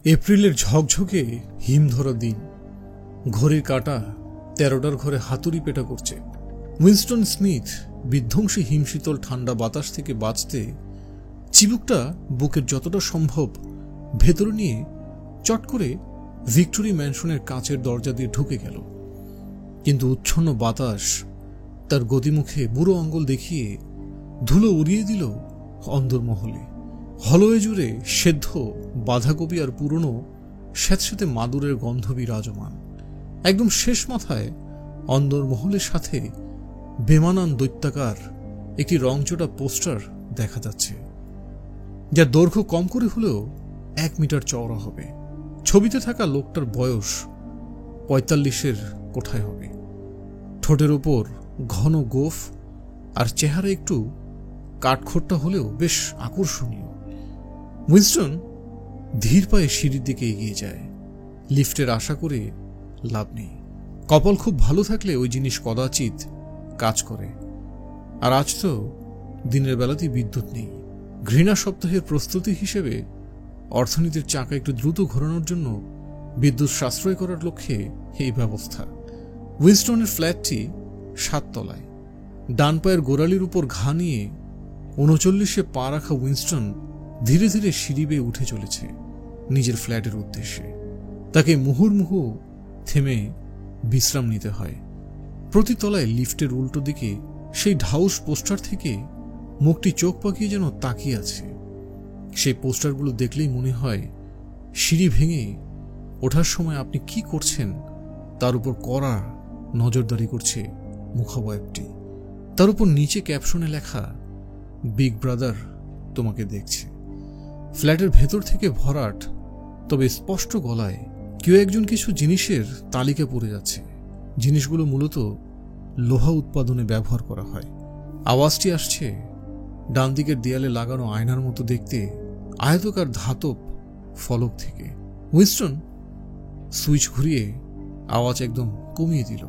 এপ্রিলের ঝকঝকে হিম ধরা দিন, ঘড়ির কাঁটা ১৩টার ঘরে হাতুড়ি পেটা করছে। উইনস্টন স্মিথ বিধ্বংসী হিমশীতল ঠান্ডা বাতাস থেকে বাঁচতে চিবুকটা বুকের যতটা সম্ভব ভেতরে নিয়ে চট করে ভিক্টোরি ম্যানশনের কাঁচের দরজা দিয়ে ঢুকে গেল। কিন্তু উচ্ছন্ন বাতাস তার গতিমুখে বুড়ো আঙ্গুল দেখিয়ে ধুলো উড়িয়ে দিল অন্দরমহলে। হলওয়ে জুড়ে সেদ্ধ বাঁধাকপি আর পুরনো স্যাঁতস্যাঁতে মাদুরের গন্ধ বিরাজমান। একদম শেষ মাথায় অন্দরমহলের সাথে বেমানান দৈত্যাকার একটি রংচটা পোস্টার দেখা যাচ্ছে, যার দৈর্ঘ্য কম করে হলেও ১ মিটার চওড়া হবে। ছবিতে থাকা লোকটার বয়স ৪৫-এর কোঠায় হবে। ঠোঁটের ওপর ঘন গোঁফ আর চেহারা একটু কাঠখোট্টা হলেও বেশ আকর্ষণীয়। উইনস্টন ধীর পায়ে সিঁড়ির দিকে এগিয়ে যায়। লিফটের আশা করে লাভ নেই। কপাল খুব ভালো থাকলে ওই জিনিস কদাচিৎ কাজ করে। আর আজ তো দিনের বেলাতেই বিদ্যুৎ নেই। ঘৃণা সপ্তাহের প্রস্তুতি হিসেবে অর্থনীতির চাকা একটু দ্রুত ঘোরানোর জন্য বিদ্যুৎ সাশ্রয় করার লক্ষ্যে এই ব্যবস্থা। উইনস্টনের ফ্ল্যাটটি ৭ তলায়। ডান পায়ের গোড়ালির উপর ঘা নিয়ে ৩৯-এ পা রাখা উইনস্টন ধীরে ধীরে সিঁড়ি বেয়ে উঠে চলেছে নিজের ফ্ল্যাটের উদ্দেশ্যে। তাকে মুহুর্মুহু থেমে বিশ্রাম নিতে হয়। প্রতি তলায় লিফটের উল্টো দিকে সেই ঢাউস পোস্টার থেকে মুখটি চোখ পাকিয়ে যেন তাকিয়ে আছে। সেই পোস্টারগুলো দেখলেই মনে হয় সিঁড়ি ভেঙে ওঠার সময় আপনি কি করছেন তার উপর কড়া নজরদারি করছে মুখাবয়বটি। তার উপর নিচে ক্যাপশনে লেখা, বিগ ব্রাদার তোমাকে দেখছে। ফ্ল্যাটের ভেতর থেকে ভরাট তবে স্পষ্ট গলায় কেউ একজন কিছু জিনিসের তালিকা পড়ে যাচ্ছে। জিনিসগুলো মূলত লোহা উৎপাদনে ব্যবহার করা হয়। আওয়াজটি আসছে ডান দিকের দেয়ালে লাগানো আয়নার মতো দেখতে আয়তকার ধাতব ফলক থেকে। উইনস্টন সুইচ ঘুরিয়ে আওয়াজ একদম কমিয়ে দিল,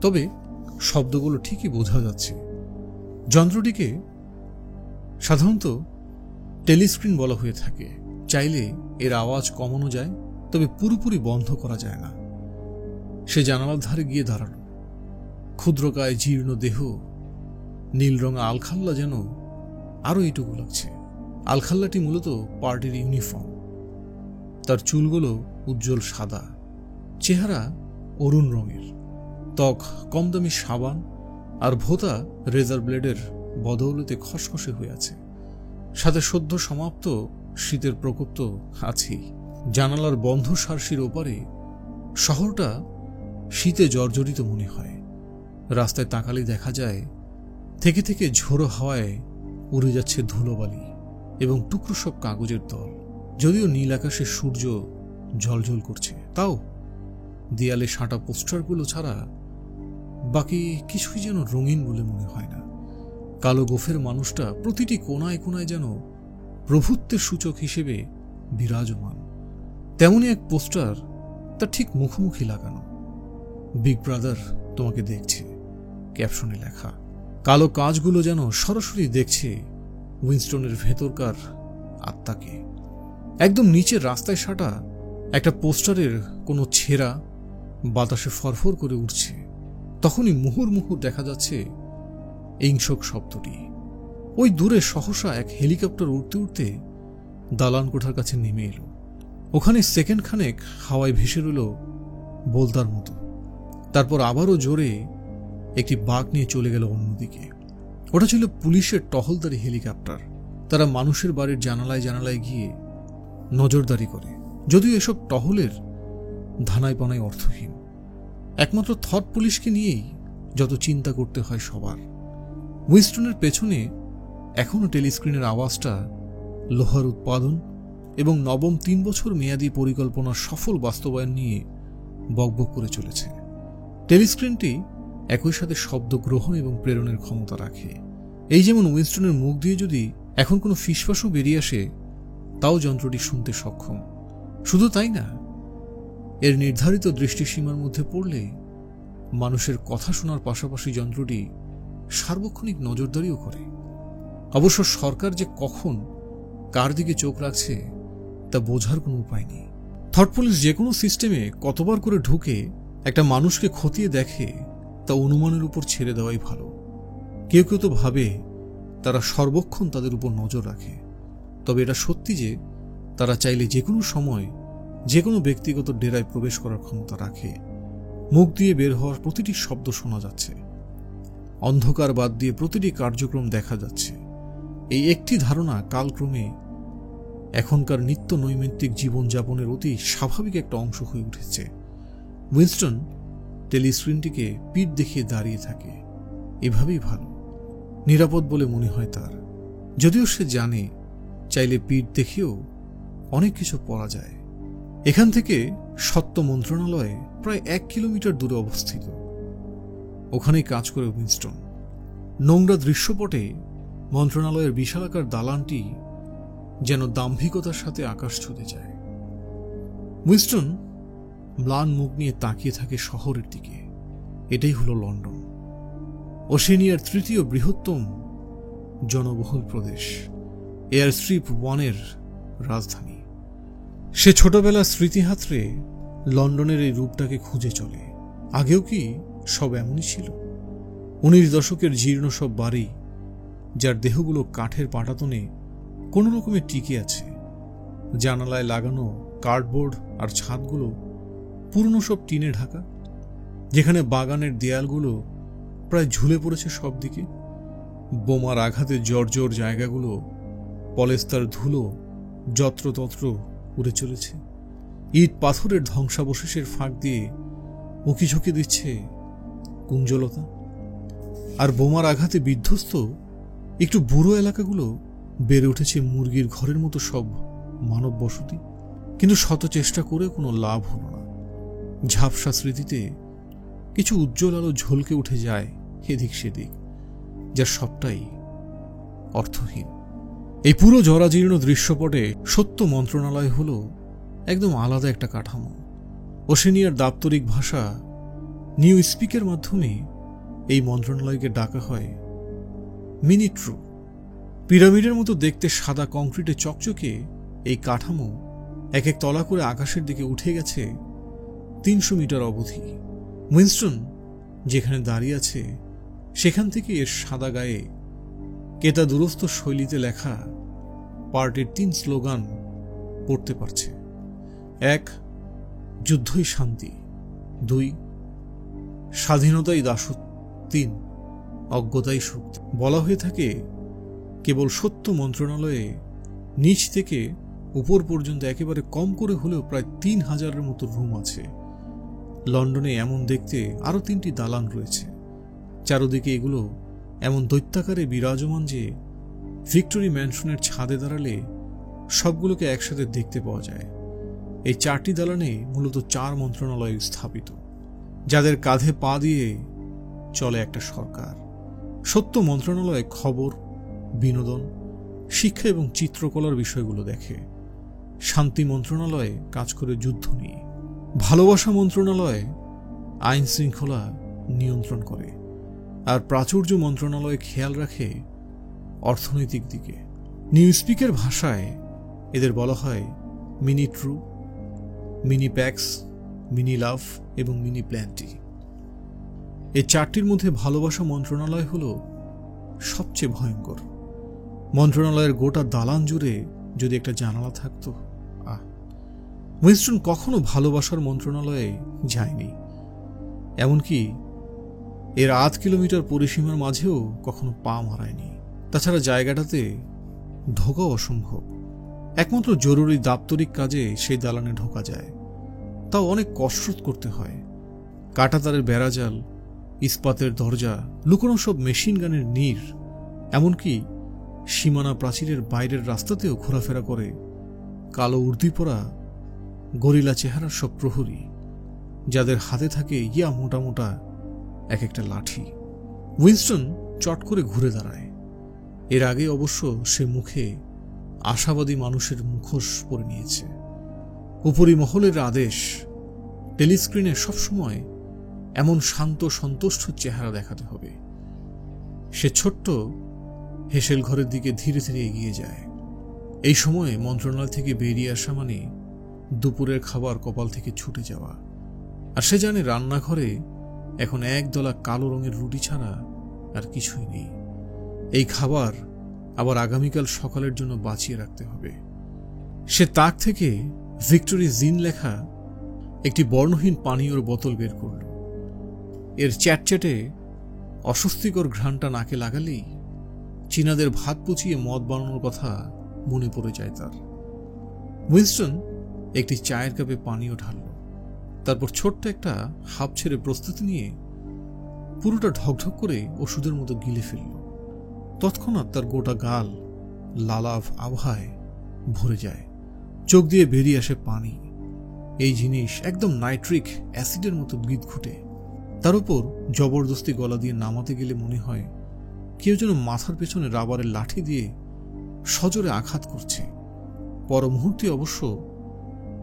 তবে শব্দগুলো ঠিকই বোঝা যাচ্ছে। যন্ত্রটিকে সাধারণত টেলিস্ক্রিন বলা হয়ে থাকে। চাইলে এর আওয়াজ কমানো যায়, তবে পুরোপুরি বন্ধ করা যায় না। সে জানালার ধারে গিয়ে দাঁড়াল। ক্ষুদ্রকায় জীর্ণ দেহ, নীল রঙা আলখাল্লা যেন আরো এইটুকু লাগছে। আলখাল্লাটি মূলত পার্টির ইউনিফর্ম। তার চুলগুলো উজ্জ্বল সাদা, চেহারা অরুণ রঙের, ত্বক কম দামি সাবান আর ভোঁতা রেজার ব্লেডের বদৌলতে খসখসে হয়ে আছে। সাথে সদ্য সমাপ্ত শীতের প্রকোপ তো আছেই। জানালার বন্ধ সারসির ওপারে শহরটা শীতে জর্জরিত মনে হয়। রাস্তায় তাকালে দেখা যায় থেকে থেকে ঝোড়ো হাওয়ায় উড়ে যাচ্ছে ধুলোবালি এবং টুকরো সব কাগজের দল। যদিও নীল আকাশে সূর্য ঝলঝল করছে, তাও দেয়ালে সাঁটা পোস্টারগুলো ছাড়া বাকি কিছুই যেন রঙিন বলে মনে হয় না। কালো গোফের মানুষটা প্রতিটি কোনায় কোনায় যেন প্রভুত্বের সূচক হিসেবে বিরাজমান। তেমনি এক পোস্টার তার ঠিক মুখোমুখি লাগানো, বিগ ব্রাদার তোমাকে দেখছে ক্যাপশনে লেখা। কালো কাজগুলো যেন সরাসরি দেখছে উইনস্টনের ভেতরকার আত্মাকে। একদম নিচের রাস্তায় সাঁটা একটা পোস্টারের কোনো ছেঁড়া বাতাসে ফরফর করে উঠছে। তখনই মুহুর্মুহু দেখা যাচ্ছে ইংসক শব্দটি। ওই দূরে সহসা এক হেলিকপ্টার উঠতে উঠতে দালান কোঠার কাছে নেমে এলো। ওখানে সেকেন্ড খানেক হাওয়ায় ভেসে রইল বলতার মতো। তারপর আবারও জোরে একটি বাঁক নিয়ে চলে গেল অন্যদিকে। ওটা ছিল পুলিশের টহলদারি হেলিকপ্টার। তারা মানুষের বাড়ির জানালায় জানালায় গিয়ে নজরদারি করে, যদিও এসব টহলের ধানায় পানায় অর্থহীন। একমাত্র থট পুলিশকে নিয়েই যত চিন্তা করতে হয় সবার। উইনস্টনের পেছনে এখনো টেলিস্ক্রিনের আওয়াজটা লোহার উৎপাদন এবং নবম ৩ বছর মেয়াদী পরিকল্পনার সফল বাস্তবায়ন নিয়ে বকবক করে চলেছে। টেলিস্ক্রিনটি একই সাথে শব্দ গ্রহণ এবং প্রেরণের ক্ষমতা রাখে। এই যেমন উইনস্টনের মুখ দিয়ে যদি এখন কোনো ফিসফাসও বেরিয়ে আসে, তাও যন্ত্রটি শুনতে সক্ষম। শুধু তাই না, এর নির্ধারিত দৃষ্টিসীমার মধ্যে পড়লে মানুষের কথা শোনার পাশাপাশি যন্ত্রটি সার্বক্ষণিক নজরদারিও করে। অবশ্য সরকার যে কখন কার দিকে চোখ রাখছে তা বোঝার কোনো উপায় নেই। থট পুলিশ যে কোনো সিস্টেমে কতবার করে ঢুকে একটা মানুষকে খতিয়ে দেখে তা অনুমানের উপর ছেড়ে দেওয়াই ভালো। কেউ কেউ তো ভাবে তারা সর্বক্ষণ তাদের উপর নজর রাখে, তবে এটা সত্যি যে তারা চাইলে যে কোনো সময় যে কোনো ব্যক্তিগত ডেরায় প্রবেশ করার ক্ষমতা রাখে। মুখ দিয়ে বের হওয়ার প্রতিটি শব্দ শোনা যাচ্ছে, অন্ধকার বাদ দিয়ে প্রতিটি কার্যক্রম দেখা যাচ্ছে। এই একটি ধারণা কালক্রমে এখনকার নিত্য নৈমিত্তিক জীবনযাপনের অতি স্বাভাবিক একটা অংশ হয়ে উঠেছে। উইনস্টন টেলিস্ক্রিনটিকে পিঠ দেখিয়ে দাঁড়িয়ে থাকে। এভাবেই ভালো, নিরাপদ বলে মনে হয় তার, যদিও সে জানে চাইলে পিঠ দেখিয়েও অনেক কিছু পড়া যায়। এখান থেকে সত্য মন্ত্রণালয়ে প্রায় 1 কিলোমিটার দূরে অবস্থিত। ওখানেই কাজ করে উইনস্টন। নোংরা দৃশ্যপটে মন্ত্রণালয়ের বিশালাকার দালানটি যেন দাম্ভিকতার সাথে আকাশ ছুঁতে যায়। উইনস্টন ম্লান মুখ নিয়ে তাকিয়ে থাকে শহরের দিকে। এটাই হলো লন্ডন, ওশেনিয়ার 3য় বৃহত্তম জনবহুল প্রদেশ, এয়ার স্ট্রিপ 1-এর রাজধানী। সে ছোটবেলার স্মৃতিহাত্রে লন্ডনের এই রূপটাকে খুঁজে চলে। আগেও কি সব এমনই ছিল? 19 দশকের জীর্ণ সব বাড়ি, যার দেহগুলো কাঠের পাটাতনে কোনো রকমে টিকে আছে, জানালায় লাগানো কার্ডবোর্ড আর ছাদগুলো পুরনো সব টিনে ঢাকা, যেখানে বাগানের দেয়ালগুলো প্রায় ঝুলে পড়েছে সব দিকে, বোমার আঘাতে জর্জর জায়গাগুলো পলেস্তার ধুলো যত্রতত্র উড়ে চলেছে, ইট পাথরের ধ্বংসাবশেষের ফাঁক দিয়ে উঁকি ঝুঁকি দিচ্ছে কুঞ্জলতা। আর বোমার আঘাতে বিধ্বস্ত একটু বুড়ো এলাকাগুলো বেড়ে উঠেছে মুরগির ঘরের মতো সব মানব বসতি। কিন্তু শত চেষ্টা করে কোনো লাভ হলো না। ঝাপসা স্মৃতিতে কিছু উজ্জ্বল আলো ঝলকে উঠে যায় এদিক সেদিক, যার সবটাই অর্থহীন। এই পুরো জরাজীর্ণ দৃশ্যপটে সত্য মন্ত্রণালয় হল একদম আলাদা একটা কাঠামো। ওশেনিয়ার দাপ্তরিক ভাষা নিউ স্পিকের মাধ্যমে এই মন্ত্রণালয়কে ডাকা হয় মিনিট্রু। পিরামিডের মতো দেখতে সাদা কংক্রিটে চকচকে এই কাঠামো এক এক তলা করে আকাশের দিকে উঠে গেছে 300 মিটার অবধি। উইনস্টন যেখানে দাঁড়িয়ে আছে সেখান থেকে এর সাদা গায়ে কেতা দুরস্ত শৈলীতে লেখা পার্টির 3 স্লোগান পড়তে পারছে। 1, যুদ্ধই শান্তি। 2, স্বাধীনতাই দাসত্ব। 3, অজ্ঞতাই শক্তি। বলা হয়ে থাকে কেবল সত্য মন্ত্রণালয়ে নিচ থেকে উপর পর্যন্ত একেবারে কম করে হলেও প্রায় 3000-এর মতো রুম আছে। লন্ডনে এমন দেখতে আরো 3টি দালান রয়েছে। চারদিকে এগুলো এমন দৈত্যাকারে বিরাজমান যে ভিক্টোরি ম্যানশনের ছাদে দাঁড়ালে সবগুলোকে একসাথে দেখতে পাওয়া যায়। এই 4টি দালানে মূলত 4 মন্ত্রণালয় স্থাপিত, যাদের কাঁধে পা দিয়ে চলে একটা সরকার। সত্য মন্ত্রণালয়ে খবর, বিনোদন, শিক্ষা এবং চিত্রকলার বিষয়গুলো দেখে। শান্তি মন্ত্রণালয়ে কাজ করে যুদ্ধ নিয়ে। ভালোবাসা মন্ত্রণালয়ে আইন শৃঙ্খলা নিয়ন্ত্রণ করে। আর প্রাচুর্য মন্ত্রণালয় খেয়াল রাখে অর্থনৈতিক দিকে। নিউ স্পিকের ভাষায় এদের বলা হয় Minitrue, Minipax, Miniluv এবং মিনি প্ল্যান্টি। এই 4টির মধ্যে ভালোবাসা মন্ত্রণালয় হল সবচেয়ে ভয়ঙ্কর। মন্ত্রণালয়ের গোটা দালান জুড়ে যদি একটা জানালা থাকতো। উইনস্টন কখনো ভালোবাসার মন্ত্রণালয়ে যায়নি, এমনকি এর 8 কিলোমিটার পরিসীমার মাঝেও কখনো পা মারায়নি। তাছাড়া জায়গাটাতে ঢোকা অসম্ভব। একমাত্র জরুরি দাপ্তরিক কাজে সেই দালানে ঢোকা যায়, তাও অনেক কসরত করতে হয়। কাঁটাতারের বেড়াজাল, ইস্পাতের দরজা, লুকোনো সব মেশিন গানের নীড়, এমনকি সীমানা প্রাচীরের বাইরের রাস্তাতেও ঘোরাফেরা করে কালো উর্দি পরা গরিলা চেহারার সব প্রহরী, যাদের হাতে থাকে ইয়া মোটা মোটা এক একটা লাঠি। উইনস্টন চট করে ঘুরে দাঁড়ায়। এর আগে অবশ্য সে মুখে আশাবাদী মানুষের মুখোশ পরে নিয়েছে। উপরি মহলের আদেশ টেলিস্ক্রিনে সবসময় এমন শান্ত সন্তুষ্ট চেহারা দেখাতে হবে। সে ছোট্ট হেসেল ঘরের দিকে ধীরে ধীরে এগিয়ে যায়। এই সময়ে মন্ত্রণালয় থেকে বেরিয়ে আসা মানে দুপুরের খাবার কপাল থেকে ছুটে যাওয়া। আর সে জানে রান্নাঘরে এখন একদলা কালো রঙের রুটি ছাড়া আর কিছুই নেই। এই খাবার আবার আগামীকাল সকালের জন্য বাঁচিয়ে রাখতে হবে। সে তাক থেকে ভিক্টোরি জিন লেখা একটি বর্ণহীন পানীয়র বোতল বের করল। এর চ্যাটচ্যাটে অস্বস্তিকর ঘ্রাণটা নাকে লাগালেই চীনাদের ভাত পচিয়ে মদ বানানোর কথা মনে পড়ে যায় তার। উইনস্টন একটি চায়ের কাপে পানীয় ঢালল, তারপর ছোট্ট একটা হাঁপ ছেড়ে প্রস্তুতি নিয়ে পুরোটা ঢকঢক করে ওষুধের মতো গিলে ফেলল। তৎক্ষণাৎ তার গোটা গাল লালাভ আবহায় ভরে যায়, চোখ দিয়ে বেরিয়ে আসে পানি। এই জিনিস একদম নাইট্রিক অ্যাসিডের মতো বিদঘুটে। তার উপর জবরদস্তি গলা দিয়ে নামাতে গেলে মনে হয় কেউ যেন মাথার পেছনে রাবারের লাঠি দিয়ে সজোরে আঘাত করছে। পর মুহূর্তে অবশ্য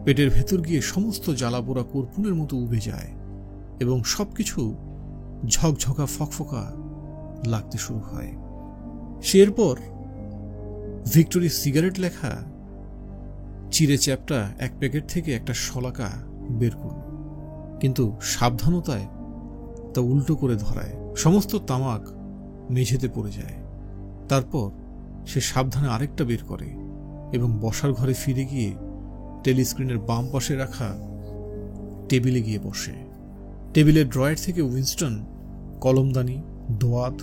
পেটের ভেতর গিয়ে সমস্ত জ্বালাপোড়া কর্পূরের মতো উবে যায় এবং সবকিছু ঝকঝকা ফকফকা লাগতে শুরু হয়। সে এরপর ভিক্টোরি সিগারেট লেখা চিড়ে চ্যাপটা এক প্যাকেট থেকে একটা শলাকা বের করল, কিন্তু সাবধানতায় তা উল্টো করে ধরায়। সমস্ত তামাক মেঝেতে পড়ে যায়। তারপর সে সাবধানে আরেকটা বের করে এবং বসার ঘরে ফিরে গিয়ে টেলিস্ক্রিনের বাম পাশে রাখা টেবিলে গিয়ে বসে। টেবিলের ড্রয়ার থেকে উইনস্টন কলমদানি, দোয়াত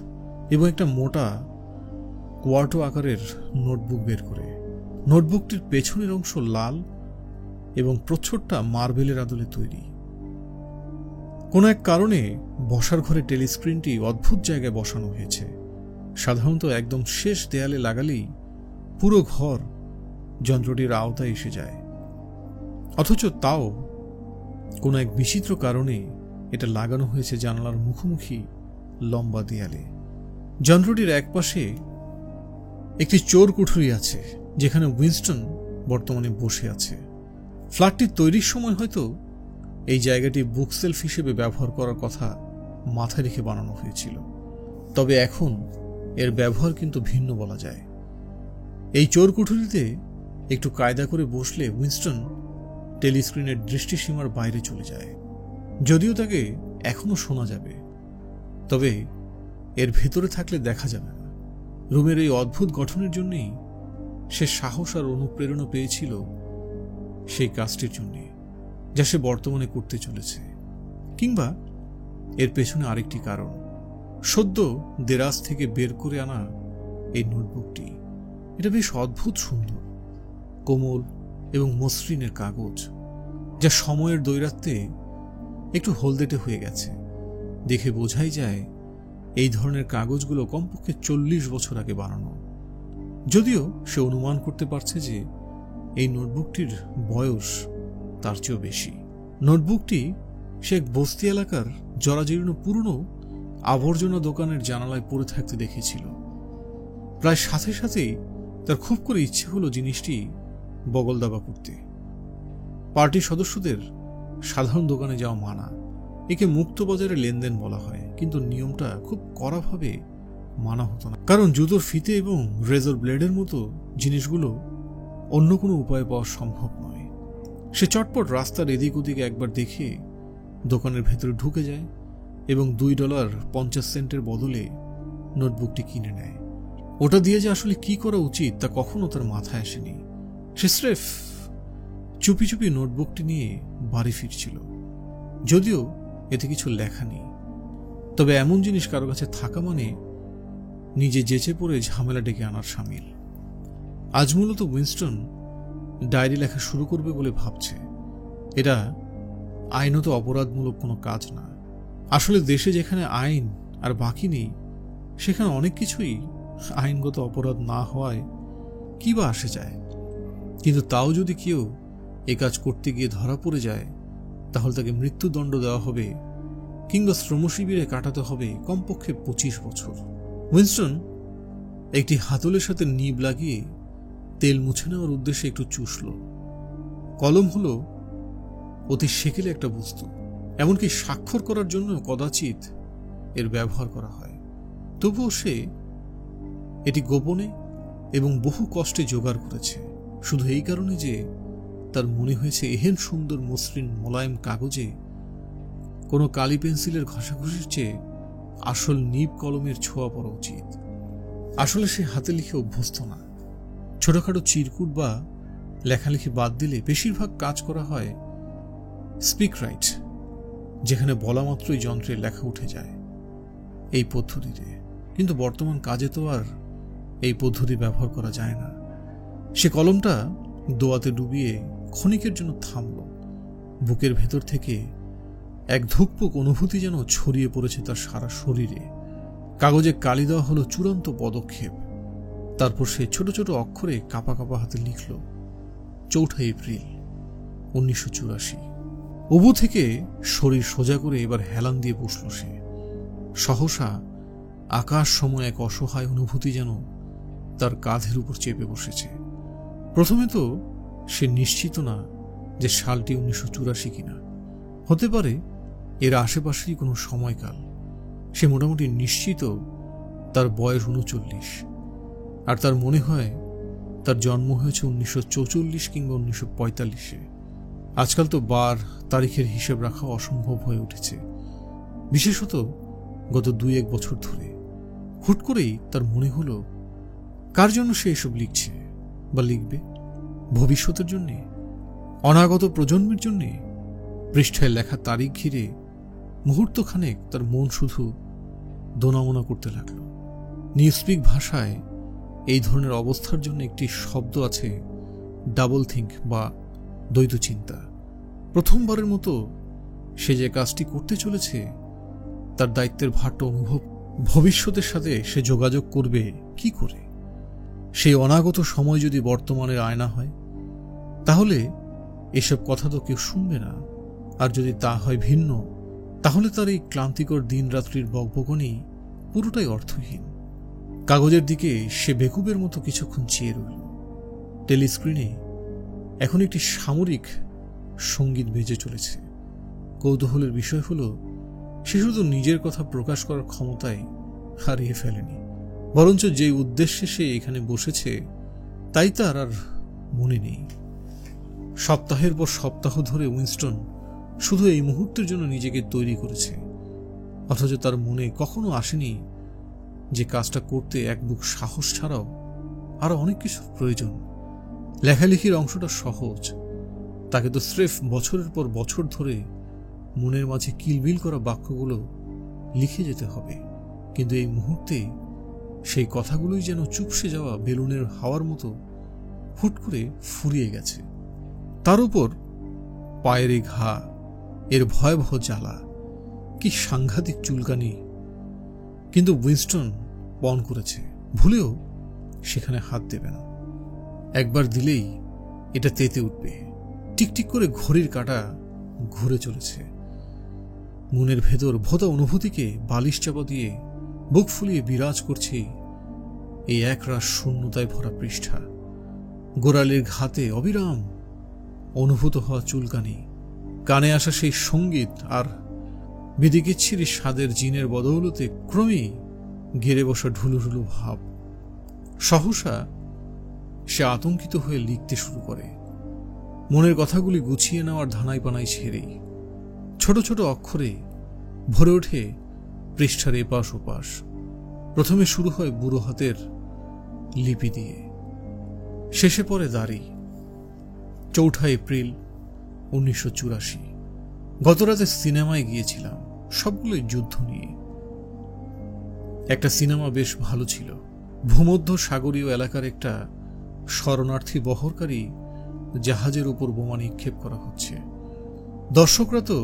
এবং একটা মোটা কোয়ার্টো আকারের নোটবুক বের করে। নোটবুকটির পেছনের অংশ লাল এবং প্রচ্ছদটা মার্বেলের আদলে তৈরি। কোনো এক কারণে বসার ঘরে টেলিস্ক্রিনটি অদ্ভুত জায়গায় বসানো হয়েছে। সাধারণত একদম শেষ দেয়ালে লাগালেই পুরো ঘর যন্ত্রটির আওতায় এসে যায়, অথচ তাও কোনো এক বিচিত্র কারণে এটা লাগানো হয়েছে জানালার মুখোমুখি লম্বা দেয়ালে। যন্ত্রটির একপাশে একটি চোর কুঠুরি আছে, যেখানে উইনস্টন বর্তমানে বসে আছে। ফ্ল্যাটটি তৈরির সময় হয়তো এই জায়গাটি বুকসেলফ হিসেবে ব্যবহার করার কথা মাথায় রেখে বানানো হয়েছিল, তবে এখন এর ব্যবহার কিন্তু ভিন্ন বলা যায়। এই চোর কুঠুরিতে একটু কায়দা করে বসলে উইনস্টন টেলিস্ক্রিনের দৃষ্টিসীমার বাইরে চলে যায়। যদিও তাকে এখনো শোনা যাবে, তবে এর ভেতরে থাকলে দেখা যাবে না। রুমের এই অদ্ভুত গঠনের জন্যই সে সাহস আর অনুপ্রেরণা পেয়েছিল সেই কাজটির জন্য, যা সে বর্তমানে করতে চলেছে। কিংবা এর পেছনে আরেকটি কারণ, সদ্য দেরাজ থেকে বের করে আনা এই নোটবুকটি। এটা বেশ অদ্ভুত সুন্দর, কোমল এবং মসৃণের কাগজ, যা সময়ের দৈরাত্ম্যে একটু হলদেটে হয়ে গেছে। দেখে বোঝাই যায় এই ধরনের কাগজগুলো কমপক্ষে 40 বছর আগে বানানো। যদিও সে অনুমান করতে পারছে যে এই নোটবুকটির বয়স তার চেয়েও বেশি। নোটবুকটি সে এক বস্তি এলাকার জরাজীর্ণ পুরনো আবর্জনা দোকানের জানালায় পড়ে থাকতে দেখেছিল। প্রায় সাথে সাথেই তার খুব করে ইচ্ছে হলো জিনিসটি বগল দাবা করতে। পার্টির সদস্যদের সাধারণ দোকানে যাওয়া মানা। একে মুক্ত বাজারে লেনদেন বলা হয়, কিন্তু নিয়মটা খুব কড়াভাবে মানা হতো না, কারণ জুতোর ফিতে এবং রেজর ব্লেডের মতো জিনিসগুলো অন্য কোনো উপায়ে পাওয়া সম্ভব নয়। সে চটপট রাস্তার এদিক ওদিকে একবার দেখে দোকানের ভেতরে ঢুকে যায় এবং $2.50 বদলে নোটবুকটি কিনে নেয়। ওটা দিয়ে যে আসলে কি করা উচিত তা কখনো তার মাথায় আসেনি। সে স্রেফ চুপি চুপি নোটবুকটি নিয়ে বাড়ি ফিরছিল, যদিও এতে কিছু লেখা নেই। তবে এমন জিনিস কারো কাছে থাকা মানে নিজে জেচে পড়ে ঝামেলা ডেকে আনার সামিল। আজ মূলত উইনস্টন ডায়েরি লেখা শুরু করবে বলে ভাবছে। এটা আইনত অপরাধমূলক কোনো কাজ না। আসলে দেশে যেখানে আইন আর বাকি নেই, সেখানে অনেক কিছুই আইনগত অপরাধ না হওয়ায় কি বা আসে যায়। কিন্তু তাও যদি কেউ এ কাজ করতে গিয়ে ধরা পড়ে যায়, তাহলে তাকে মৃত্যুদণ্ড দেওয়া হবে কিংবা শ্রমশিবিরে কাটাতে হবে কমপক্ষে 25 বছর। উইনস্টন একটি হাতলের সাথে নিব লাগিয়ে তেল মুছে নেওয়ার উদ্দেশ্যে একটু চুষল। কলম হলো অতি সেকেলে একটা বস্তু, এমনকি স্বাক্ষর করার জন্য কদাচিৎ এর ব্যবহার করা হয়। তবুও সে এটি গোপনে এবং বহু কষ্টে জোগাড় করেছে, শুধু এই কারণে যে তার মনে হয়েছে এহেন সুন্দর মসৃণ মোলায়েম কাগজে কোনো কালি পেন্সিলের ঘষাঘষির চেয়ে আসল নিব কলমের ছোঁয়া পড়া উচিত। আসলে সে হাতে লিখে অভ্যস্ত না। ছোটখাটো চিরকুট বা লেখালেখি বাদ দিলে বেশিরভাগ কাজ করা হয় স্পিক রাইট, যেখানে বলা মাত্রই যন্ত্রে লেখা উঠে যায় এই পদ্ধতিতে। কিন্তু বর্তমান কাজে তো আর এই পদ্ধতি ব্যবহার করা যায় না। সে কলমটা দোয়াতে ডুবিয়ে ক্ষণিকের জন্য থামল। বুকের ভেতর থেকে এক ধুকপুক অনুভূতি যেন ছড়িয়ে পড়েছে তার সারা শরীরে। কাগজে কালি দেওয়া হলো চূড়ান্ত পদক্ষেপ। তারপর সে ছোট ছোট অক্ষরে কাঁপা কাঁপা হাতে লিখল 4 এপ্রিল 1984। উবু থেকে শরীর সোজা করে এবার হেলান দিয়ে বসল সে। সহসা আকাশ সময় এক অসহায় অনুভূতি যেন তার কাঁধের উপর চেপে বসেছে। প্রথমে তো সে নিশ্চিত না যে সালটি 1984 কিনা। হতে পারে এর আশেপাশেই কোনো সময়কাল। সে মোটামুটি নিশ্চিত তার বয়স 39, আর তার মনে হয় তার জন্ম হয়েছে 1944 কিংবা 1945-এ। আজকাল তো বার তারিখের হিসেব রাখা অসম্ভব হয়ে উঠেছে, বিশেষত গত 2-1 বছর ধরে। হুট করেই তার মনে হলো, কার জন্য সে এসব লিখছে বা লিখবে? ভবিষ্যতের জন্যে, অনাগত প্রজন্মের জন্যে? পৃষ্ঠায় লেখা তারিখ ঘিরে মুহূর্তখানেক তার মন শুধু দোনামোনা করতে লাগল। নিউজস্পিক ভাষায় এই ধরনের অবস্থার জন্য একটি শব্দ আছে, ডাবল থিঙ্ক বা দ্বৈত চিন্তা। প্রথমবারের মতো সে যে কাজটি করতে চলেছে তার দায়িত্বের ভারটা অনুভব। ভবিষ্যতের সাথে সে যোগাযোগ করবে কি করে? সেই অনাগত সময় যদি বর্তমানের আয়না হয়, তাহলে এসব কথা তো কেউ শুনবে না। আর যদি তা হয় ভিন্ন, তাহলে তার এই ক্লান্তিকর দিন রাত্রির বকবকনি পুরোটাই অর্থহীন। কাগজের দিকে সে বেকুবের মতো কিছুক্ষণ চেয়ে রইল। টেলিস্ক্রিনে এখন একটি সামরিক সঙ্গীত বেজে চলেছে। কৌতূহলের বিষয় হলো, সে শুধু নিজের কথা প্রকাশ করার ক্ষমতায় হারিয়ে ফেলেনি, বরঞ্চ যে উদ্দেশ্যে সে এখানে বসেছে তাই তার আর মনে নেই। সপ্তাহের পর সপ্তাহ ধরে উইনস্টন শুধু এই মুহূর্তের জন্য নিজেকে তৈরি করেছে, অথচ তার মনে কখনো আসেনি যে কাজটা করতে এক বুক সাহস ছাড়াও আরো অনেক কিছুর প্রয়োজন। লেখালেখির অংশটা সহজ, তাকে তো স্রেফ বছরের পর বছর ধরে মনের মাঝে কিলবিল করা বাক্যগুলো লিখে যেতে হবে। কিন্তু এই মুহূর্তে সেই কথাগুলোই যেন চুপসে যাওয়া বেলুনের হাওয়ার মতো হুট করে ফুরিয়ে গেছে। তার উপর পায়ের এই ঘা, এর ভয়াবহ জ্বালা, কি সাংঘাতিক চুলকানি। কিন্তু উইনস্টন পণ করেছে, ভুলেও সেখানে হাত দেবে না। একবার দিলেই এটা তেতে উঠবে। টিকটিক করে ঘড়ির কাঁটা ঘুরে চলেছে। মনের ভেতর ভোতা অনুভূতিকে বালিশ চাপা দিয়ে বুক ফুলিয়ে বিরাজ করছে এই একরাশ শূন্যতায় ভরা পৃষ্ঠা। গোড়ালির ঘাতে অবিরাম অনুভূত হওয়া চুলকানি, কানে আসা সেই সঙ্গীত, আর বিদিকিচ্ছিরি স্বাদের জিনের বদৌলতে ক্রমেই ঘেরে বসা ঢুলুঢুলু ভাব। সহসা সে আতঙ্কিত হয়ে লিখতে শুরু করে, মনের কথাগুলি গুছিয়ে নেওয়ার ধানাই পানাই ছেড়েই। ছোট ছোট অক্ষরে ভরে ওঠে পৃষ্ঠার এপাশ ওপাশ। প্রথমে শুরু হয় বুড়ো হাতের লিপি দিয়ে, শেষে পড়ে দাড়ি। 4 এপ্রিল 1984। গতরাতে সিনেমায় গিয়েছিলাম, সবগুলোই যুদ্ধ নিয়ে। একটা সিনেমা বেশ ভালো ছিল। ভূমধ্য সাগরীয় এলাকার একটা শরণার্থী বহরকারী জাহাজের উপর বোমা নিক্ষেপ করা হচ্ছে। দর্শকরা তো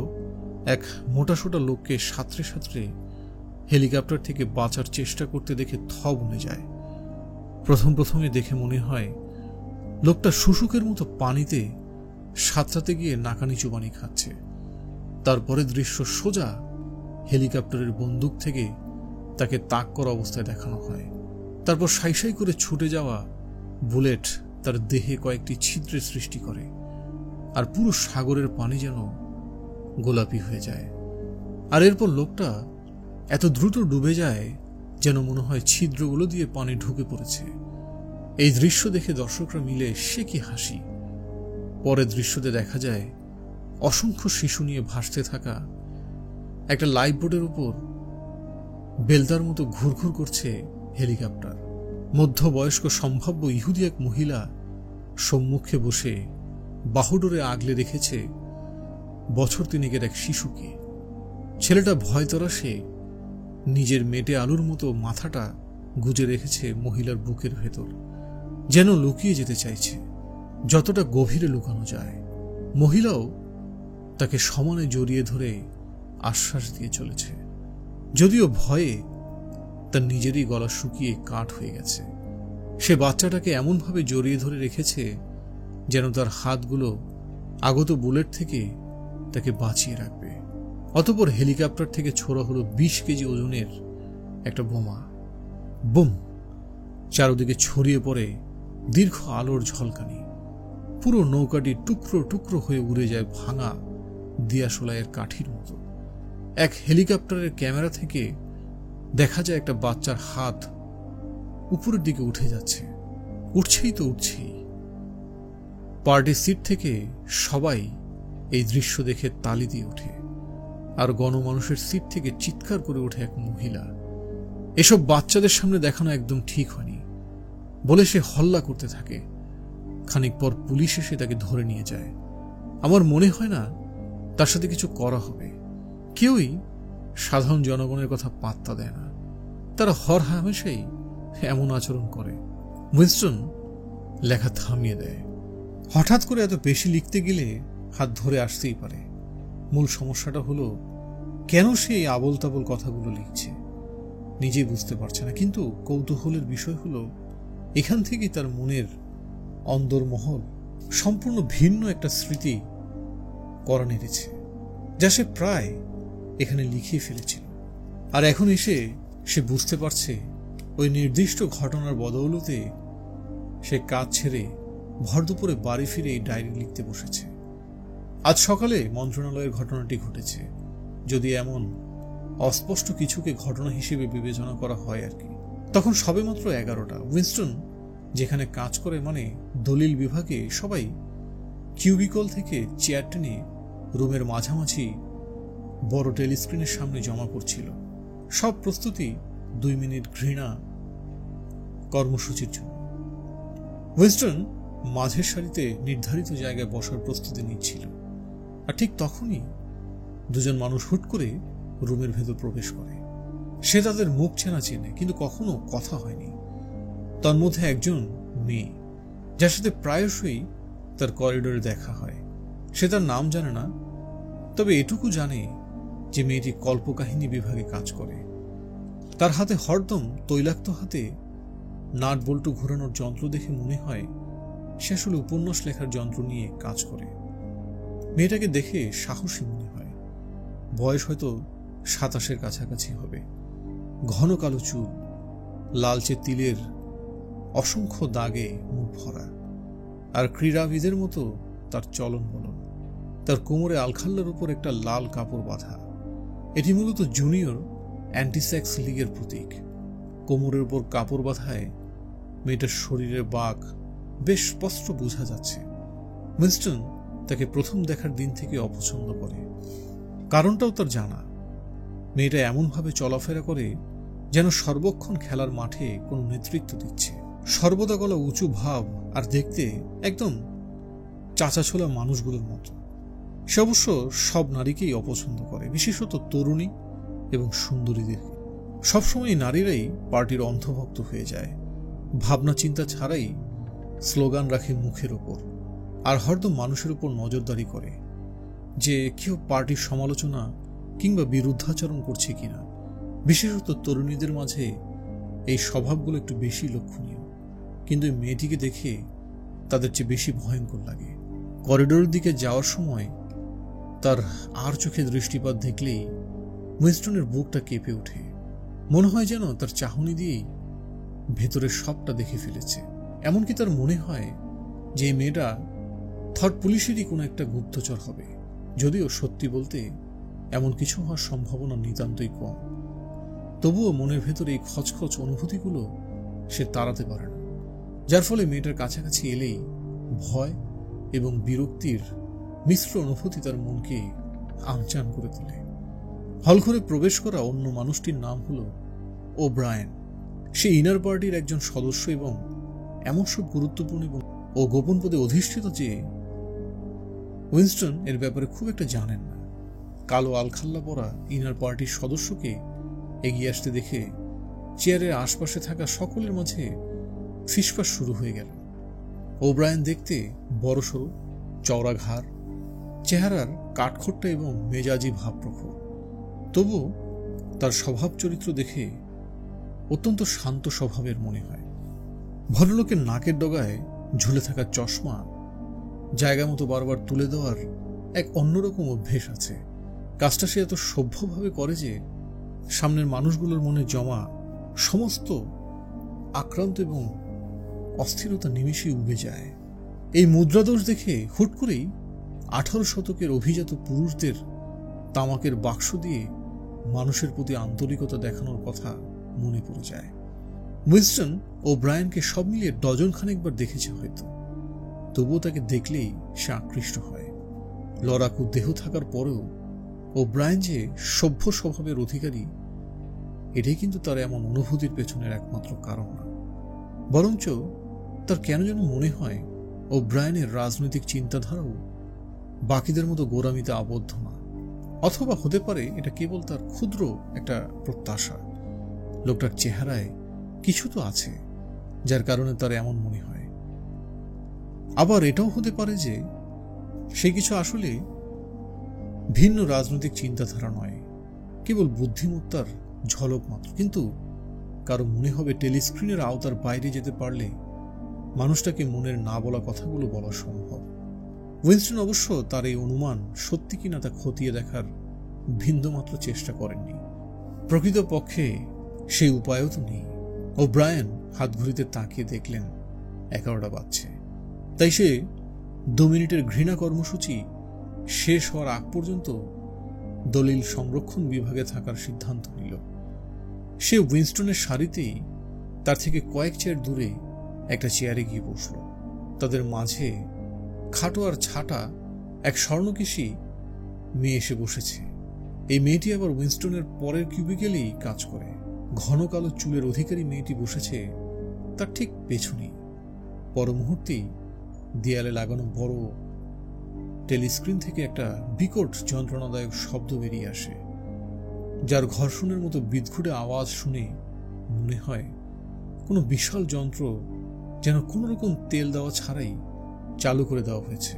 এক মোটাসোটা লোককে সাঁতরে সাঁতরে হেলিকপ্টার থেকে বাঁচার চেষ্টা করতে দেখে থ বনে যায়। প্রথমে দেখে মনে হয় লোকটা শুশুকের মতো পানিতে সাঁতরাতে গিয়ে নাকানি চুবানি খাচ্ছে। তারপরে দৃশ্য সোজা হেলিকপ্টারের বন্দুক থেকে তাকে তাক করা অবস্থায় দেখানো হয়। তারপর সাই করে ছুটে যাওয়া বুলেট তার দেহে কয়েকটি ছিদ্রের সৃষ্টি করে, আর পুরো সাগরের পানি যেন গোলাপি হয়ে যায়। আর এরপর লোকটা এত দ্রুত ডুবে যায় যেন মনে হয় ছিদ্রগুলো দিয়ে পানি ঢুকে পড়েছে। এই দৃশ্য দেখে দর্শকরা মিলে সে কি হাসি। পরের দৃশ্যতে দেখা যায় অসংখ্য শিশু নিয়ে ভাসতে থাকা একটা লাইফ বোটের উপর বেলদার মতো ঘুরঘুর করছে হেলিকপ্টার। মধ্যবয়স্ক সম্ভাব্য ইহুদি এক মহিলা সম্মুখে বসে বাহুডোরে আগলে রেখেছে বছর তিনেকের এক শিশুকে। ছেলেটা ভয় তরাসে নিজের মেটে আলুর মতো মাথাটা গুজে রেখেছে মহিলার বুকের ভেতর, যেন লুকিয়ে যেতে চাইছে যতটা গভীরে লুকানো যায়। মহিলাও তাকে সমানে জড়িয়ে ধরে আশ্বাস দিয়ে চলেছে, যদিও ভয়ে তার নিজেরই গলা শুকিয়ে কাঠ হয়ে গেছে। সে বাচ্চাটাকে এমনভাবে জড়িয়ে ধরে রেখেছে যেন তার হাতগুলো আগত বুলেট থেকে তাকে বাঁচিয়ে রাখবে। অতঃপর হেলিকপ্টার থেকে ছোড়া হলো 20 কেজি ওজনের একটা বোমা। বুম! চারদিকে ছড়িয়ে পড়ে দীর্ঘ আলোর ঝলকানি। পুরো নৌকাটি টুকরো টুকরো হয়ে উড়ে যায় ভাঙা দিয়াশোলাইয়ের কাঠির মতো। এক হেলিকপ্টারের ক্যামেরা থেকে দেখা যায় একটা বাচ্চার হাত উপরের দিকে উঠে যাচ্ছে। উঠছেই তো উঠছেই। পার্টির সিট থেকে সবাই এই দৃশ্য দেখে তালি দিয়ে ওঠে, আর গণমানুষের সিট থেকে চিৎকার করে ওঠে এক মহিলা, এসব বাচ্চাদের সামনে দেখানো একদম ঠিক হয়নি বলে সে হল্লা করতে থাকে। খানিক পর পুলিশ এসে তাকে ধরে নিয়ে যায়। আমার মনে হয় না তার সাথে কিছু করা হবে। কেউই সাধারণ জনগণের কথা পাত্তা দেয় না, তারা হর হামেশাই এমন আচরণ করে। উইনস্টন লেখা থামিয়ে দেয়। হঠাৎ করে এত বেশি লিখতে গেলে হাত ধরে আসতেই পারে। মূল সমস্যাটা হলো কেন সে এই আবল তাবল কথাগুলো লিখছে নিজেই বুঝতে পারছে না। কিন্তু কৌতূহলের বিষয় হলো এখান থেকেই তার মনের অন্দরমহল সম্পূর্ণ ভিন্ন একটা স্মৃতি করা নেড়েছে, যা সে প্রায় এখানে লিখিয়ে ফেলেছিল। আর এখন এসে সে বুঝতে পারছে ওই নির্দিষ্ট ঘটনার বদৌলতে সে কাজ ছেড়ে ভর দুপুরে বাড়ি ফিরে এই ডায়েরি লিখতে বসেছে। আজ সকালে মন্ত্রণালয়ের ঘটনাটি ঘটেছে, যদি এমন অস্পষ্ট কিছুকে ঘটনা হিসেবে বিবেচনা করা হয় আর কি। তখন সবেমাত্র 11টা। উইনস্টন যেখানে কাজ করে মানে দলিল বিভাগে সবাই কিউবিকল থেকে চেয়ার টেনে রুমের মাঝামাঝি বড় টেলিস্ক্রিনের সামনে জমা পড়ছিল। সব প্রস্তুতি 2 মিনিট ঘৃণা কর্মসূচির জন্য। উইনস্টন মাঝের সারিতে নির্ধারিত জায়গায় বসার প্রস্তুতি নিচ্ছিল, আর ঠিক তখনই দুজন মানুষ হুট করে রুমের ভেতর প্রবেশ করে। সে তাদের মুখ চেনা চেনে, কিন্তু কখনো কথা হয়নি। তার মধ্যে একজন মেয়ে, যার সাথে প্রায়শই তার করিডোরে দেখা হয়। সে তার নাম জানে না, তবে এটুকু জানে যে মেয়েটি কল্পকাহিনী বিভাগে কাজ করে। তার হাতে হরদম তৈলাক্ত হাতে নাট বল্টু ঘোরানোর যন্ত্র দেখে মনে হয় সে আসলে উপন্যাস লেখার যন্ত্র নিয়ে কাজ করে। মেয়েটাকে দেখে সাহসী মনে হয়। বয়স হয়তো 27-এর কাছাকাছি হবে। ঘন কালো চুল, লালচে তিলের অসংখ্য দাগে মুখ ভরা, আর ক্রীড়াবিদের মতো তার চলন বলন। তার কোমরে আলখাল্লার উপর একটা লাল কাপড় বাঁধা। এটি মূলত জুনিয়র অ্যান্টিসেক্স লীগের প্রতীক। কোমরের উপর কাপড় বাঁধায় মেয়েটার শরীরের বাঁক বেশ স্পষ্ট বোঝা যাচ্ছে। উইনস্টন তাকে প্রথম দেখার দিন থেকে অপছন্দ করে। কারণটাও তার জানা। মেয়েটা এমনভাবে চলাফেরা করে যেন সর্বক্ষণ খেলার মাঠে কোনো নেতৃত্ব দিচ্ছে। সর্বদা গলা উঁচু ভাব, আর দেখতে একদম চাচাছোলা মানুষগুলোর মতো। সে অবশ্য সব নারীকেই অপছন্দ করে, বিশেষত তরুণী এবং সুন্দরীদের। সবসময় নারীরাই পার্টির অন্ধভক্ত হয়ে যায়। ভাবনা চিন্তা ছাড়াই স্লোগান রাখে মুখের ওপর, আর হরদম মানুষের উপর নজরদারি করে যে কেউ পার্টির সমালোচনা কিংবা বিরুদ্ধাচরণ করছে কিনা। বিশেষত তরুণীদের মাঝে এই স্বভাবগুলো একটু বেশি লক্ষণীয়, কিন্তু এই মেয়েটিকে দেখে তাদের চেয়ে বেশি ভয়ঙ্কর লাগে। করিডোরের দিকে যাওয়ার সময় তার আর চোখে দৃষ্টিপাত দেখলেই উইনস্টনের বুকটা কেঁপে ওঠে। মনে হয় যেন তার চাহনি দিয়েই ভেতরের সবটা দেখে ফেলেছে। এমনকি তার মনে হয় যে এই মেয়েটা থট পুলিশেরই কোনো একটা গুপ্তচর হবে, যদিও সত্যি বলতে এমন কিছু হওয়ার সম্ভাবনা নিতান্তই কম। তবুও মনের ভেতরে এই খচখচ অনুভূতিগুলো সে তাড়াতে পারে না, যার ফলে মেয়েটার কাছাকাছি এলেই ভয় এবং বিরক্তির মিশ্র অনুভূতি তার মনকে আমচান করে তোলে। হলঘরে প্রবেশ করা অন্য মানুষটির নাম হলো ওব্রায়েন। সে ইনার পার্টির একজন সদস্য এবং এমন সব গুরুত্বপূর্ণ এবং গোপন পদে অধিষ্ঠিত যে উইনস্টন এর ব্যাপারে খুব একটা জানেন না। কালো আলখাল্লা পরা ইনার পার্টির সদস্যকে এগিয়ে আসতে দেখে চেয়ারের আশপাশে থাকা সকলের মাঝে ফিসফাস শুরু হয়ে গেল। ওব্রায়েন দেখতে বড়সড়, চওড়া ঘাড়, চেহারার কাঠখোট্টা এবং মেজাজি ভাবপ্রখর। তবু তার স্বভাব চরিত্র দেখে অত্যন্ত শান্ত স্বভাবের মনে হয়। ভদ্রলোকের নাকের ডগায় ঝুলে থাকা চশমা জায়গা মতো বারবার তুলে দেওয়ার এক অন্যরকম অভ্যেস আছে। কাজটা সে এত সভ্যভাবে করে যে সামনের মানুষগুলোর মনে জমা সমস্ত আক্রান্ত এবং অস্থিরতা নিমিষেই উবে যায়। এই মুদ্রাদোষ দেখে হুট করেই 18 শতকের অভিজাত পুরুষদের তামাকের বাক্স দিয়ে মানুষের প্রতি আন্তরিকতা দেখানোর কথা মনে পড়ে যায়। উইনস্টন ও ব্রায়ানকে সব মিলিয়ে ডজন খানেকবার দেখেছে হয়তো, তবুও তাকে দেখলেই সে আকৃষ্ট হয়। লড়াকু দেহ থাকার পরেও ও ব্রায়ান যে সভ্য স্বভাবের অধিকারী, এটাই কিন্তু তার এমন অনুভূতির পেছনের একমাত্র কারণ না, বরঞ্চ তার কেন যেন মনে হয় ও ব্রায়ানের রাজনৈতিক চিন্তাধারাও বাকিদের মতো গোঁড়ামিতে আবদ্ধ না। অথবা হতে পারে এটা কেবল তার ক্ষুদ্র একটা প্রত্যাশা। লোকটার চেহারায় কিছু তো আছে যার কারণে তার এমন মনে হয়। আবার এটাও হতে পারে যে সে কিছু আসলে ভিন্ন রাজনৈতিক চিন্তাধারা নয়, কেবল বুদ্ধিমত্তার ঝলক মাত্র। কিন্তু কারো মনে হবে টেলিস্ক্রিনের আওতার বাইরে যেতে পারলে মানুষটাকে মনের না বলা কথাগুলো বলা সম্ভব। উইনস্টন অবশ্য তার এই অনুমান সত্যি কিনা তা খতিয়ে দেখার বিন্দুমাত্র চেষ্টা করেননি। প্রকৃতপক্ষে সেই উপায়ও তো নেই। ও ব্রায়ান হাত ঘড়িতে তাকিয়ে দেখলেন 11টা বাজছে। তাই সে 2 মিনিটের ঘৃণা কর্মসূচি শেষ হওয়ার আগ পর্যন্ত দলিল সংরক্ষণ বিভাগে থাকার সিদ্ধান্ত নিল। সে উইনস্টনের সারিতেই তার থেকে কয়েক চেয়ার দূরে একটা চেয়ারে গিয়ে বসল। তাদের মাঝে খাটো আর ছাটা এক স্বর্ণকেশী মেয়ে এসে বসেছে। এই মেয়েটি আবার উইনস্টনের পরের কিউবিকেলেই কাজ করে। ঘন কালো চুলের অধিকারী মেয়েটি বসেছে তার ঠিক পেছনেই। পর মুহূর্তেই দেয়ালে লাগানো বড় টেলিস্ক্রিন থেকে একটা বিকট যন্ত্রণাদায়ক শব্দ বেরিয়ে আসে, যার ঘর্ষণের মতো বিদঘুটে আওয়াজ শুনে মনে হয় কোনো বিশাল যন্ত্র যেন কোনো রকম তেল দেওয়া ছাড়াই চালু করে দেওয়া হয়েছে।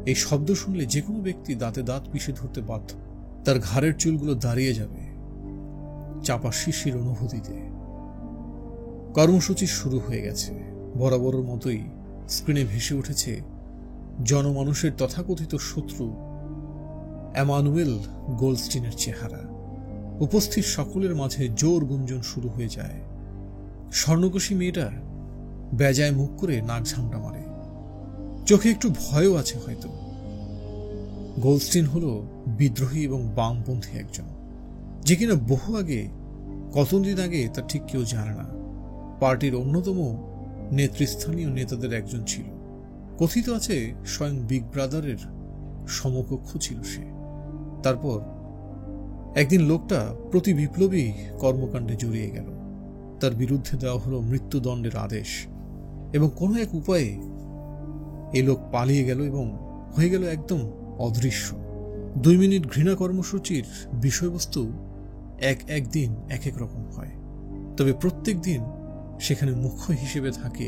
এই শব্দ শুনলে যে কোনো ব্যক্তি দাঁতে দাঁত পিষে ধরতে বাধ্য। তার ঘাড়ের চুলগুলো দাঁড়িয়ে যাবে চাপা শিশির অনুভূতিতে। কর্মসূচি শুরু হয়ে গেছে। বরাবরের মতোই স্ক্রিনে ভেসে উঠেছে জনমানুষের তথাকথিত শত্রু এমানুয়েল গোল্ডস্টিনের চেহারা। উপস্থিত সকলের মাঝে জোর গুঞ্জন শুরু হয়ে যায়। স্বর্ণকোষী মেয়েটা বেজায় মুখ করে নাক ঝামটা মারে। চোখে একটু ভয়ও আছে হয়তো। গোল্ডস্টিন হলো বিদ্রোহী এবং বামপন্থী একজন, যে কিনা বহু আগে, কতদিন আগে তা ঠিক কেউ জানে না, পার্টির অন্যতম নেতৃস্থানীয় নেতাদের একজন ছিল। কথিত আছে স্বয়ং বিগ ব্রাদারের সমকক্ষ ছিল সে। তারপর একদিন লোকটা প্রতি বিপ্লবী কর্মকাণ্ডে জড়িয়ে গেল। তার বিরুদ্ধে দেওয়া হলো মৃত্যুদণ্ডের আদেশ এবং কোনো এক উপায়ে এই লোক পালিয়ে গেল এবং হয়ে গেল একদম অদৃশ্য। 2 মিনিট ঘৃণা কর্মসূচির বিষয়বস্তু এক দিন এক রকম হয়, তবে প্রত্যেক দিন সেখানে মুখ্য হিসেবে থাকে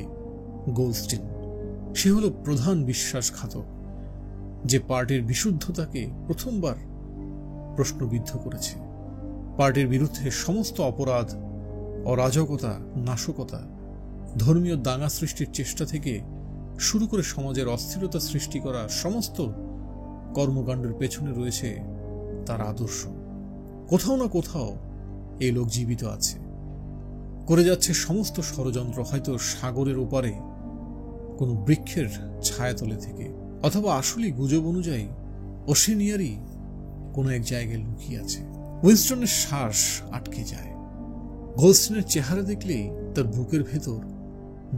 গোল্ডস্টিন। সে হলো প্রধান বিশ্বাসঘাতক, যে পার্টির বিশুদ্ধতাকে প্রথমবার প্রশ্নবিদ্ধ করেছে। পার্টির বিরুদ্ধে সমস্ত অপরাধ, অরাজকতা, নাশকতা, ধর্মীয় দাঙ্গা সৃষ্টির চেষ্টা থেকে শুরু করে সমাজের অস্থিরতা সৃষ্টি করা সমস্ত কর্মকাণ্ডের পেছনে রয়েছে তার আদর্শ। কোথাও না কোথাও এই লোক জীবিত আছে, করে যাচ্ছে সমস্ত ষড়যন্ত্র, হয়তো সাগরের ওপারে কোনো বৃক্ষের ছায়াতলে থেকে, অথবা আসলেই গুজব অনুযায়ী ওশেনিয়ারই কোনো এক জায়গায় লুকিয়ে আছে। উইনস্টনের শ্বাস আটকে যায়। গোল্ডস্টিনের চেহারা দেখলেই তার বুকের ভেতর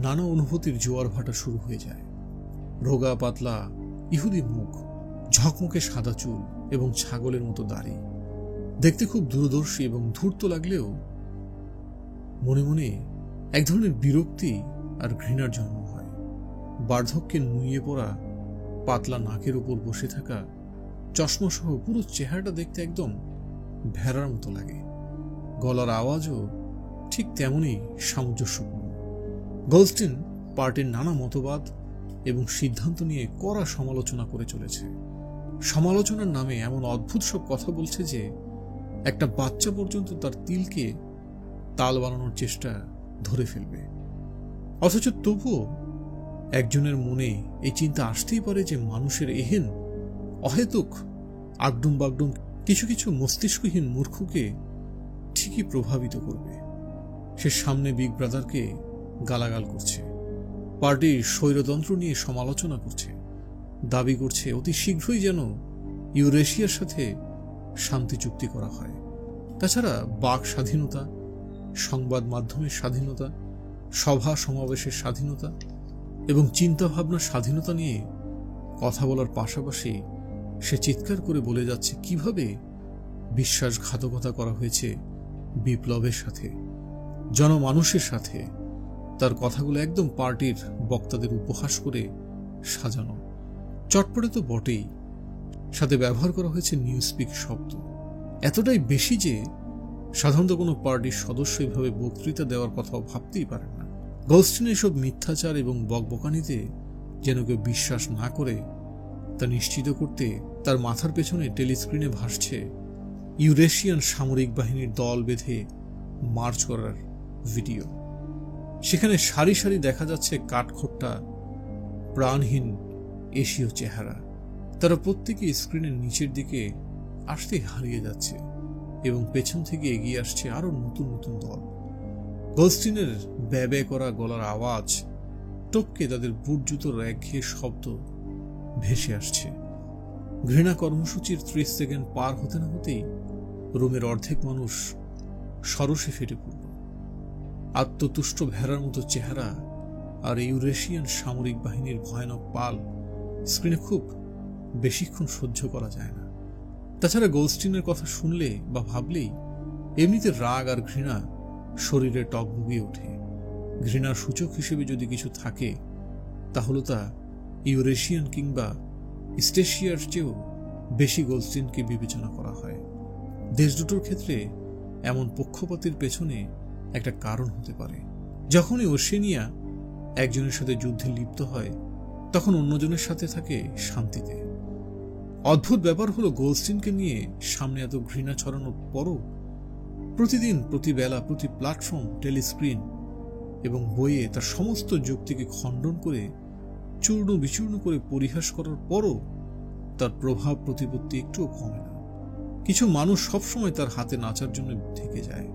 নানা অনুভূতির জোয়ার ভাটা শুরু হয়ে যায়। রোগা পাতলা ইহুদি মুখ, ঝকমকে সাদা চুল এবং ছাগলের মতো দাড়ি। দেখতে খুব দূরদর্শী এবং ধূর্ত লাগলেও মনে মনে এক ধরনের বিরক্তি আর ঘৃণার জন্ম হয়। বার্ধক্যে নুয়ে পড়া পাতলা নাকের উপর বসে থাকা চশমা সহ পুরো চেহারাটা দেখতে একদম ভেড়ার মতো লাগে। গলার আওয়াজও ঠিক তেমনই সামঞ্জস্যপূর্ণ। গোল্ডস্টিন পার্টির নানা মতবাদ এবং সিদ্ধান্ত নিয়ে কড়া সমালোচনা করে চলেছে। সমালোচনার নামে এমন অদ্ভুত সব কথা বলছে যে একটা বাচ্চা পর্যন্ত তার তিলকে তাল বানানোর চেষ্টা ধরে ফেলবে। অথচ তবুও একজনের মনে এই চিন্তা আসতেই পারে যে মানুষের এহেন অহেতুক আগডুম বাগডুম কিছু কিছু মস্তিষ্কহীন মূর্খকে ঠিকই প্রভাবিত করবে। সে সামনে বিগ ব্রাদারকে গালাগাল করছে, পার্টির স্বৈরতন্ত্র নিয়ে সমালোচনা করছে, দাবি করছে অতি শীঘ্রই যেন ইউরেশিয়ার সাথে শান্তি চুক্তি করা হয়। তাছাড়া বাক স্বাধীনতা, সংবাদ মাধ্যমের স্বাধীনতা, সভা সমাবেশের স্বাধীনতা এবং চিন্তাভাবনার স্বাধীনতা নিয়ে কথা বলার পাশাপাশি সে চিৎকার করে বলে যাচ্ছে কিভাবে বিশ্বাসঘাতকতা করা হয়েছে বিপ্লবের সাথে, জনমানুষের সাথে। তার কথাগুলো একদম পার্টির বক্তাদের উপহাস করে সাজানো। চটপটে তো বটেই, সাথে ব্যবহার করা হয়েছে নিউজস্পিক শব্দ এতটাই বেশি যে সাধারণত কোনো পার্টির সদস্য এভাবে বক্তৃতা দেওয়ার কথাও ভাবতেই পারেন না। গোল্ডস্টিন এসব মিথ্যাচার এবং বকবকানিতে যেন কেউ বিশ্বাস না করে তা নিশ্চিত করতে তার মাথার পেছনে টেলিস্ক্রিনে ভাসছে ইউরেশিয়ান সামরিক বাহিনীর দল বেঁধে মার্চ করার ভিডিও। সেখানে সারি সারি দেখা যাচ্ছে কাঠখোট্টা প্রাণহীন এশীয় চেহারা। তারা প্রত্যেকে স্ক্রিনের নিচের দিকে আসতেই হারিয়ে যাচ্ছে এবং পেছন থেকে এগিয়ে আসছে আরো নতুন নতুন দল। গোল্ডস্টিনের ব্যয় করা গলার আওয়াজ টপকে তাদের বুট জুতোর একঘেয়ে শব্দ ভেসে আসছে। ঘৃণা কর্মসূচির 30 সেকেন্ড পার হতে না হতেই রুমের অর্ধেক মানুষ সরসে ফেটে পড়ল। আত্মতুষ্ট ভেড়ার মতো চেহারা আর ইউরেশিয়ান সামরিক বাহিনীর ভয়ানক পাল স্ক্রিনে খুব বেশিক্ষণ সহ্য করা যায় না। তাছাড়া গোল্ডস্টিনের কথা শুনলে বা ভাবলেই এমনিতে রাগ আর ঘৃণা শরীরে টকবগিয়ে ওঠে। ঘৃণার সূচক হিসেবে যদি কিছু থাকে তাহলে তা ইউরেশিয়ান কিংবা স্টেশিয়ার চেয়েও বেশি গোল্ডস্টিনকে বিবেচনা করা হয়। দেশ দুটোর ক্ষেত্রে এমন পক্ষপাতের পেছনে একটা কারণ হতে পারে। যখনই ওশেনিয়া একজনের সাথে যুদ্ধে লিপ্ত হয় তখন অন্যজনের সাথে থাকে শান্তিতে। অদ্ভুত ব্যাপার হলো গোল্ডস্টিনকে নিয়ে সামনে এত ঘৃণা ছড়ানোর পরও প্রতিদিন, প্রতি বেলা, প্রতি প্ল্যাটফর্ম, টেলিস্ক্রিন এবং বইয়ে তার সমস্ত যুক্তিকে খণ্ডন করে চূর্ণ বিচূর্ণ করে পরিহাস করার পরও তার প্রভাব প্রতিপত্তি একটুও কমে না। কিছু মানুষ সবসময় তার হাতে নাচার জন্য থেকে যায়।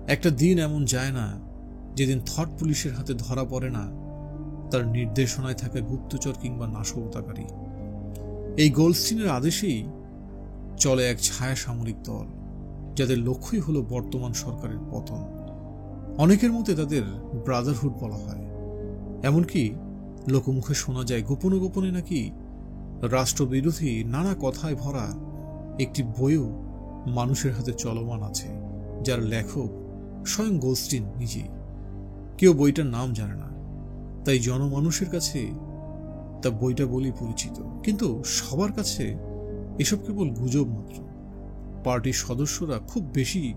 একটা দিন এমন যায় না যেদিন থট পুলিশের হাতে ধরা পড়ে না তার নির্দেশনায় থাকা গুপ্তচর কিংবা নাশকতাকারী। এই গোল্ডস্টিনের আদেশেই চলে এক ছায়া সামরিক দল যাদের লক্ষ্যই হলো বর্তমান সরকারের পতন। অনেকের মতে তাদের ব্রাদারহুড বলা হয়। এমনকি লোকমুখে শোনা যায় গোপনে গোপনে নাকি রাষ্ট্রবিরোধী নানা কথায় ভরা একটি বইও মানুষের হাতে চলমান আছে, যার লেখক স্বয়ং গোল্ডস্টিন নিজেই। কেউ বইটার নাম জানে না, তাই জনমানুষের কাছে তা বইটা বলেই পরিচিত। কিন্তু সবার কাছে এসব কেবল গুজব মাত্র। পার্টির সদস্যরা খুব বেশি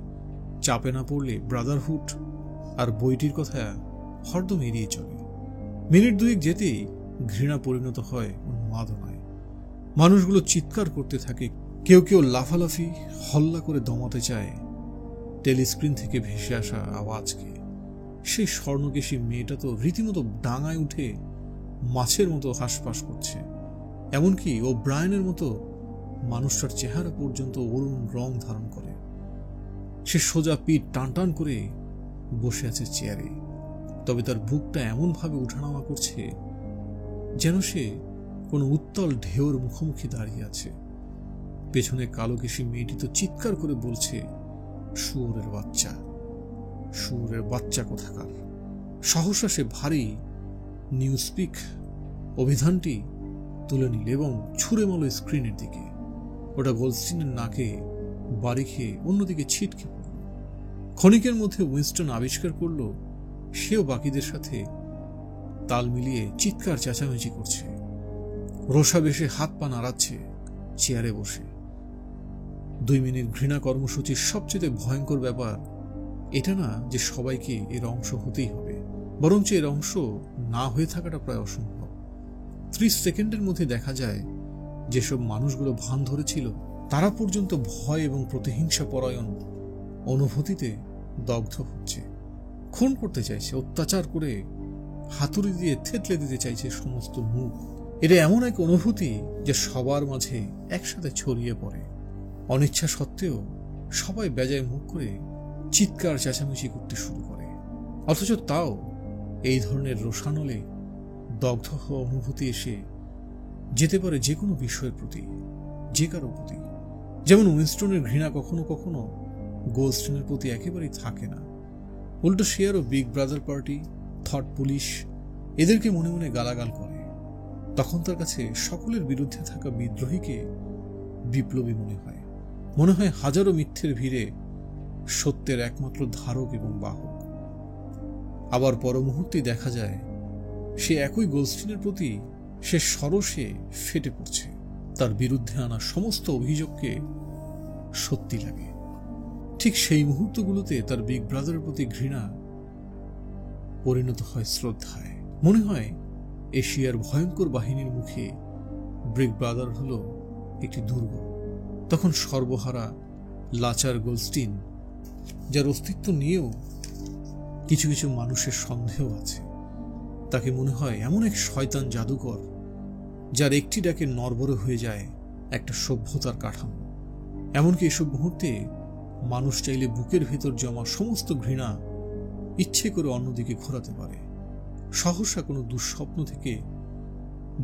চাপে না পড়লে ব্রাদারহুড আর বইটির কথা হরদম এড়িয়ে চলে। মিনিট দুয়েক যেতেই ঘৃণা পরিণত হয় উন্মাদনায়। মানুষগুলো চিৎকার করতে থাকে, কেউ কেউ লাফালাফি হল্লা করে দমাতে চায় টেলিস্ক্রিন থেকে ভেসে আসা আওয়াজকে। সেই স্বর্ণকেশী মেয়েটা তো রীতিমতো ডাঙায় উঠে মাছের মতো হাঁসফাঁস করছে। এমনকি ও ব্রায়ানের মতো মানুষটার চেহারা পর্যন্ত অরুণ রং ধারণ করে। সে সোজা পিঠ টান টান করে বসে আছে চেয়ারে, তবে তার বুকটা এমনভাবে উঠানামা করছে যেন সে কোনো উত্তল ঢেউর মুখোমুখি দাঁড়িয়ে আছে। পেছনে কালোকেশী মেয়েটি তো চিৎকার করে বলছে, শুয়োরের বাচ্চা, শুয়োরের বাচ্চা কোথাকার। সহসা সে ভারী নিউজস্পিক অভিধানটি তুলে নিল এবং ছুঁড়ে মারল স্ক্রিনের দিকে। ওটা গোল্ডস্টিনের নাকে বাড়ি খেয়ে অন্যদিকে ছিটকে পড়ল। ক্ষণিকের মধ্যে উইনস্টন আবিষ্কার করল সেও বাকিদের সাথে তাল মিলিয়ে চিৎকার চেঁচামেচি করছে, রোষা বেশে হাত পা নাড়াচ্ছে চেয়ারে বসে। 2 মিনিট ঘৃণা কর্মসূচির সবচেয়ে ভয়ঙ্কর ব্যাপার এটা না যে সবাইকে এর অংশ হতেই হবে, বরঞ্চ এর অংশ না হয়ে থাকাটা প্রায় অসম্ভব। 30 সেকেন্ডের মধ্যে দেখা যায় যেসব মানুষগুলো ভান ধরেছিল তারা পর্যন্ত ভয় এবং প্রতিহিংসা পরায়ণ অনুভূতিতে দগ্ধ হচ্ছে। খুন করতে চাইছে, অত্যাচার করে হাতুড়ি দিয়ে থেতলে দিতে চাইছে সমস্ত মুখ। এটা এমন এক অনুভূতি যা সবার মাঝে একসাথে ছড়িয়ে পড়ে। অনিচ্ছা সত্ত্বেও সবাই বেজায় মুখ করে চিৎকার চেঁচামেচি করতে শুরু করে। অথচ তাও এই ধরনের রোষানলে দগ্ধ হওয়া অনুভূতি এসে যেতে পারে যে কোনো বিষয়ের প্রতি, যে কারো প্রতি। যেমন উইনস্টনের ঘৃণা কখনো কখনো গোল্ডস্টিনের প্রতি একেবারেই থাকে না, উল্টো সে আরও big brother party, thought police এদেরকে মনে মনে গালাগাল করে। তখন তার কাছে সকলের বিরুদ্ধে থাকা বিদ্রোহীকে বিপ্লবী মনে হয়। মনে হয় হাজারো মিথ্যের ভিড়ে সত্যের একমাত্র ধারক এবং বাহক। আবার পর মুহূর্তেই দেখা যায় সে একই গোল্ডস্টিনের প্রতি সে সরসে ফেটে পড়ছে। তার বিরুদ্ধে আনা সমস্ত অভিযোগকে সত্যি লাগে। ঠিক সেই মুহূর্তগুলোতে তার বিগ ব্রাদারের প্রতি ঘৃণা পরিণত হয় শ্রদ্ধায়। মনে হয় এশিয়ার ভয়ঙ্কর বাহিনীর মুখে বিগ ব্রাদার হল একটি দুর্গ। তখন সর্বহারা লাচার গোল্ডস্টিন, যার অস্তিত্ব নিয়েও কিছু কিছু মানুষের সন্দেহ আছে, তাকে মনে হয় এমন এক শয়তান জাদুকর যার একটি ডাকে নড়বড়ে হয়ে যায় একটা সভ্যতার কাঠামো। এমনকি এসব মুহূর্তে মানুষ চাইলে বুকের ভেতর জমা সমস্ত ঘৃণা ইচ্ছে করে অন্যদিকে ঘোরাতে পারে। সহসা কোনো দুঃস্বপ্ন থেকে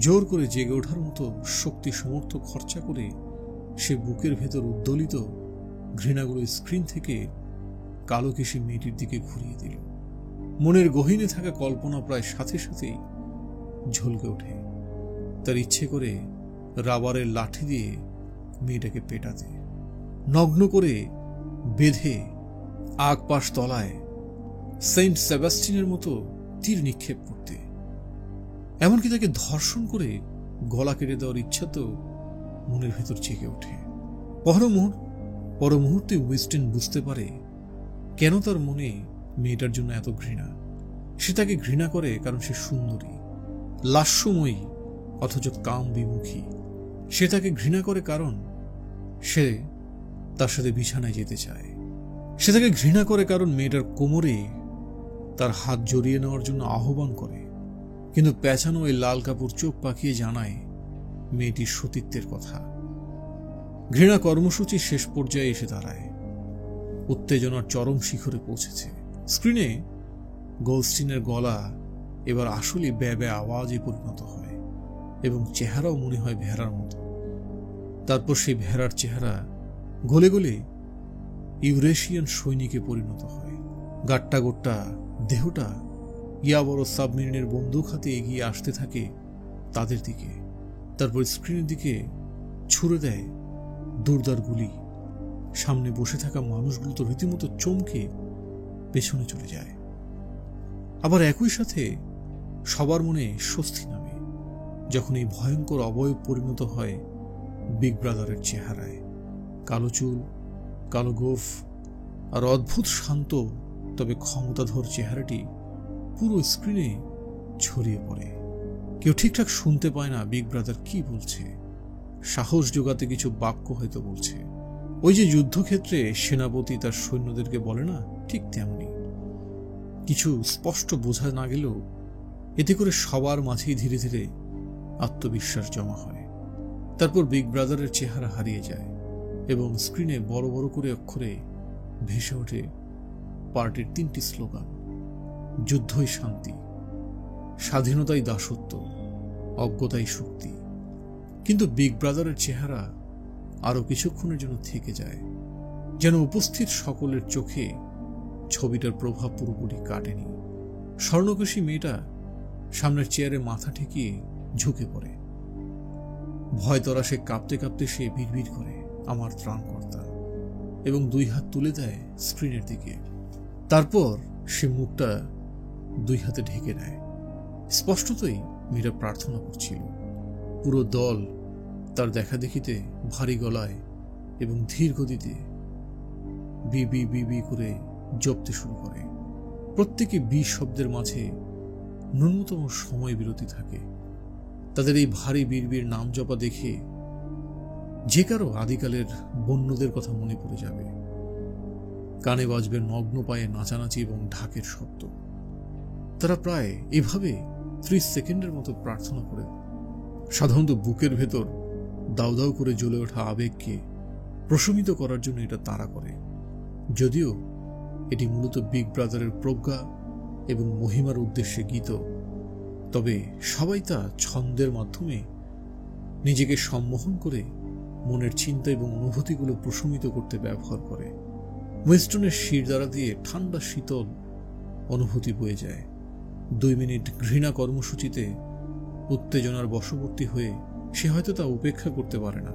জোর করে জেগে ওঠার মতো শক্তি সমর্থ খরচা করে সে বুকের ভেতর উদ্দোলিত ঘৃণাগুলো স্ক্রিন থেকে কালো কেশি মেয়েটির দিকে ঘুরিয়ে দিল। মনের গহীনে থাকা কল্পনা প্রায় সাথে সাথেই ঝলকে ওঠে। তার ইচ্ছে করে রাবারের লাঠি দিয়ে মেয়েটাকে পেটাতে, নগ্ন করে বেঁধে আগপাশ তলায় সেন্ট সেবাস্টিনের মতো তীর নিক্ষেপ করতে, এমনকি তাকে ধর্ষণ করে গলা কেটে দেওয়ার ইচ্ছা তো মনের ভেতর জেগে ওঠে। পর মুহূর্তে উইনস্টন বুঝতে পারে কেন তার মনে মেয়েটার জন্য এত ঘৃণা। সে তাকে ঘৃণা করে কারণ সে সুন্দরী, লাস্যময়ী, অথচ কাম বিমুখী। সে তাকে ঘৃণা করে কারণ সে তার সাথে বিছানায় যেতে চায়। সে তাকে ঘৃণা করে কারণ মেয়েটার কোমরে তার হাত জড়িয়ে নেওয়ার জন্য আহ্বান করে, কিন্তু পেঁচানো ওই লাল কাপড় চোখ পাকিয়ে জানায় মেয়েটির সতীত্বের কথা। ঘৃণা কর্মসূচি শেষ পর্যায়ে এসে দাঁড়ায়, উত্তেজনার চরম শিখরে পৌঁছেছে। স্ক্রিনে গোল্ডস্টিনের গলা এবার আসলে ব্যয় আওয়াজে পরিণত হয় এবং চেহারাও মনে হয় ভেড়ার মতো। তারপর সেই ভেড়ার চেহারা গলে গলে ইউরেশিয়ান সৈনিকে পরিণত হয়। গাট্টা গোট্টা দেহটা ইয়া বড় সাবমেরিনের বন্দুক হাতে এগিয়ে আসতে থাকে তাদের দিকে। তারপর স্ক্রিনের দিকে ছুড়ে দেয় দুর্দার গুলি। সামনে বসে থাকা মানুষগুলো তো রীতিমতো চমকে পেছনে চলে যায়। আবার একই সাথে সবার মনে স্বস্তি নামে যখন এই ভয়ঙ্কর অবয়ব পরিণত হয় বিগ ব্রাদারের চেহারায়। কালো চুল, কালো গোফ আর অদ্ভুত শান্ত তবে ক্ষমতাধর চেহারাটি পুরো স্ক্রিনে ছড়িয়ে পড়ে। কেউ ঠিকঠাক শুনতে পায় না বিগ ব্রাদার কি বলছে। সাহস জোগাতে কিছু বাক্য হয়তো বলছে, ওই যে যুদ্ধক্ষেত্রে সেনাপতি তার সৈন্যদেরকে বলে না, ঠিক তেমনি কিছু স্পষ্ট বোঝা না গেলেও এতে করে সবার মাঝেই ধীরে ধীরে আত্মবিশ্বাস জমা হয়। তারপর বিগ ব্রাদারের চেহারা হারিয়ে যায় এবং স্ক্রিনে বড় বড় করে অক্ষরে ভেসে ওঠে পার্টির 3টি স্লোগান: যুদ্ধই শান্তি, স্বাধীনতাই দাসত্ব, অজ্ঞতাই শক্তি। কিন্তু বিগ ব্রাদারের চেহারা আরো কিছুক্ষণের জন্য থেকে যায়, যেন উপস্থিত সকলের চোখে ছবিটার প্রভাব পুরোপুরি কাটেনি। স্বর্ণকেশী মেয়েটা সামনের চেয়ারে মাথা ঠেকিয়ে ঝুঁকে পড়ে। ভয় তরা সে কাঁপতে কাঁপতে সে বিড়বিড় করে, আমার ত্রাণকর্তা, এবং 2 হাত তুলে দেয় স্ক্রিনের দিকে। তারপর সে মুখটা 2 হাতে ঢেকে নেয়। স্পষ্টতই মেয়েরা প্রার্থনা করছিল। পুরো দল তার দেখা দেখিতে ভারী গলায় এবং ধীর গতিতে বিবি বিবি করে জপতে শুরু করে। প্রত্যেকে 20 শব্দের মাঝে ন্যূনতম সময় বিরতি থাকে। তাদের এই ভারী বিড়বিড় নাম জপা দেখে যে কারো আদিকালের বন্যদের কথা মনে পড়ে যাবে। কানে বাজবে নগ্ন পায়ে নাচানাচি এবং ঢাকের শব্দ। তারা প্রায় এভাবে 30 সেকেন্ডের মতো প্রার্থনা করে। সাধারণত বুকের ভেতর দাউ দাউ করে জ্বলে ওঠা আবেগকে প্রশমিত করার জন্য এটা তারা করে, যদিও এটি মূলত বিগ ব্রাদারের প্রজ্ঞা এবং মহিমার উদ্দেশ্যে গীত। তবে সবাই তা ছন্দের মাধ্যমে নিজেকে সম্মোহন করে মনের চিন্তা এবং অনুভূতিগুলো প্রশমিত করতে ব্যবহার করে। উইনস্টনের শিরদাঁড়া দিয়ে ঠান্ডা শীতল অনুভূতি বয়ে যায়। 2 মিনিট ঘৃণা কর্মসূচিতে উত্তেজনার বশবর্তী হয়ে সে হয়তো তা উপেক্ষা করতে পারে না।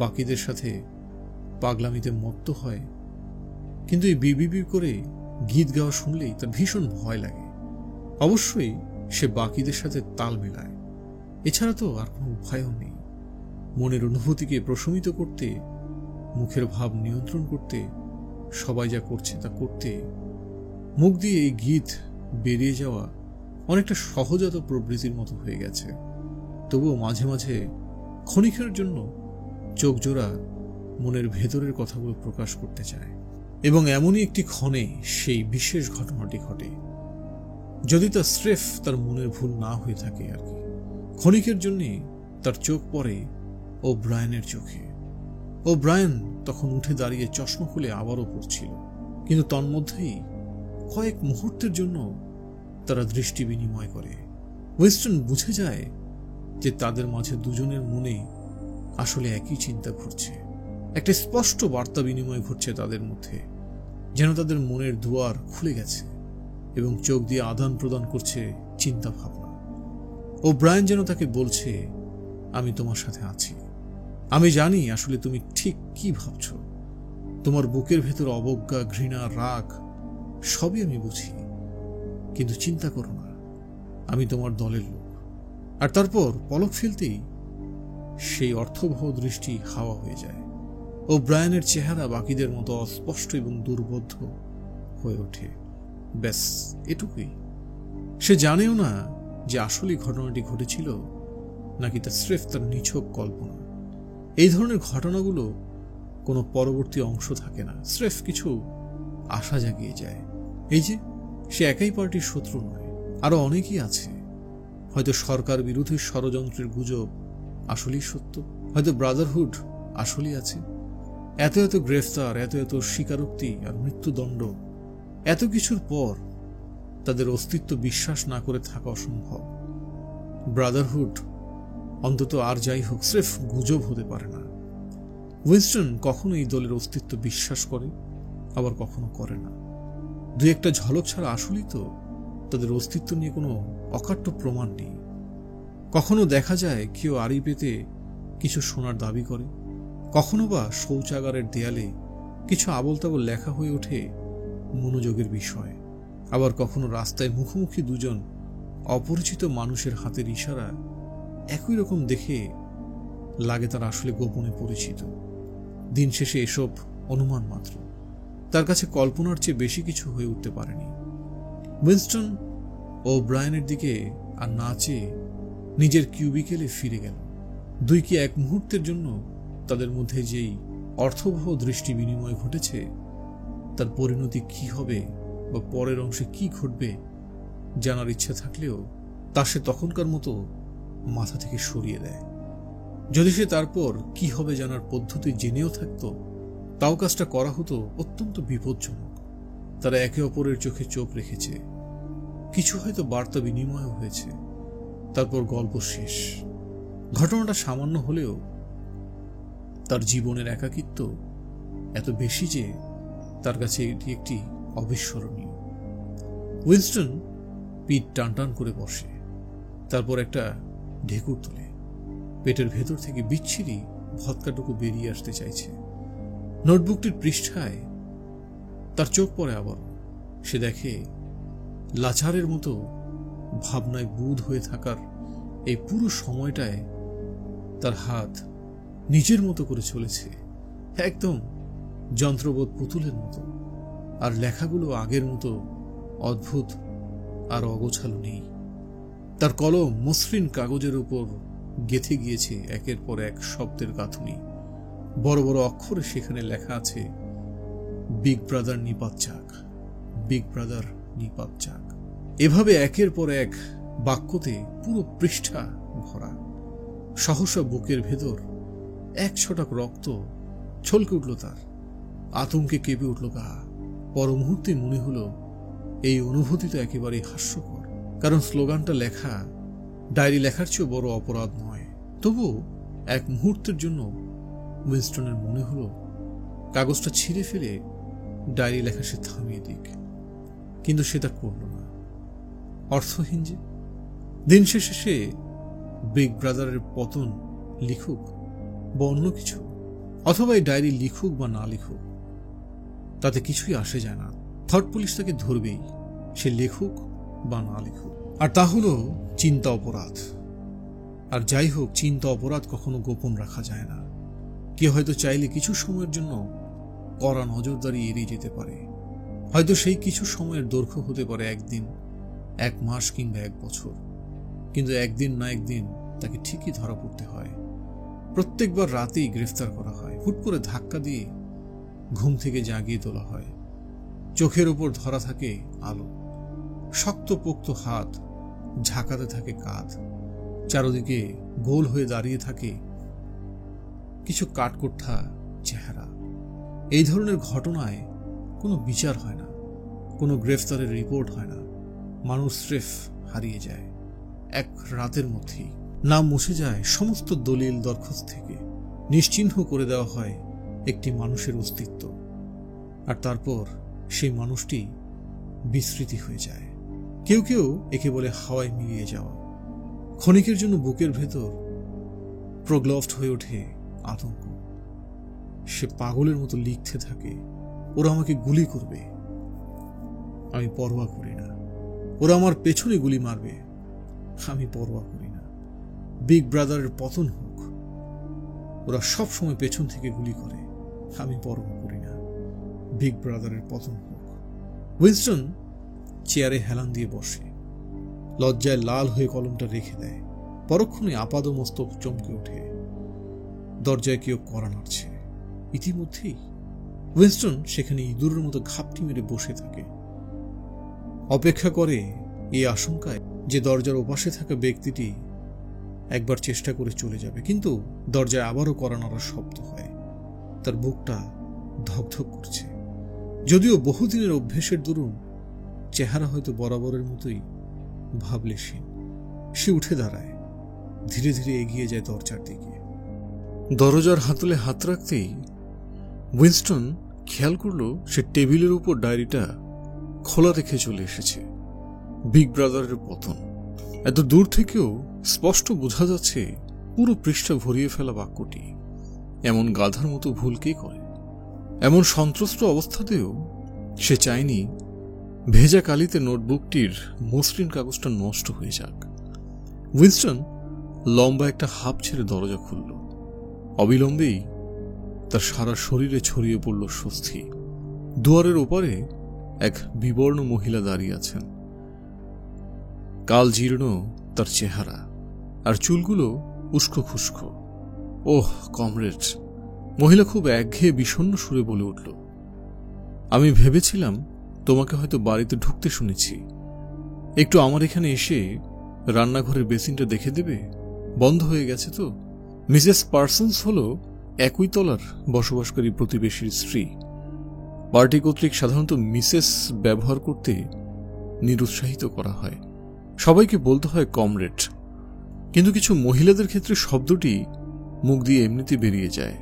বাকিদের সাথে পাগলামিতে মত্ত হয়, কিন্তু এই বিবিবি করে গীত গাওয়া শুনলেই তার ভীষণ ভয় লাগে। অবশ্যই সে বাকিদের সাথে তাল মেলায়, এছাড়া তো আর কোনো উপায়ও নেই। মনের অনুভূতিকে প্রশমিত করতে, মুখের ভাব নিয়ন্ত্রণ করতে, সবাই যা করছে তা করতে মুখ দিয়ে এই গীত বেরিয়ে যাওয়া অনেকটা সহজাত প্রবৃত্তির মতো হয়ে গেছে। তবুও মাঝে মাঝে ক্ষণিকের জন্য চোখ জোড়া মনের ভেতরের কথাগুলো প্রকাশ করতে চায়, এবং এমনই একটি ক্ষণে সেই বিশেষ ঘটনাটি ঘটে। যদি তা স্রেফ তার মনের ভুল না হয়ে থাকে আর কি। ক্ষণিকের জন্য তার চোখ পড়ে ওব্রায়ানের চোখে। ওব্রায়ান তখন উঠে দাঁড়িয়ে চশমা খুলে আবারও পড়ছিল, কিন্তু তন্মধ্যেই কয়েক মুহূর্তের জন্য তারা দৃষ্টি বিনিময় করে। উইনস্টন বুঝে যায় যে তাদের মাঝে দুজনের মনে আসলে একই চিন্তা ঘটছে। একটা স্পষ্ট বার্তা বিনিময় ঘটছে তাদের মধ্যে, যেন তাদের মনের দুয়ার খুলে গেছে এবং চোখ দিয়ে আদান প্রদান করছে চিন্তা ভাবনা। ওব্রায়ান যেন তাকে বলছে, আমি তোমার সাথে আছি, আমি জানি আসলে তুমি ঠিক কি ভাবছ, তোমার বুকের ভেতর অবজ্ঞা, ঘৃণা, রাগ সবই আমি বুঝি, কিন্তু চিন্তা করো না, আমি তোমার দলের লোক। আর তারপর পলক ফেলতেই সেই অর্থবহ দৃষ্টি হাওয়া হয়ে যায়। ওব্রায়ানের চেহারা বাকিদের মতো অস্পষ্ট এবং দুর্বোধ্য হয়ে ওঠে। ব্যাস এটুকুই। সে জানেও না যে আসলে ঘটনাটি ঘটেছিল নাকি তা স্রেফ তার নিছক কল্পনা। এই ধরনের ঘটনাগুলো কোনো পরবর্তী অংশ থাকে না, স্রেফ কিছু আশা জাগিয়ে যায়। এই যে সে একাই পার্টির শত্রু নয়, আরো অনেকেই আছে। হয়তো সরকার বিরোধী ষড়যন্ত্রের গুজব আসলেই সত্য, হয়তো ব্রাদারহুড আসলেই আছে। এত এত গ্রেফতার, এত এত স্বীকারোক্তি আর মৃত্যুদণ্ড, এত কিছুর পর তাদের অস্তিত্ব বিশ্বাস না করে থাকা অসম্ভব। ব্রাদারহুড অন্তত আর যাই হোক স্রেফ গুজব হতে পারে না। উইনস্টন কখনো এই দলের অস্তিত্ব বিশ্বাস করে, আবার কখনো করে না। 2-1টা ঝলক ছাড়া আসলেই তো তাদের অস্তিত্ব নিয়ে কোনো অকাট্য প্রমাণ নেই। কখনো দেখা যায় কেউ আড়ি পেতে কিছু শোনার দাবি করে, কখনো বা শৌচাগারের দেয়ালে কিছু আবল তাবল লেখা হয়ে ওঠে মনোযোগের বিষয়। আবার কখনো রাস্তায় মুখোমুখি দুজন অপরিচিত মানুষের হাতের ইশারা একই রকম দেখে লাগে তারা আসলে গোপনে পরিচিত। দিন শেষে এসব অনুমান মাত্র, তার কাছে কল্পনার চেয়ে বেশি কিছু হয়ে উঠতে পারেনি। উইনস্টন ওব্রায়ানের দিকে আর না চেয়ে নিজের কিউবিকেলে ফিরে গেল। 2 কি 1 মুহূর্তের জন্য তাদের মধ্যে যেই অর্থবহ দৃষ্টি বিনিময় ঘটেছে, তার পরিণতি কি হবে বা পরের অংশে কি ঘটবে জানার ইচ্ছা থাকলেও তা সে তখনকার মতো মাথা থেকে সরিয়ে দেয়। যদি সে তারপর কি হবে জানার পদ্ধতি জেনেও থাকত, তাও কাজটা করা হতো অত্যন্ত বিপজ্জনক। তারা একে অপরের চোখে চোখ রেখেছে, কিছু হয়তো বার্তা বিনিময় হয়েছে, তারপর গল্প শেষ। ঘটনাটা সামান্য হলেও তার জীবনের একাকিত্ব এত বেশি যে তার কাছে এটি একটি অবিস্মরণীয়। উইনস্টন পিঠ টান টান করে বসে, তারপর একটা ঢেকুর তোলে। পেটের ভেতর থেকে বিচ্ছিরি ভদকাটুকু বেরিয়ে আসতে চাইছে। নোটবুকটির পৃষ্ঠায় তার চোখ পড়ে আবার। সে দেখে লাচারের মতো ভাবনায় বুঁদ হয়ে থাকার এই পুরো সময়টায় তার হাত নিজের মতো করে চলেছে, একদম যন্ত্রবোধ পুতুলের মতো। আর লেখাগুলো আগের মতো অদ্ভুত আর অগোছালো নেই। তার কলম মসৃণ কাগজের উপর গেঁথে গিয়েছে একের পর এক শব্দের গাঁথুনি। বড় বড় অক্ষরে সেখানে লেখা আছে, বিগ ব্রাদার নিপাত যাক, বিগ ব্রাদার নিপাত যাক। এভাবে একের পর এক বাক্যতে পুরো পৃষ্ঠা ভরা। সহসা বুকের ভেতর এক ছটাক রক্ত ছলকে উঠল তার। আতঙ্কে কেঁপে উঠল গা। পর মুহূর্তে মনে হলো এই অনুভূতি তো একেবারেই হাস্যকর, কারণ স্লোগানটা লেখা ডায়েরি লেখার চেয়েও বড় অপরাধ নয়। তবু এক মুহূর্তের জন্য উইনস্টনের মনে হলো কাগজটা ছিঁড়ে ফেলে ডায়েরি লেখা সে থামিয়ে দিক, কিন্তু সে তা করল না। অর্থহীন যে। দিন শেষে সে বিগ ব্রাদারের পতন লিখুক বা অন্য কিছু, অথবা এই ডায়েরি লিখুক বা না লিখুক, তাতে কিছুই আসে যায় না। থট পুলিশ তাকে ধরবেই, সে লেখুক বা না লিখুক। আর তা হলো চিন্তা অপরাধ। আর যাই হোক, চিন্তা অপরাধ কখনো গোপন রাখা যায় না। কেউ হয়তো চাইলে কিছু সময়ের জন্য কড়া নজরদারি এড়িয়ে যেতে পারে। হয়তো সেই কিছু সময়ের দৈর্ঘ্য হতে পারে একদিন, এক মাস কিংবা এক বছর, কিন্তু একদিন না একদিন তাকে ঠিকই ধরা পড়তে হয়। প্রত্যেকবার রাতেই গ্রেফতার করা হয়, হুট করে ধাক্কা দিয়ে ঘুম থেকে জাগিয়ে তোলা হয়। চোখের উপর ধরা থাকে আলো, শক্তপোক্ত হাত ঝাঁকাতে থাকে কাঁধ, চারদিকে গোল হয়ে দাঁড়িয়ে থাকে কিছু কাঠকোঠা চেহারা। এই ধরনের ঘটনায় কোনো বিচার হয় না, কোনো গ্রেফতারের রিপোর্ট হয় না। মানুষ স্রেফ হারিয়ে যায় এক রাতের মধ্যেই। নাম মুছে যায় সমস্ত দলিল দরখাস্ত থেকে, নিশ্চিহ্ন করে দেওয়া হয় একটি মানুষের অস্তিত্ব। আর তারপর সেই মানুষটি বিস্মৃতি হয়ে যায়। কেউ কেউ একে বলে হাওয়ায় মিলিয়ে যাওয়া। ক্ষণিকের জন্য বুকের ভেতর প্রগ্লভড হয়ে ওঠে আতঙ্ক। সে পাগলের মতো লিখতে থাকে, ওরা আমাকে গুলি করবে, আমি পরোয়া করি না। ওরা আমার পেছনে গুলি মারবে, আমি পরোয়া করি না। বিগ ব্রাদারের পতন হোক, ওরা সব সময় পেছন থেকে গুলি করে, আমি পরোয়া করি না। বিগ ব্রাদারের পতন হোক। উইনস্টন চেয়ারে হেলান দিয়ে বসে, লজ্জায় লাল হয়ে কলমটা রেখে দেয়। পরক্ষণে আপাদমস্তক চমকে ওঠে। দরজায় কেউ কড়া নাড়ছে। ইতিমধ্যেই উইনস্টন সেখানে ইঁদুরের মতো ঘাপটি মেরে বসে থাকে, অপেক্ষা করে এই আশঙ্কায় যে দরজার ওপাশে থাকা ব্যক্তিটি একবার চেষ্টা করে চলে যাবে। কিন্তু দরজায় আবারও কড়া নাড়ার শব্দ হয়। তার বুকটা ধকধক করছে। যদিও বহুদিনের অভ্যেসের দরুন চেহারা হয়তো বরাবরের মতোই ভাবলেশীন। সে উঠে দাঁড়ায়, ধীরে ধীরে এগিয়ে যায় দরজার দিকে। দরজার হাতলে হাত রাখতেই উইনস্টন খেয়াল করল সে টেবিলের উপর ডায়েরিটা খোলা রেখে চলে এসেছে। বিগ ব্রাদারের পতন। এত দূর থেকেও স্পষ্ট বোঝা যাচ্ছে পুরো পৃষ্ঠা ভরিয়ে ফেলা বাক্যটি। এমন গাধার মতো ভুল কে করে? এমন সন্ত্রস্ত অবস্থাতেও সে চায়নি ভেজা কালিতে নোটবুকটির মসৃণ কাগজটা নষ্ট হয়ে যাক। উইনস্টন লম্বা একটা হাঁপ ছেড়ে দরজা খুলল। অবিলম্বেই তার সারা শরীরে ছড়িয়ে পড়ল স্বস্তি। দুয়ারের ওপারে এক বিবর্ণ মহিলা দাঁড়িয়ে আছেন। কাল জীর্ণ তার চেহারা, আর চুলগুলো উস্কো খুস্কো। ওহ কমরেড, মহিলা খুব একঘেয়ে বিষণ্ণ সুরে বলে উঠল, আমি ভেবেছিলাম তোমাকে হয়তো বাড়িতে ঢুকতে শুনেছি। একটু আমার এখানে এসে রান্নাঘরের বেসিনটা দেখে দেবে? বন্ধ হয়ে গেছে তো। মিসেস পার্সন্স হল একই তলার বসবাসকারী প্রতিবেশীর স্ত্রী। পার্টি কর্তৃক সাধারণত মিসেস ব্যবহার করতে নিরুৎসাহিত করা হয়, সবাইকে বলতে হয় কমরেড। কিন্তু কিছু মহিলাদের ক্ষেত্রে শব্দটি মুখ দিয়ে এমনিতে বেরিয়ে যায়।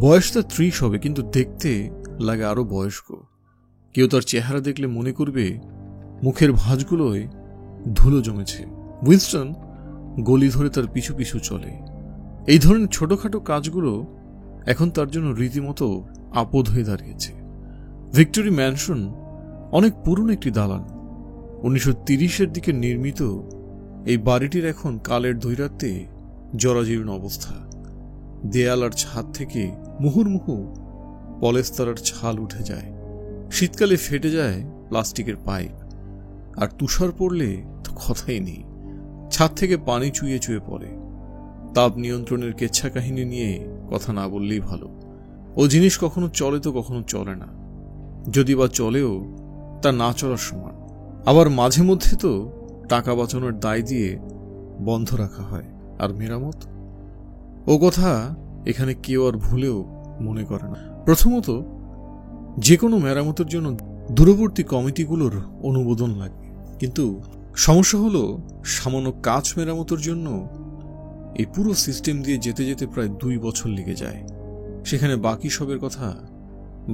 বয়স তার 30 হবে, কিন্তু দেখতে লাগে আরো বয়স্ক। কেউ তার চেহারা দেখলে মনে করবে মুখের ভাঁজগুলোয় ধুলো জমেছে। উইনস্টন গলি ধরে তার পিছু পিছু চলে। এই ধরনের ছোটখাটো কাজগুলো এখন তার জন্য রীতিমতো আপদ হয়ে দাঁড়িয়েছে। ভিক্টোরি ম্যানশন অনেক পুরনো একটি দালান। 1930-এর দিকে নির্মিত এই বাড়িটির এখন কালের দৈরাত্যে জরাজীর্ণ অবস্থা। দেয়াল আর ছাদ থেকে মুহুর্মুহু পলেস্তারার ছাল উঠে যায়। শীতকালে ফেটে যায় প্লাস্টিকের পাইপ, আর তুষার পড়লে তো কথাই নেই, ছাদ থেকে পানি চুইয়ে চুয়ে পড়ে। তাপ নিয়ন্ত্রণের কেচ্ছা কাহিনী নিয়ে কথা না বললেই ভালো। ও জিনিস কখনো চলে তো কখনো চলে না, যদি বা চলেও তা না চলার সমান। আবার মাঝে মধ্যে তো টাকা বাঁচানোর দায় দিয়ে বন্ধ রাখা হয়। আর মেরামত, ও কথা এখানে কেউ আর ভুলেও মনে করে না। প্রথমত, যে কোনো মেরামতের জন্য দূরবর্তী কমিটিগুলোর অনুমোদন লাগে, কিন্তু সমস্যা হলো সামান্য কাচ মেরামতের জন্য এই পুরো সিস্টেম দিয়ে যেতে যেতে প্রায় 2 বছর লেগে যায়। সেখানে বাকি সবের কথা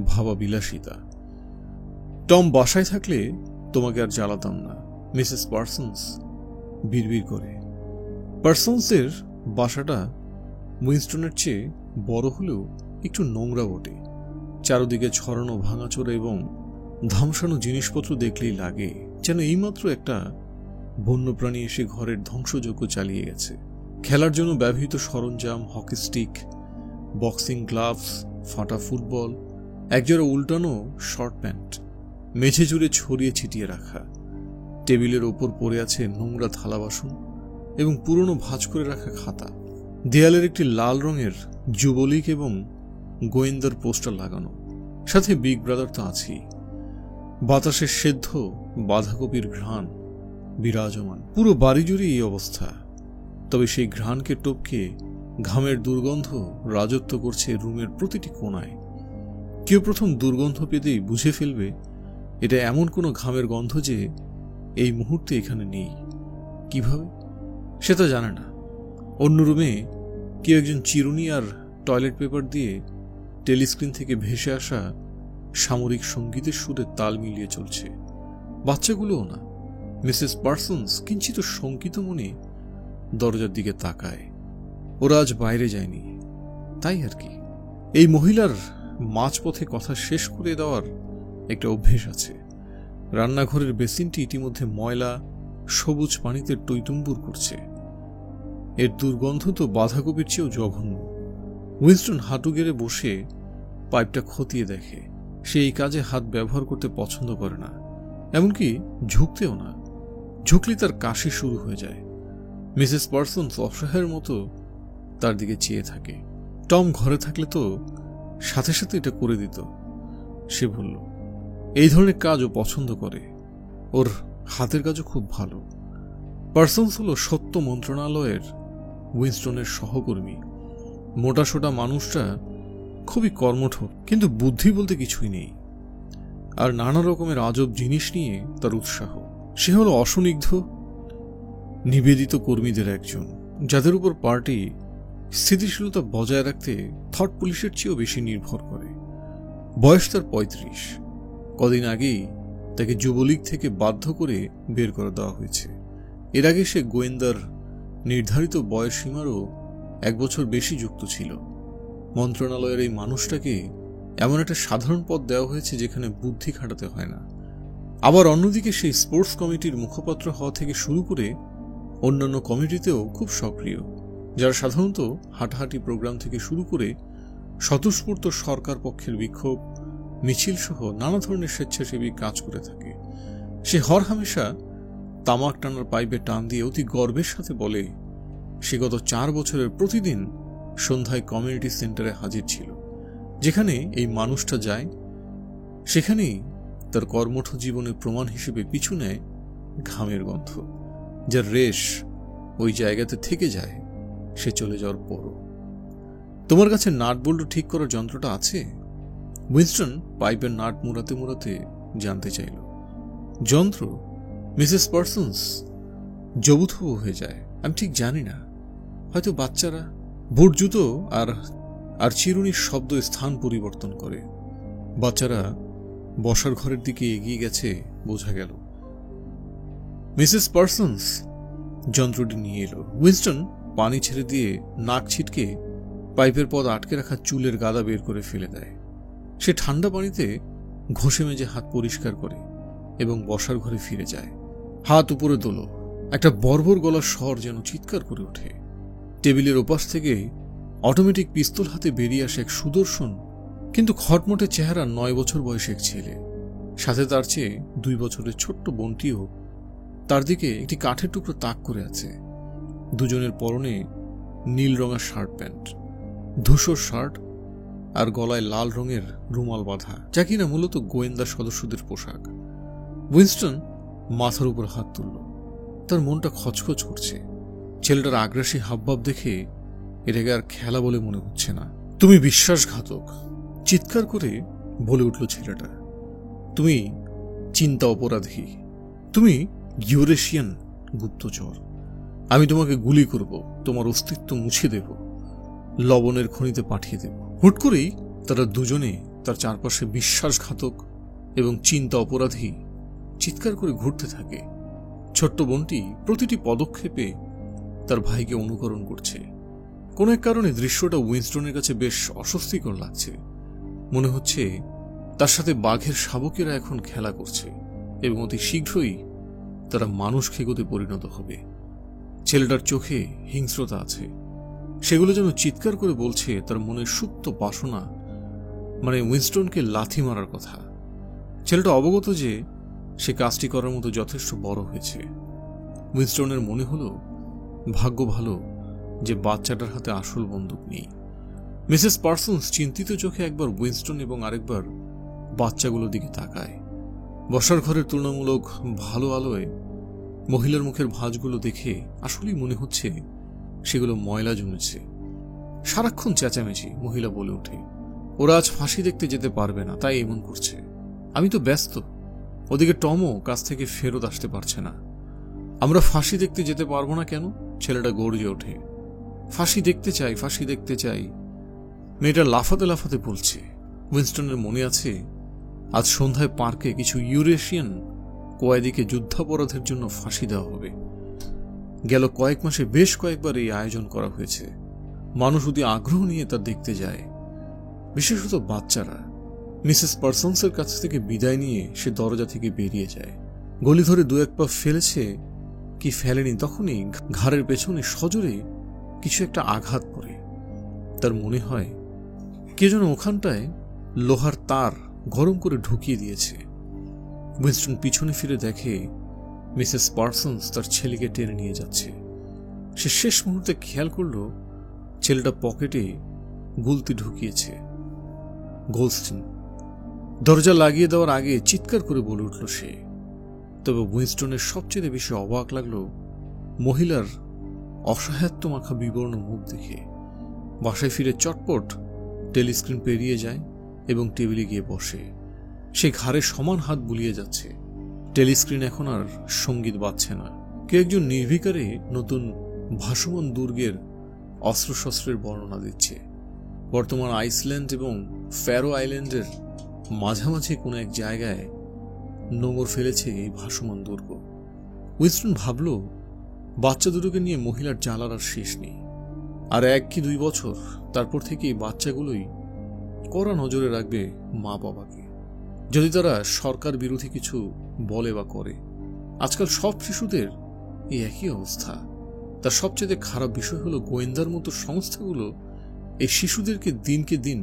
ভাবা বিলাসিতা। টম বাসায় থাকলে তোমাকে আর জ্বালাতাম না, মিসেস পার্সন্স বিড়বিড় করে। পার্সন্সের বাসাটা উইনস্টনের চেয়ে বড় হলেও একটু নোংরা বটে। চারদিকে ছড়ানো ভাঙাচোরা এবং ধ্বংসানো জিনিসপত্র দেখলেই লাগে যেন এইমাত্র একটা বন্যপ্রাণী এসে ঘরের ধ্বংসযজ্ঞ চালিয়ে গেছে। খেলার জন্য ব্যবহৃত সরঞ্জাম, হকি স্টিক, বক্সিং গ্লাভস, ফাটা ফুটবল, একজোড়া উল্টানো শর্ট প্যান্ট মেঝে জুড়ে ছড়িয়ে ছিটিয়ে রাখা। টেবিলের ওপর পড়ে আছে নোংরা থালা বাসন এবং পুরনো ভাঁজ করে রাখা খাতা। দেয়ালের একটি লাল রঙের যুবলীগ এবং গোয়েন্দার পোস্টার লাগানো, সাথে বিগ ব্রাদার তো আছেই। বাতাসের সেদ্ধ বাঁধাকপির ঘ্রাণ বিরাজমান। পুরো বাড়ি জুড়ে এই অবস্থা। তবে সেই ঘ্রাণকে টপকে ঘামের দুর্গন্ধ রাজত্ব করছে রুমের প্রতিটি কোণায়। কেউ প্রথম দুর্গন্ধ পেতেই বুঝে ফেলবে এটা এমন কোনো ঘামের গন্ধ যে এই মুহূর্তে এখানে নেই। কিভাবে সেটা জানে না। অন্য রুমে কেউ একজন চিরুনি আর টয়লেট পেপার দিয়ে টেলিস্ক্রিন থেকে ভেসে আসা সামরিক সঙ্গীতের সুরে তাল মিলিয়ে চলছে। বাচ্চাগুলোও না। মিসেস পার্সন্স কিঞ্চিত শঙ্কিত মনে দরজার দিকে তাকায়। ওরা আজ বাইরে যায়নি, তাই আর কি। এই মহিলার মাঝপথে কথা শেষ করে দেওয়ার একটা অভ্যেস আছে। রান্নাঘরের বেসিনটি ইতিমধ্যে ময়লা সবুজ পানিতে টইটুম্বুর করছে। এর দুর্গন্ধ তো বাঁধাকপির চেয়েও জঘন্য। উইনস্টন হাঁটু গেড়ে বসে পাইপটা খতিয়ে দেখে। সে এই কাজে হাত ব্যবহার করতে পছন্দ করে না, এমনকি ঝুঁকতেও না। ঝুঁকলে তার কাশি শুরু হয়ে যায়। মিসেস পার্সন্স অসহায়ের মতো তার দিকে চেয়ে থাকে। টম ঘরে থাকলে তো সাথে সাথে এটা করে দিত। সে বলল, এই ধরনের কাজও পছন্দ করে, ওর হাতের কাজও খুব ভালো। পার্সন্স হল সত্য মন্ত্রণালয়ের উইনস্টনের সহকর্মী। মোটাসোটা মানুষটা খুবই কর্মঠ, কিন্তু বুদ্ধি বলতে কিছুই নেই। আর নানা রকমের আজব জিনিস নিয়ে তার উৎসাহ। সে হল অসনিগ্ধ নিবেদিত কর্মীদের একজন, যাদের উপর পার্টি স্থিতিশীলতা বজায় রাখতে থট পুলিশের চেয়েও বেশি নির্ভর করে। বয়স তার 35। কদিন আগেই তাকে যুবলীগ থেকে বাধ্য করে বের করে দেওয়া হয়েছে। এর আগে সে গোয়েন্দার নির্ধারিত বয়স সীমারও 1 বছর বেশি যুক্ত ছিল। মন্ত্রণালয়ের এই মানুষটাকে এমন একটা সাধারণ পদ দেওয়া হয়েছে যেখানে বুদ্ধি খাটাতে হয় না। আবার অন্যদিকে সেই স্পোর্টস কমিটির মুখপাত্র হওয়া থেকে শুরু করে অন্যান্য কমিটিতেও খুব সক্রিয়, যারা সাধারণত হাঁটাহাঁটি প্রোগ্রাম থেকে শুরু করে স্বতঃস্ফূর্ত সরকার পক্ষের বিক্ষোভ মিছিল সহ নানা ধরনের স্বেচ্ছাসেবী কাজ করে থাকে। সে হরহামেশা তামাক টানার পাইপে টান দিয়ে অতি গর্বের সাথে বলে সে গত 4 বছরের প্রতিদিন সন্ধ্যায় কমিউনিটি সেন্টারে হাজির ছিল। যেখানে এই মানুষটা যায় সেখানেই তার কর্মঠ জীবনের প্রমাণ হিসেবে পিছু নেয় ঘামের গন্ধ, যার রেশ ওই জায়গাতে থেকে যায় সে চলে যাওয়ার পরও। তোমার কাছে নাট বল্টু ঠিক করার যন্ত্রটা আছে? উইনস্টন পাইপের নাট মুড়াতে মুড়াতে জানতে চাইল। যন্ত্র? মিসেস পার্সন্স জবুথবু হয়ে যায়। আমি ঠিক জানি না, হয়তো বাচ্চারা। বুট জুতো আর চিরুনির শব্দ স্থান পরিবর্তন করে। বাচ্চারা বসার ঘরের দিকে এগিয়ে গেছে বোঝা গেল। মিসেস পার্সন্স যন্ত্রটি নিয়ে এলো। উইনস্টন পানি ছেড়ে দিয়ে নাক ছিটকে পাইপের পদ আটকে রাখা চুলের গাদা বের করে ফেলে দেয়। সে ঠান্ডা পানিতে ঘষে মেজে হাত পরিষ্কার করে এবং বসার ঘরে ফিরে যায়। হাত উপরে তোলো। একটা বর্বর গলার স্বর যেন চিৎকার করে ওঠে। টেবিলের ওপাশ থেকে অটোমেটিক পিস্তল হাতে বেরিয়ে আসে এক সুদর্শন কিন্তু খটমটে চেহারা 9 বছর বয়সী এক ছেলে। সাথে তার চেয়ে 2 বছরের ছোট্ট বোনটিও তার দিকে একটি কাঠের টুকরো তাক করে আছে। দুজনের পরনে নীল রঙের শার্ট প্যান্ট, ধূসর শার্ট আর গলায় লাল রঙের রুমাল বাঁধা, যা কিনা মূলত গোয়েন্দা সদস্যদের পোশাক। উইনস্টন মাথার উপর হাত তুলল। তার মনটা খচখচ করছে। ছেলেটার আগ্রাসী হাবভাব দেখে এটাকে আর খেলা বলে মনে হচ্ছে না। তুমি বিশ্বাসঘাতক, চিৎকার করে বলে উঠল ছেলেটা। তুমি চিন্তা অপরাধী, তুমি ইউরেশিয়ান গুপ্তচর। আমি তোমাকে গুলি করব, তোমার অস্তিত্ব মুছে দেব, লবণের খনিতে পাঠিয়ে দেব। হুট করেই তারা দুজনে তার চারপাশে বিশ্বাসঘাতক এবং চিন্তা অপরাধী চিৎকার করে ঘুরতে থাকে। ছোট্ট বোনটি প্রতিটি পদক্ষেপে তার ভাইকে অনুকরণ করছে। কোনো এক কারণে দৃশ্যটা উইনস্টনের কাছে বেশ অস্বস্তিকর লাগছে। মনে হচ্ছে তার সাথে বাঘের শাবকেরা এখন খেলা করছে এবং অতি শীঘ্রই তারা মানুষ খেগোতে পরিণত হবে। ছেলেটার চোখে হিংস্রতা আছে। সেগুলো যেন চিৎকার করে বলছে তার মনের সুপ্ত বাসনা, মানে উইনস্টনকে লাথি মারার কথা। ছেলেটা অবগত যে সে কাজটি করার মতো যথেষ্ট বড় হয়েছে। উইনস্টনের মনে হলো ভাগ্য ভালো যে বাচ্চাটার হাতে আসল বন্দুক নেই। মিসেস পার্সন্স চিন্তিত চোখে একবার উইনস্টন এবং আরেকবার বাচ্চাগুলোর দিকে তাকায়। বসার ঘরের তুলনামূলক ভালো আলোয় মহিলার মুখের ভাঁজগুলো দেখে আসলেই মনে হচ্ছে সেগুলো ময়লা জমেছে। সারাক্ষণ চেঁচামেচি, মহিলা বলে ওঠে। ওরা আজ ফাঁসি দেখতে যেতে পারবে না, তাই এমন করছে। আমি তো ব্যস্ত। ওদিকে টমও কাছ থেকে ফেরত আসতে পারছে না। আমরা ফাঁসি দেখতে যেতে পারবো না কেন? ছেলেটা গর্জে ওঠে। ফাঁসি দেখতে চাই, ফাঁসি দেখতে চাই। মেয়েটা লাফাতে লাফাতে বলছে। উইনস্টনের মনে আছে আজ সন্ধ্যায় পার্কে কিছু ইউরেশিয়ান কয়েদিকে যুদ্ধাপরাধের জন্য ফাঁসি দেওয়া হবে। গেল কয়েক মাসে বেশ কয়েকবার এই আয়োজন করা হয়েছে। মানুষ অতি আগ্রহ নিয়ে তা দেখতে যায়, বিশেষত বাচ্চারা। মিসেস পার্সন্সের কাছ থেকে বিদায় নিয়ে সে দরজা থেকে বেরিয়ে যায়। গলি ধরে 2-1 পা ফেলেছে কি ফেলেনি, তখনই ঘাড়ের পেছনে সজোরে কিছু একটা আঘাত পড়ে। তার মনে হয় কে যেন ওখানটায় লোহার তার গরম করে ঢুকিয়ে দিয়েছে। উইনস্টন পিছনে ফিরে দেখে মিসেস পার্সন্স তার ছেলেকে টেনে নিয়ে যাচ্ছে। সে শেষ মুহূর্তে খেয়াল করল ছেলেটা পকেটে গুলতি ঢুকিয়েছে। গোল্ডস্টিন। দরজা লাগিয়ে দেওয়ার আগে চিৎকার করে বলে উঠল সে। তবে উইনস্টনের সবচেয়ে বেশি অবাক লাগলো মহিলার অসহায়ত্ব মাখা বিবর্ণ মুখ দেখে। বাসায় ফিরে চটপট টেলিস্ক্রিন পেরিয়ে যায় এবং টেবিলে গিয়ে বসে। সে ঘাড়ে সমান হাত বুলিয়ে যাচ্ছে। টেলিস্ক্রিন এখন আর সঙ্গীত বাজছে না। কে একজন নির্বিকারে নতুন ভাসমান দুর্গের অস্ত্রশস্ত্রের বর্ণনা দিচ্ছে। বর্তমান আইসল্যান্ড এবং ফ্যারো আইল্যান্ডের মাঝামাঝি কোনো এক জায়গায় নোঙর ফেলেছে এই ভাসমান দুর্গ। উইনস্টন ভাবল বাচ্চা দুটোকে নিয়ে মহিলার জ্বালার আর শেষ নেই। আর 1 কি 2 বছর তারপর থেকে এই বাচ্চাগুলোই কড়া নজরে রাখবে মা বাবাকে, যদি তারা সরকার বিরোধী কিছু বলে বা করে। আজকাল সব শিশুদের এই একই অবস্থা। তার সবচেয়ে খারাপ বিষয় হলো গোয়েন্দার মতো সংস্থাগুলো এই শিশুদেরকে দিনকে দিন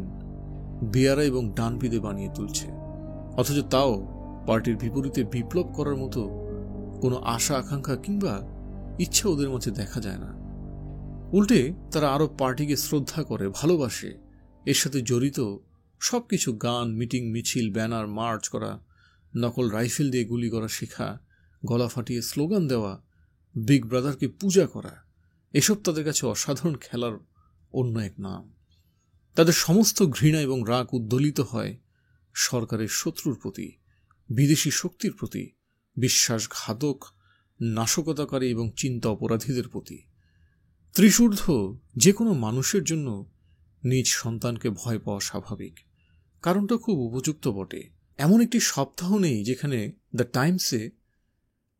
বেয়ারা এবং ডানপিদে বানিয়ে তুলছে, অথচ তাও পার্টির বিপরীতে বিপ্লব করার মতো কোনো আশা আকাঙ্ক্ষা কিংবা ইচ্ছা ওদের মধ্যে দেখা যায় না। উল্টে তারা আরো পার্টিকে শ্রদ্ধা করে, ভালোবাসে। এর সাথে জড়িত সবকিছু গান, মিটিং, মিছিল, ব্যানার, মার্চ করা, নকল রাইফেল দিয়ে গুলি করা শেখা, গলা ফাটিয়ে স্লোগান দেওয়া, বিগ ব্রাদারকে পূজা করা, এসব তাদের কাছে অসাধারণ খেলার অন্য এক নাম। তাদের সমস্ত ঘৃণা এবং রাগ উদ্দোলিত হয় সরকারের শত্রুর প্রতি, বিদেশি শক্তির প্রতি, বিশ্বাসঘাতক, নাশকতাকারী এবং চিন্তা অপরাধীদের প্রতি। ত্রিশূর্ধ্ব যে কোনো মানুষের জন্য নিজ সন্তানকে ভয় পাওয়া স্বাভাবিক। কারণটা খুব উপযুক্ত বটে। এমন একটি সপ্তাহ নেই যেখানে দ্য টাইমসে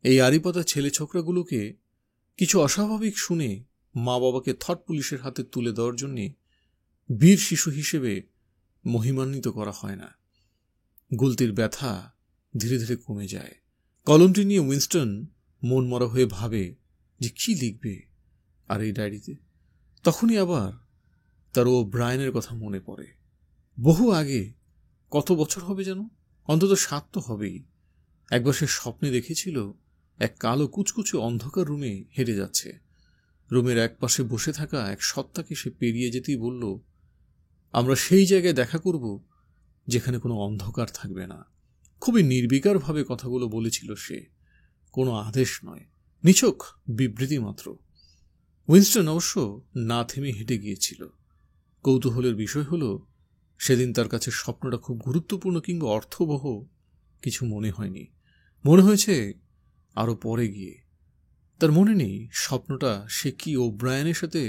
এই আড়িপাতা ছেলে ছোকরাগুলোকে কিছু অস্বাভাবিক শুনে মা বাবাকে থট পুলিশের হাতে তুলে দেওয়ার জন্যে বীর শিশু হিসেবে মহিমান্বিত করা হয় না। গুলতির ব্যথা ধীরে ধীরে কমে যায়। কলমটি নিয়ে উইনস্টন মনমরা হয়ে ভাবে যে কি লিখবে আর এই ডায়েরিতে। তখনই আবার তার ওব্রায়েনের কথা মনে পড়ে। বহু আগে, কত বছর হবে যেন, অন্তত 7 তো হবেই, একবার সে স্বপ্নে দেখেছিল এক কালো কুচকুচে অন্ধকার রুমে হেঁটে যাচ্ছে। রুমের এক পাশে বসে থাকা এক সত্তাকে সে পেরিয়ে যেতেই বলল, আমরা সেই জায়গায় দেখা করব যেখানে কোনো অন্ধকার থাকবে না। খুবই নির্বিকারভাবে কথাগুলো বলেছিল সে, কোনো আদেশ নয়, নিছক বিবৃতি মাত্র। উইনস্টন অবশ্য না থেমে হেঁটে গিয়েছিল। কৌতূহলের বিষয় হলো, সেদিন তার কাছে স্বপ্নটা খুব গুরুত্বপূর্ণ কিংবা অর্থবহ কিছু মনে হয়নি। মনে হয়েছে আরো পরে গিয়ে। তার মনে নেই স্বপ্নটা সে কি ওব্রায়েনের সাথে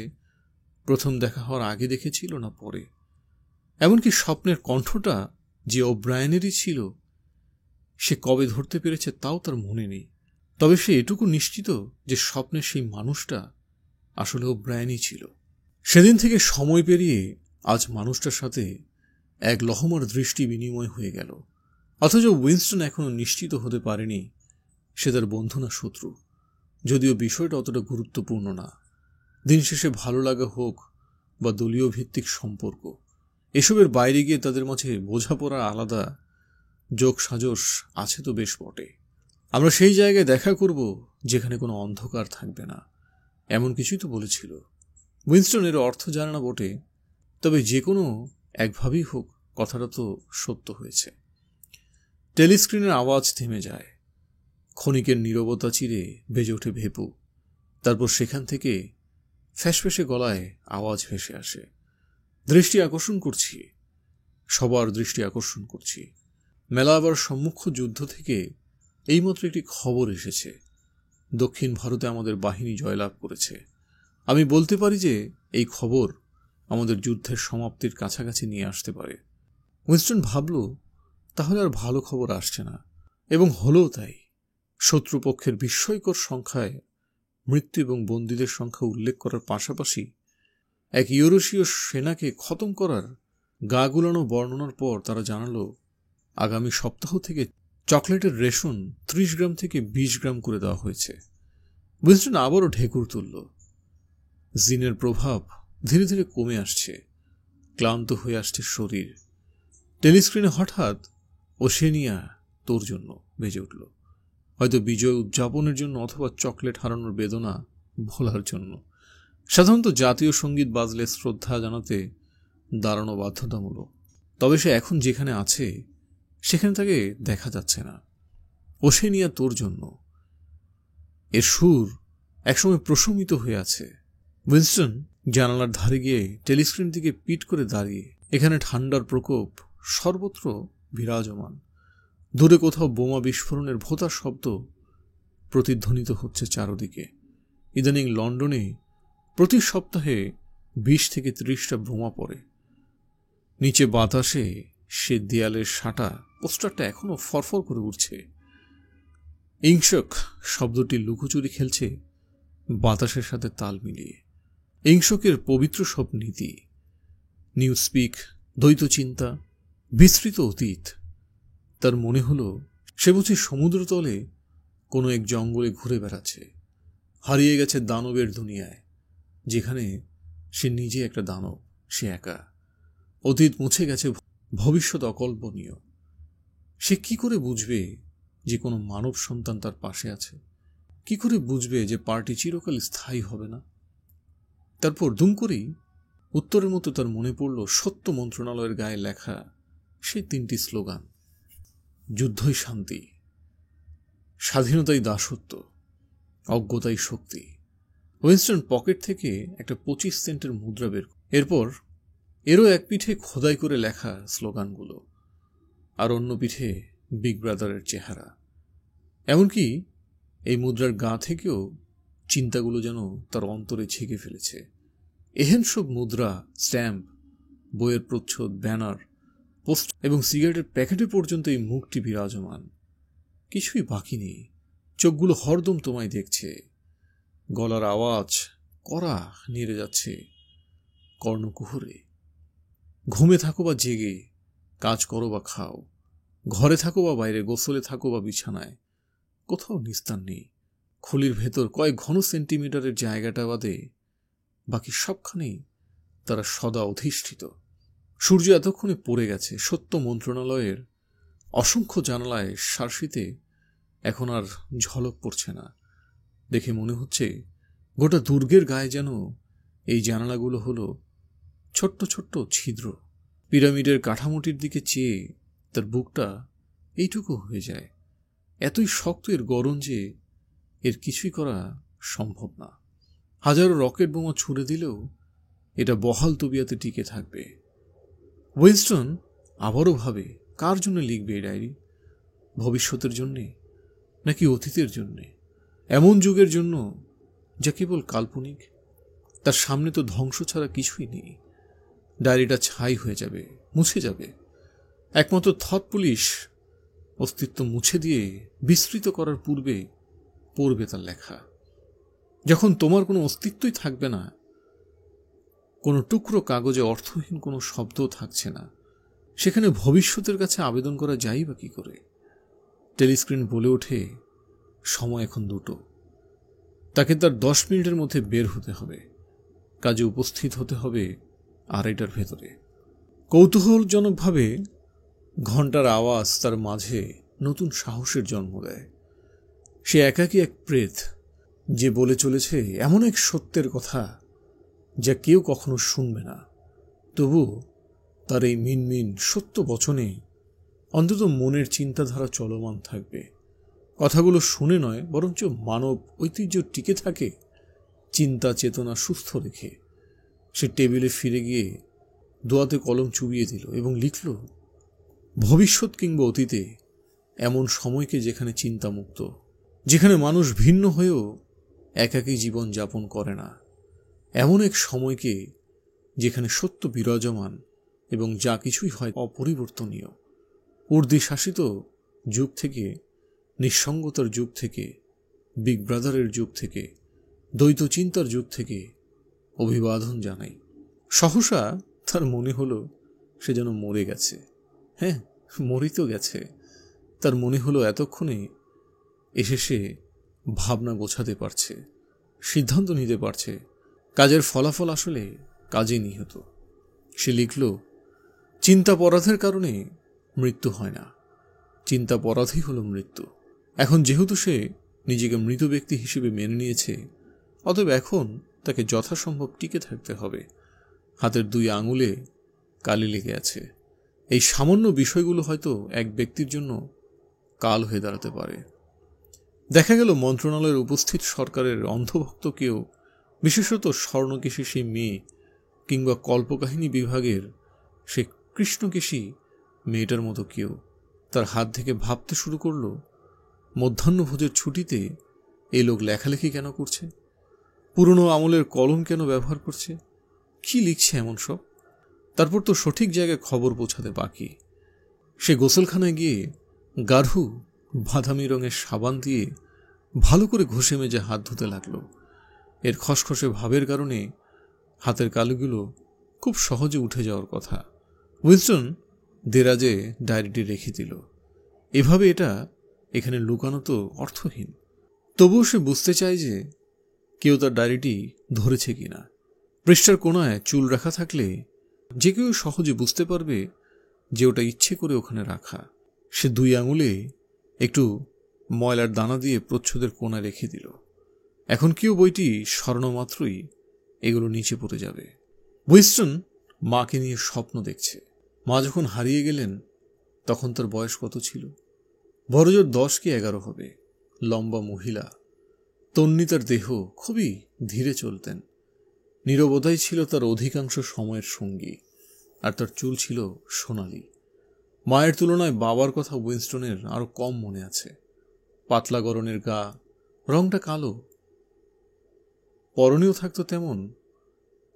প্রথম দেখা হওয়ার আগে দেখেছিল না পরে। এমনকি স্বপ্নের কণ্ঠটা যে ওব্রায়েনেরই ছিল, সে কবে ধরতে পেরেছে তাও তার মনে নেই। তবে সে এটুকু নিশ্চিত যে স্বপ্নের সেই মানুষটা আসলে ওব্রায়েনই ছিল। সেদিন থেকে সময় পেরিয়ে আজ মানুষটার সাথে এক লহমার দৃষ্টি বিনিময় হয়ে গেল। অথচ উইনস্টন এখনো নিশ্চিত হতে পারেনি সে তার বন্ধু না শত্রু, যদিও বিষয়টা অতটা গুরুত্বপূর্ণ না। দিন শেষে ভালো লাগা হোক বা দলীয় ভিত্তিক সম্পর্ক, এসবের বাইরে গিয়ে তাদের মাঝে বোঝাপড়া আলাদা যোগ সাজস আছে তো বেশ বটে। আমরা সেই জায়গায় দেখা করব যেখানে কোনো অন্ধকার থাকবে না, এমন কিছুই তো বলেছিল। উইনস্টন এর অর্থ জানে না বটে, তবে যে কোনো একভাবেই হোক কথাটা তো সত্য হয়েছে। টেলিস্ক্রিনের আওয়াজ থেমে যায়। ক্ষণিকের নীরবতা চিরে বেজে ওঠে ভেপু। তারপর সেখান থেকে ফ্যাসফ্যাসে গলায় আওয়াজ ভেসে আসে, দৃষ্টি আকর্ষণ করছি, সবার দৃষ্টি আকর্ষণ করছি। মেলাবার সম্মুখ যুদ্ধ থেকে এইমাত্র একটি খবর এসেছে, দক্ষিণ ভারতে আমাদের বাহিনী জয়লাভ করেছে। আমি বলতে পারি যে এই খবর আমাদের যুদ্ধের সমাপ্তির কাছাকাছি নিয়ে আসতে পারে। উইনস্টন ভাবল, তাহলে আর ভালো খবর আসছে না, এবং হলো তাই। শত্রুপক্ষের বিস্ময়কর সংখ্যায় মৃত্যু এবং বন্দীদের সংখ্যা উল্লেখ করার পাশাপাশি এক ইউরোশীয় সেনাকে খতম করার গা গুলানো বর্ণনার পর তারা জানালো, আগামী সপ্তাহ থেকে চকলেটের রেশন 30 গ্রাম থেকে 20 গ্রাম করে দেওয়া হয়েছে। উইনস্টন আবারও ঢেকুর তুলল। জিনের প্রভাব ধীরে ধীরে কমে আসছে, ক্লান্ত হয়ে আসছে শরীর। টেলিস্ক্রিনে হঠাৎ ওশেনিয়া তোর জন্য বেজে উঠল, হয়তো বিজয় উদযাপনের জন্য অথবা চকলেট হারানোর বেদনা ভোলার জন্য। সাধারণত জাতীয় সঙ্গীত বাজলে শ্রদ্ধা জানাতে দাঁড়ানো বাধ্যতামূলক, তবে সে এখন যেখানে আছে সেখানে তাকে দেখা যাচ্ছে না। ওশেনিয়া তোর জন্য, এর সুর একসময় প্রশমিত হয়ে আছে। উইনস্টন জানালার ধারে গিয়ে টেলিস্ক্রিন দিকে পিট করে দাঁড়িয়ে। এখানে ঠান্ডার প্রকোপ সর্বত্র বিরাজমান। দূরে কোথাও বোমা বিস্ফোরণের ভোঁতা শব্দ প্রতিধ্বনিত হচ্ছে চারদিকে। ইদানিং লন্ডনে প্রতি সপ্তাহে 20 থেকে 30টা বোমা পড়ে। নিচে বাতাসে সে দেয়ালের সাঁটা পোস্টারটা এখনো ফরফর করে উঠছে। ইংশক শব্দটি লুকোচুরি খেলছে বাতাসের সাথে তাল মিলিয়ে। ইংশকের পবিত্র সব নীতি, নিউ স্পিক, দ্বৈত চিন্তা, বিস্তৃত অতীত। তার মনে হলো সে বুঝি সমুদ্রতলে কোনো এক জঙ্গলে ঘুরে বেড়াচ্ছে, হারিয়ে গেছে দানবের দুনিয়ায়, যেখানে সে নিজে একটা দানব, সে একা। অতীত মুছে গেছে, ভবিষ্যৎ অকল্পনীয়। সে কি করে বুঝবে যে কোনো মানব সন্তান তার পাশে আছে? কি করে বুঝবে যে পার্টি চিরকাল স্থায়ী হবে না? তারপর দুম করেই উত্তরের মতো তার মনে পড়ল সত্য মন্ত্রণালয়ের গায়ে লেখা সেই 3টি স্লোগান, যুদ্ধই শান্তি, স্বাধীনতাই দাসত্ব, অজ্ঞতাই শক্তি। উইনস্টন পকেট থেকে একটা 25 সেন্টের মুদ্রা বের। এরপর এরও এক পিঠে খোদাই করে লেখা স্লোগানগুলো, আর অন্য পিঠে বিগ ব্রাদারের চেহারা। এমনকি এই মুদ্রার গা থেকেও চিন্তাগুলো যেন তার অন্তরে ছেঁকে ফেলেছে। এহেন সব মুদ্রা, স্ট্যাম্প, বইয়ের প্রচ্ছদ, ব্যানার, পোস্ট এবং সিগারেটের প্যাকেটে পর্যন্ত এই মুখটি বিরাজমান। কিছুই বাকি নেই, চোখগুলো হরদম তোমায় দেখছে। গলার আওয়াজ কড়া নেড়ে যাচ্ছে কর্ণকুহরে। ঘুমে থাকো বা জেগে, কাজ করো বা খাও, ঘরে থাকো বা বাইরে, গোসলে থাকো বা বিছানায়, কোথাও নিস্তার নেই। খুলির ভেতর কয়েক ঘন সেন্টিমিটারের জায়গাটা বাদে বাকি সবখানেই তারা সদা অধিষ্ঠিত। সূর্য এতক্ষণে পড়ে গেছে। সত্য মন্ত্রণালয়ের অসংখ্য জানালায় শার্সিতে এখন আর ঝলক পড়ছে না। দেখে মনে হচ্ছে গোটা দুর্গের গায়ে যেন এই জানালাগুলো হলো ছোট্ট ছোট্ট ছিদ্র। পিরামিডের কাঠামোটির দিকে চেয়ে তার বুকটা এইটুকু হয়ে যায়। এতই শক্ত এর গড়ন যে এর কিছুই করা সম্ভব না। হাজারো রকেট বোমা ছুড়ে দিলেও এটা বহাল তবিয়াতে টিকে থাকবে। উইনস্টন আবারও ভাবে, কার জন্য লিখবে এই ডায়েরি? ভবিষ্যতের জন্যে নাকি অতীতের জন্যে? এমন যুগের জন্য যা কেবল কাল্পনিক। তার সামনে তো ধ্বংস ছাড়া কিছুই নেই। ডায়েরিটা ছাই হয়ে যাবে, মুছে যাবে। একমাত্র থট পুলিশ অস্তিত্ব মুছে দিয়ে বিস্তৃত করার পূর্বে পড়বে তার লেখা। যখন তোমার কোনো অস্তিত্বই থাকবে না, কোনো টুকরো কাগজে অর্থহীন কোনো শব্দও থাকছে না, সেখানে ভবিষ্যতের কাছে আবেদন করা যায় বা কি করে? টেলিস্ক্রিন বলে ওঠে, সময় এখন 2টো। তাকে তার 10 মিনিটের মধ্যে বের হতে হবে, কাজে উপস্থিত হতে হবে 2:30টার ভেতরে। কৌতূহলজনকভাবে ঘণ্টার আওয়াজ তার মাঝে নতুন সাহসের জন্ম দেয়। সে একাকী এক প্রেত, যে বলে চলেছে এমন এক সত্যের কথা যা কেউ কখনো শুনবে না। তবু তার এই মিনমিন সত্য বচনে অন্তত মনের চিন্তাধারা চলমান থাকবে। কথাগুলো শুনে নয়, বরঞ্চ মানব ঐতিহ্য টিকে থাকে চিন্তা চেতনা সুস্থ রেখে। সে টেবিলে ফিরে গিয়ে দোয়াতে কলম চুবিয়ে দিল এবং লিখল, ভবিষ্যৎ কিংবা অতীতে এমন সময়কে যেখানে চিন্তামুক্ত, যেখানে মানুষ ভিন্ন হয়েও একাকী জীবন যাপন করে না। এমন এক সময়কে যেখানে সত্য বিরাজমান এবং যা কিছুই হয় অপরিবর্তনীয়। উর্দি শাসিত যুগ থেকে, নিঃসঙ্গতার যুগ থেকে, বিগ ব্রাদারের যুগ থেকে, দ্বৈত চিন্তার যুগ থেকে অভিবাদন জানাই। সহসা তার মনে হলো সে যেন মরে গেছে। হ্যাঁ, মরেই তো গেছে। তার মনে হলো এতক্ষণে এসে সে ভাবনা গোছাতে পারছে, সিদ্ধান্ত নিতে পারছে। কাজের ফলাফল আসলে কাজে নিহত। সে লিখল, চিন্তাপরাধের কারণে মৃত্যু হয় না, চিন্তাপরাধই হলো মৃত্যু। এখন যেহেতু সে নিজেকে মৃত ব্যক্তি হিসেবে মেনে নিয়েছে, অতএব এখন তাকে যথাসম্ভব টিকে থাকতে হবে। হাতের 2 আঙুলে কালি লেগে আছে। এই সামান্য বিষয়গুলো হয়তো এক ব্যক্তির জন্য কাল হয়ে দাঁড়াতে পারে। দেখা গেল মন্ত্রণালয়ের উপস্থিত সরকারের অন্ধভক্ত কেউ, বিশেষত স্বর্ণকেশী সেই মেয়ে কিংবা কল্পকাহিনী বিভাগের সে কৃষ্ণকেশী মেয়েটার মতো কেউ তার হাত থেকে ভাবতে শুরু করল, মধ্যাহ্নভোজের ছুটিতে এই লোক লেখালেখি কেন করছে? পুরনো আমলের কলম কেন ব্যবহার করছে? কি লিখছে এমন সব? তারপর তো সঠিক জায়গায় খবর পৌঁছাতে বাকি। সে গোসলখানায় গিয়ে গাঢ় বাদামি রঙের সাবান দিয়ে ভালো করে ঘষে মেজে হাত ধুতে লাগলো। এর খসখসে ভাবের কারণে হাতের কালিগুলো খুব সহজে উঠে যাওয়ার কথা। উইনস্টন দেরাজে ডায়েরিটি রেখে দিল। এভাবে এটা এখানে লুকানো তো অর্থহীন। তবুও সে বুঝতে চায় যে কেউ তার ডায়েরিটি ধরেছে কিনা। পৃষ্ঠার কোণায় চুল রাখা থাকলে যে কেউ সহজে বুঝতে পারবে যে ওটা ইচ্ছে করে ওখানে রাখা। সে 2 আঙুলে একটু ময়লার দানা দিয়ে প্রচ্ছদের কোণায় রেখে দিল। এখন কেউ বইটি সরানো মাত্রই এগুলো নিচে পড়ে যাবে। উইনস্টন মাকে নিয়ে স্বপ্ন দেখছে। মা যখন হারিয়ে গেলেন তখন তার বয়স কত ছিল? বড়জোর 10 কি 11 হবে। লম্বা মহিলা, তন্নি তার দেহ, খুবই ধীরে চলতেন। নীরবতাই ছিল তার অধিকাংশ সময়ের সঙ্গী, আর তার চুল ছিল সোনালি। মায়ের তুলনায় বাবার কথা উইনস্টনের আরো কম মনে আছে। পাতলা গরনের গা, রংটা কালো। পরনেও থাকতো তেমন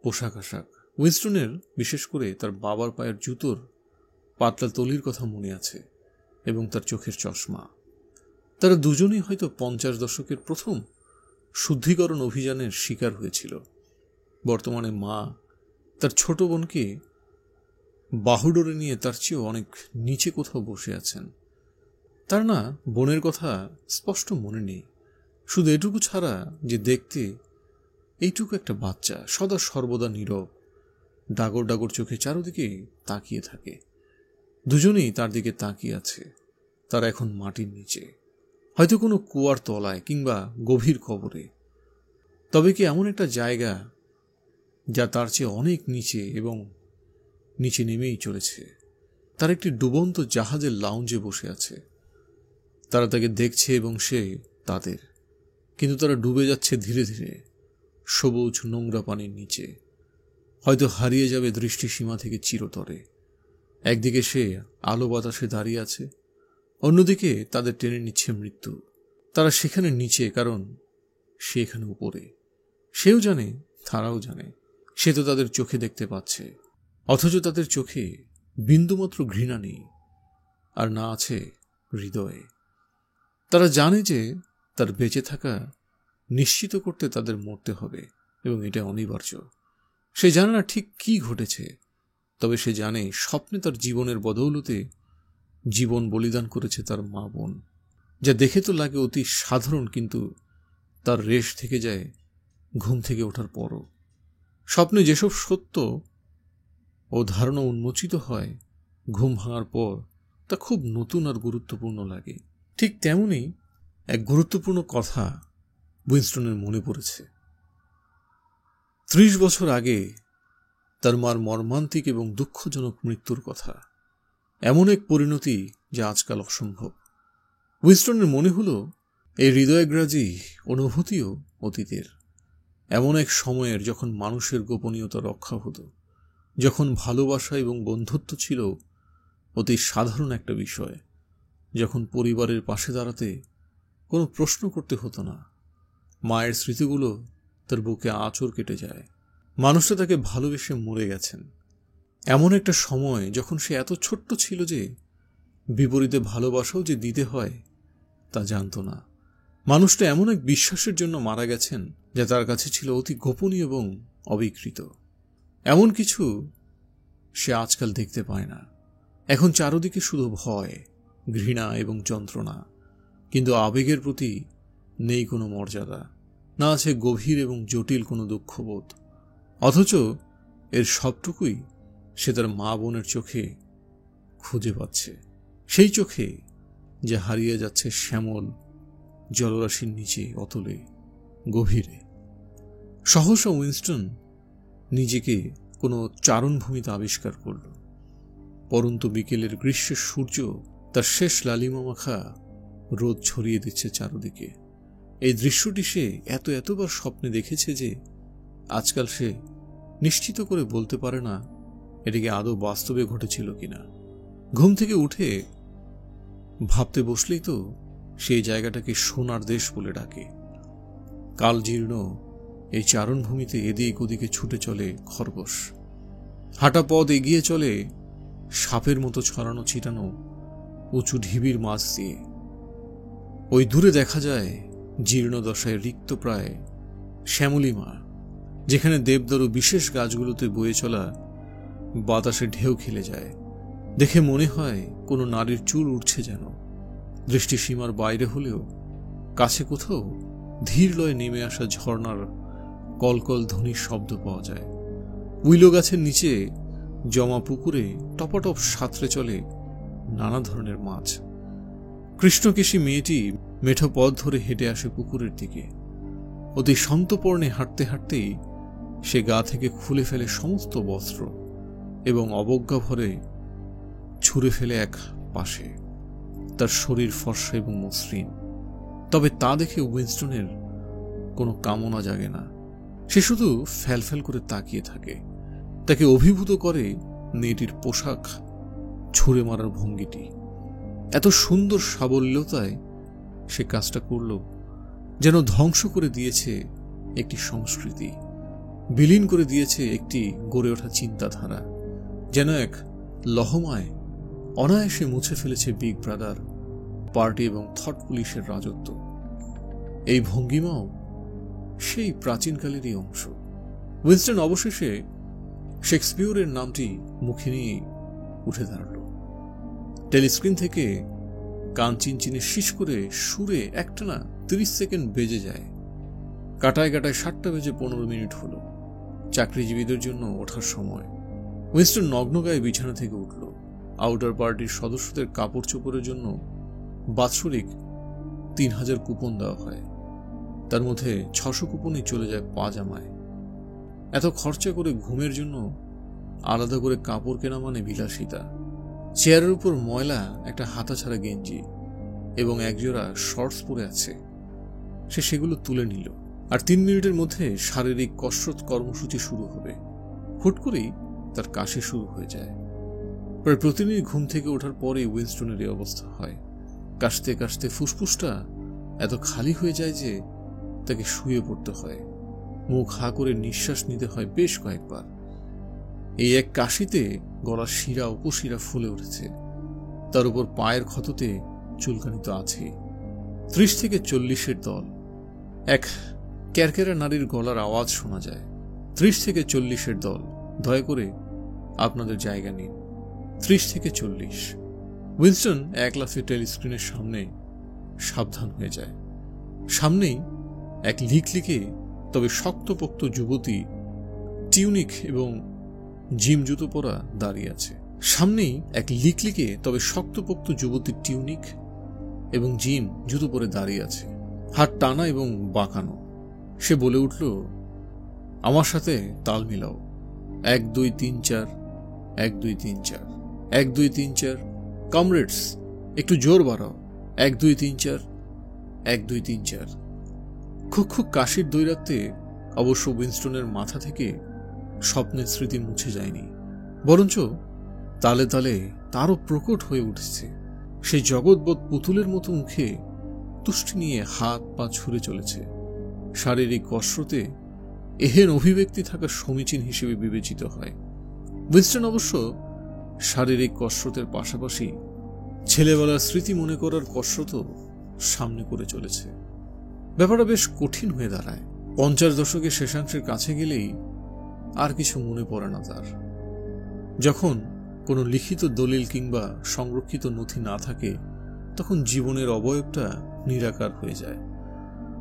পোশাক আশাক। উইনস্টনের বিশেষ করে তার বাবার পায়ের জুতোর পাতলা তলির কথা মনে আছে এবং তার চোখের চশমা। তারা দুজনেই হয়তো 50 দশকের প্রথম শুদ্ধিকরণ অভিযানের শিকার হয়েছিল। বর্তমানে মা তার ছোট বোনকে বাহুডোরে নিয়ে তার চেয়েও অনেক নিচে কোথাও বসে আছেন। তার না বোনের কথা স্পষ্ট মনে নেই, শুধু এটুকু ছাড়া যে দেখতে এইটুকু একটা বাচ্চা, সদা সর্বদা নীরব, ডাগর ডাগর চোখে চারদিকে তাকিয়ে থাকে। দুজনেই তার দিকে তাকিয়ে আছে। তারা এখন মাটির নিচে, হয়তো কোনো কুয়ার তলায় কিংবা গভীর কবরে। তবে কি এমন একটা জায়গা যা তার চেয়ে অনেক নিচে এবং নিচে নেমেই চলেছে। তার একটি ডুবন্ত জাহাজের লাউঞ্জে বসে আছে। তারা তাকে দেখছে এবং সে তাদের, কিন্তু তারা ডুবে যাচ্ছে ধীরে ধীরে সবুজ নোংরা পানির নিচে, হয়তো হারিয়ে যাবে দৃষ্টিসীমা থেকে চিরতরে। একদিকে সে আলো বাতাসে দাঁড়িয়ে আছে, অন্যদিকে তাদের টেনে নিচ্ছে মৃত্যু। তারা সেখানে নিচে, কারণ সে এখানে উপরে। সেও জানে, তারাও জানে, সে তো তাদের চোখে দেখতে পাচ্ছে, অথচ তাদের চোখে বিন্দুমাত্র ঘৃণা নেই, আর না আছে হৃদয়ে। তারা জানে যে তার বেঁচে থাকা নিশ্চিত করতে তাদের মরতে হবে এবং এটা অনিবার্য। সে জানে না ঠিক কি ঘটেছে, তবে সে জানে স্বপ্নে তার জীবনের বদৌলতে জীবন বলিদান করেছে তার মা বোন, যা দেখে তো লাগে অতি সাধারণ, কিন্তু তার রেশ থেকে যায় ঘুম থেকে ওঠার পরও। স্বপ্নে যেসব সত্য ও ধারণা উন্মোচিত হয় ঘুম ভাঙার পর, তা খুব নতুন আর গুরুত্বপূর্ণ লাগে। ঠিক তেমনই এক গুরুত্বপূর্ণ কথা উইনস্টনের মনে পড়েছে। 30 বছর আগে তার মার মর্মান্তিক এবং দুঃখজনক মৃত্যুর কথা। এমন এক পরিণতি যা আজকাল অসম্ভব। উইনস্টনের মনে হলো এই হৃদয়গ্রাজী অনুভূতিও অতীতের, এমন এক সময়ের যখন মানুষের গোপনীয়তা রক্ষা হতো, যখন ভালোবাসা এবং বন্ধুত্ব ছিল অতি সাধারণ একটা বিষয়, যখন পরিবারের পাশে দাঁড়াতে কোনো প্রশ্ন করতে হতো না। মায়ের স্মৃতিগুলো তার বুকে আঁচড় কেটে যায়। মানুষটা তাকে ভালোবেসে মরে গেছেন এমন একটা সময় যখন সে এত ছোট্ট ছিল যে বিপরীতে ভালোবাসাও যে দিতে হয় তা জানত না। মানুষটা এমন এক বিশ্বাসের জন্য মারা গেছেন যা তার কাছে ছিল অতি গোপনীয় এবং অবিকৃত। এমন কিছু সে আজকাল দেখতে পায় না। এখন চারদিকে শুধু ভয়, ঘৃণা এবং যন্ত্রণা, কিন্তু আবেগের প্রতি নেই কোনো মর্যাদা, না আছে গভীর এবং জটিল কোনো দুঃখবোধ। অথচ এর সবটুকুই সে তার মা বোনের চোখে খুঁজে পাচ্ছে, সেই চোখে যা হারিয়ে যাচ্ছে শ্যামল জলরাশির নিচে, অতলে, গভীরে। সহসা উইনস্টন নিজেকে কোনো চারণভূমিতে আবিষ্কার করল। পরন্ত বিকেলের গ্রীষ্মের সূর্য তার শেষ লালিমা মাখা রোদ ছড়িয়ে দিচ্ছে চারদিকে। এই দৃশ্যটি সে এতবার স্বপ্নে দেখেছে যে আজকাল সে নিশ্চিত করে বলতে পারে না এটিকে আদৌ বাস্তবে ঘটেছিল কিনা। ঘুম থেকে উঠে ভাবতে বসলেই তো সেই জায়গাটাকে সোনার দেশ বলে ডাকে। কাল জীর্ণ এই চারণভূমিতে এদিক ওদিকে ছুটে চলে খরগোশ, হাঁটা পথ এগিয়ে চলে সাপের মতো ছড়ানো ছিটানো উঁচু ঢিবির মাছ দিয়ে। ওই দূরে দেখা যায় জীর্ণ দশায় রিক্ত প্রায় শ্যামলিমা, যেখানে দেবদারু বিশেষ গাছগুলোতে বয়ে চলা বাতাসে ঢেউ খেলে যায়। দেখে মনে হয় কোনো নারীর চুল উঠছে যেন। দৃষ্টিসীমার বাইরে হলেও কাছে কোথাও ধীর লয়ে নেমে আসা ঝর্ণার কলকল ধ্বনির শব্দ পাওয়া যায়। উইলো গাছের নিচে জমা পুকুরে টপাটপ সাঁতরে চলে নানা ধরনের মাছ। কৃষ্ণকেশী মেয়েটি মেঠো পথ ধরে হেঁটে আসে পুকুরের দিকে। অতি সন্তপর্ণে হাঁটতে হাঁটতেই সে গা থেকে খুলে ফেলে সমস্ত বস্ত্র এবং অবজ্ঞা ভরে ছুঁড়ে ফেলে এক পাশে। তার শরীর ফর্সা এবং মসৃণ, তবে তা দেখে উইনস্টনের কোনো কামনা জাগে না। সে শুধু ফ্যালফ্যাল করে তাকিয়ে থাকে। তাকে অভিভূত করে মেয়েটির পোশাক, ছুঁড়ে মারার ভঙ্গিটি। এত সুন্দর সাবল্যতায় সে কাজটা করল যেন ধ্বংস করে দিয়েছে একটি সংস্কৃতি, বিলীন করে দিয়েছে একটি গড়ে ওঠা চিন্তাধারা, যেন এক লহমায় অনায়াসে মুছে ফেলেছে বিগ ব্রাদার, পার্টি এবং থট পুলিশের রাজত্ব। এই ভঙ্গিমাও সেই প্রাচীনকালেরই অংশ। উইনস্টন অবশেষে শেক্সপিয়রের নামটি মুখে নিয়ে উঠে দাঁড়াল। টেলিস্ক্রিন থেকে কান চিনচিনে শীষ করে সুরে একটানা 30 সেকেন্ড বেজে যায়। কাটায় কাটায় 7টা বেজে 15 মিনিট হলো। চাকরিজীবীদের জন্য ওঠার সময়। উইনস্টন নগ্ন গায়ে বিছানা থেকে উঠল। আউটার পার্টির সদস্যদের কাপড় চোপড়ের জন্য বাৎসরিক 3000 কুপন দেওয়া হয়। তার মধ্যে 600 কুপনই চলে যায় পাজামায়। এত খরচা করে ঘুমের জন্য আলাদা করে কাপড় কেনা মানে বিলাসিতা। চেয়ারের উপর ময়লা একটা হাতাছাড়া গেঞ্জি এবং একজোড়া শর্টস পরে আছে। সে সেগুলো তুলে নিল। আর 3 মিনিটের মধ্যে শারীরিক কসরত কর্মসূচি শুরু হবে। হুট করেই তার কাশি শুরু হয়ে যায়। প্রায় প্রতিদিন ঘুম থেকে ওঠার পরেই উইনস্টনের এই অবস্থা হয়। কাশতে কাশতে ফুসফুসটা এত খালি হয়ে যায় যে তাকে শুয়ে পড়তে হয়। মুখ হা করে নিঃশ্বাস নিতে হয় বেশ কয়েকবার। এই এক কাশিতে গলার শিরা উপশিরা ফুলে উঠেছে। তার উপর পায়ের ক্ষততে চুলকানি তো আছেই। 30 থেকে 40-এর দল। এক ক্যারকেরা নারীর গলার আওয়াজ শোনা যায়। 30 থেকে 40-এর দল, দয়া করে আপনাদের জায়গা নিন। 30 থেকে 40। উইনস্টন এক লাফে টেলিস্ক্রিনের সামনে সাবধান হয়ে যায়। সামনেই এক লিকলিকে তবে শক্তপোক্ত যুবতী টিউনিক এবং জিম জুতো পরা দাঁড়িয়ে আছে। সামনেই এক লিকলিকে তবে শক্তপোক্ত যুবতী টিউনিক এবং জিম জুতো পরে দাঁড়িয়ে আছে, হাত টানা এবং বাঁকানো। সে বলে উঠল, আমার সাথে তাল মিলাও। 1 2 3 4, 1 2 3 4, 1 2 3 4। কমরেডস, একটু জোর বাড়াও। 1 2 3 4, 1 2 3 4। খুব খুব কাশির দৈরাত্মে অবশ্য উইনস্টনের মাথা থেকে স্বপ্নের স্মৃতি মুছে যায়নি, বরঞ্চ তালে তালে তারও প্রকট হয়ে উঠেছে। সেই জগৎবোধ পুতুলের মতো মুখে তুষ্টি নিয়ে হাত পা ছুঁড়ে চলেছে। শারীরিক কসরতে এহেন অভিব্যক্তি থাকা সমীচীন হিসেবে বিবেচিত হয়। উইনস্টন অবশ্য শারীরিক কসরতের পাশাপাশি ছেলেবেলার স্মৃতি মনে করার কসরতও সামনে করে চলেছে। ব্যাপারটা বেশ কঠিন হয়ে দাঁড়ায়। 50 দশকের শেষাংশের কাছে গেলেই আর কিছু মনে পড়ে না তার। যখন কোনো লিখিত দলিল কিংবা সংরক্ষিত নথি না থাকে, তখন জীবনের অবয়বটা নিরাকার হয়ে যায়।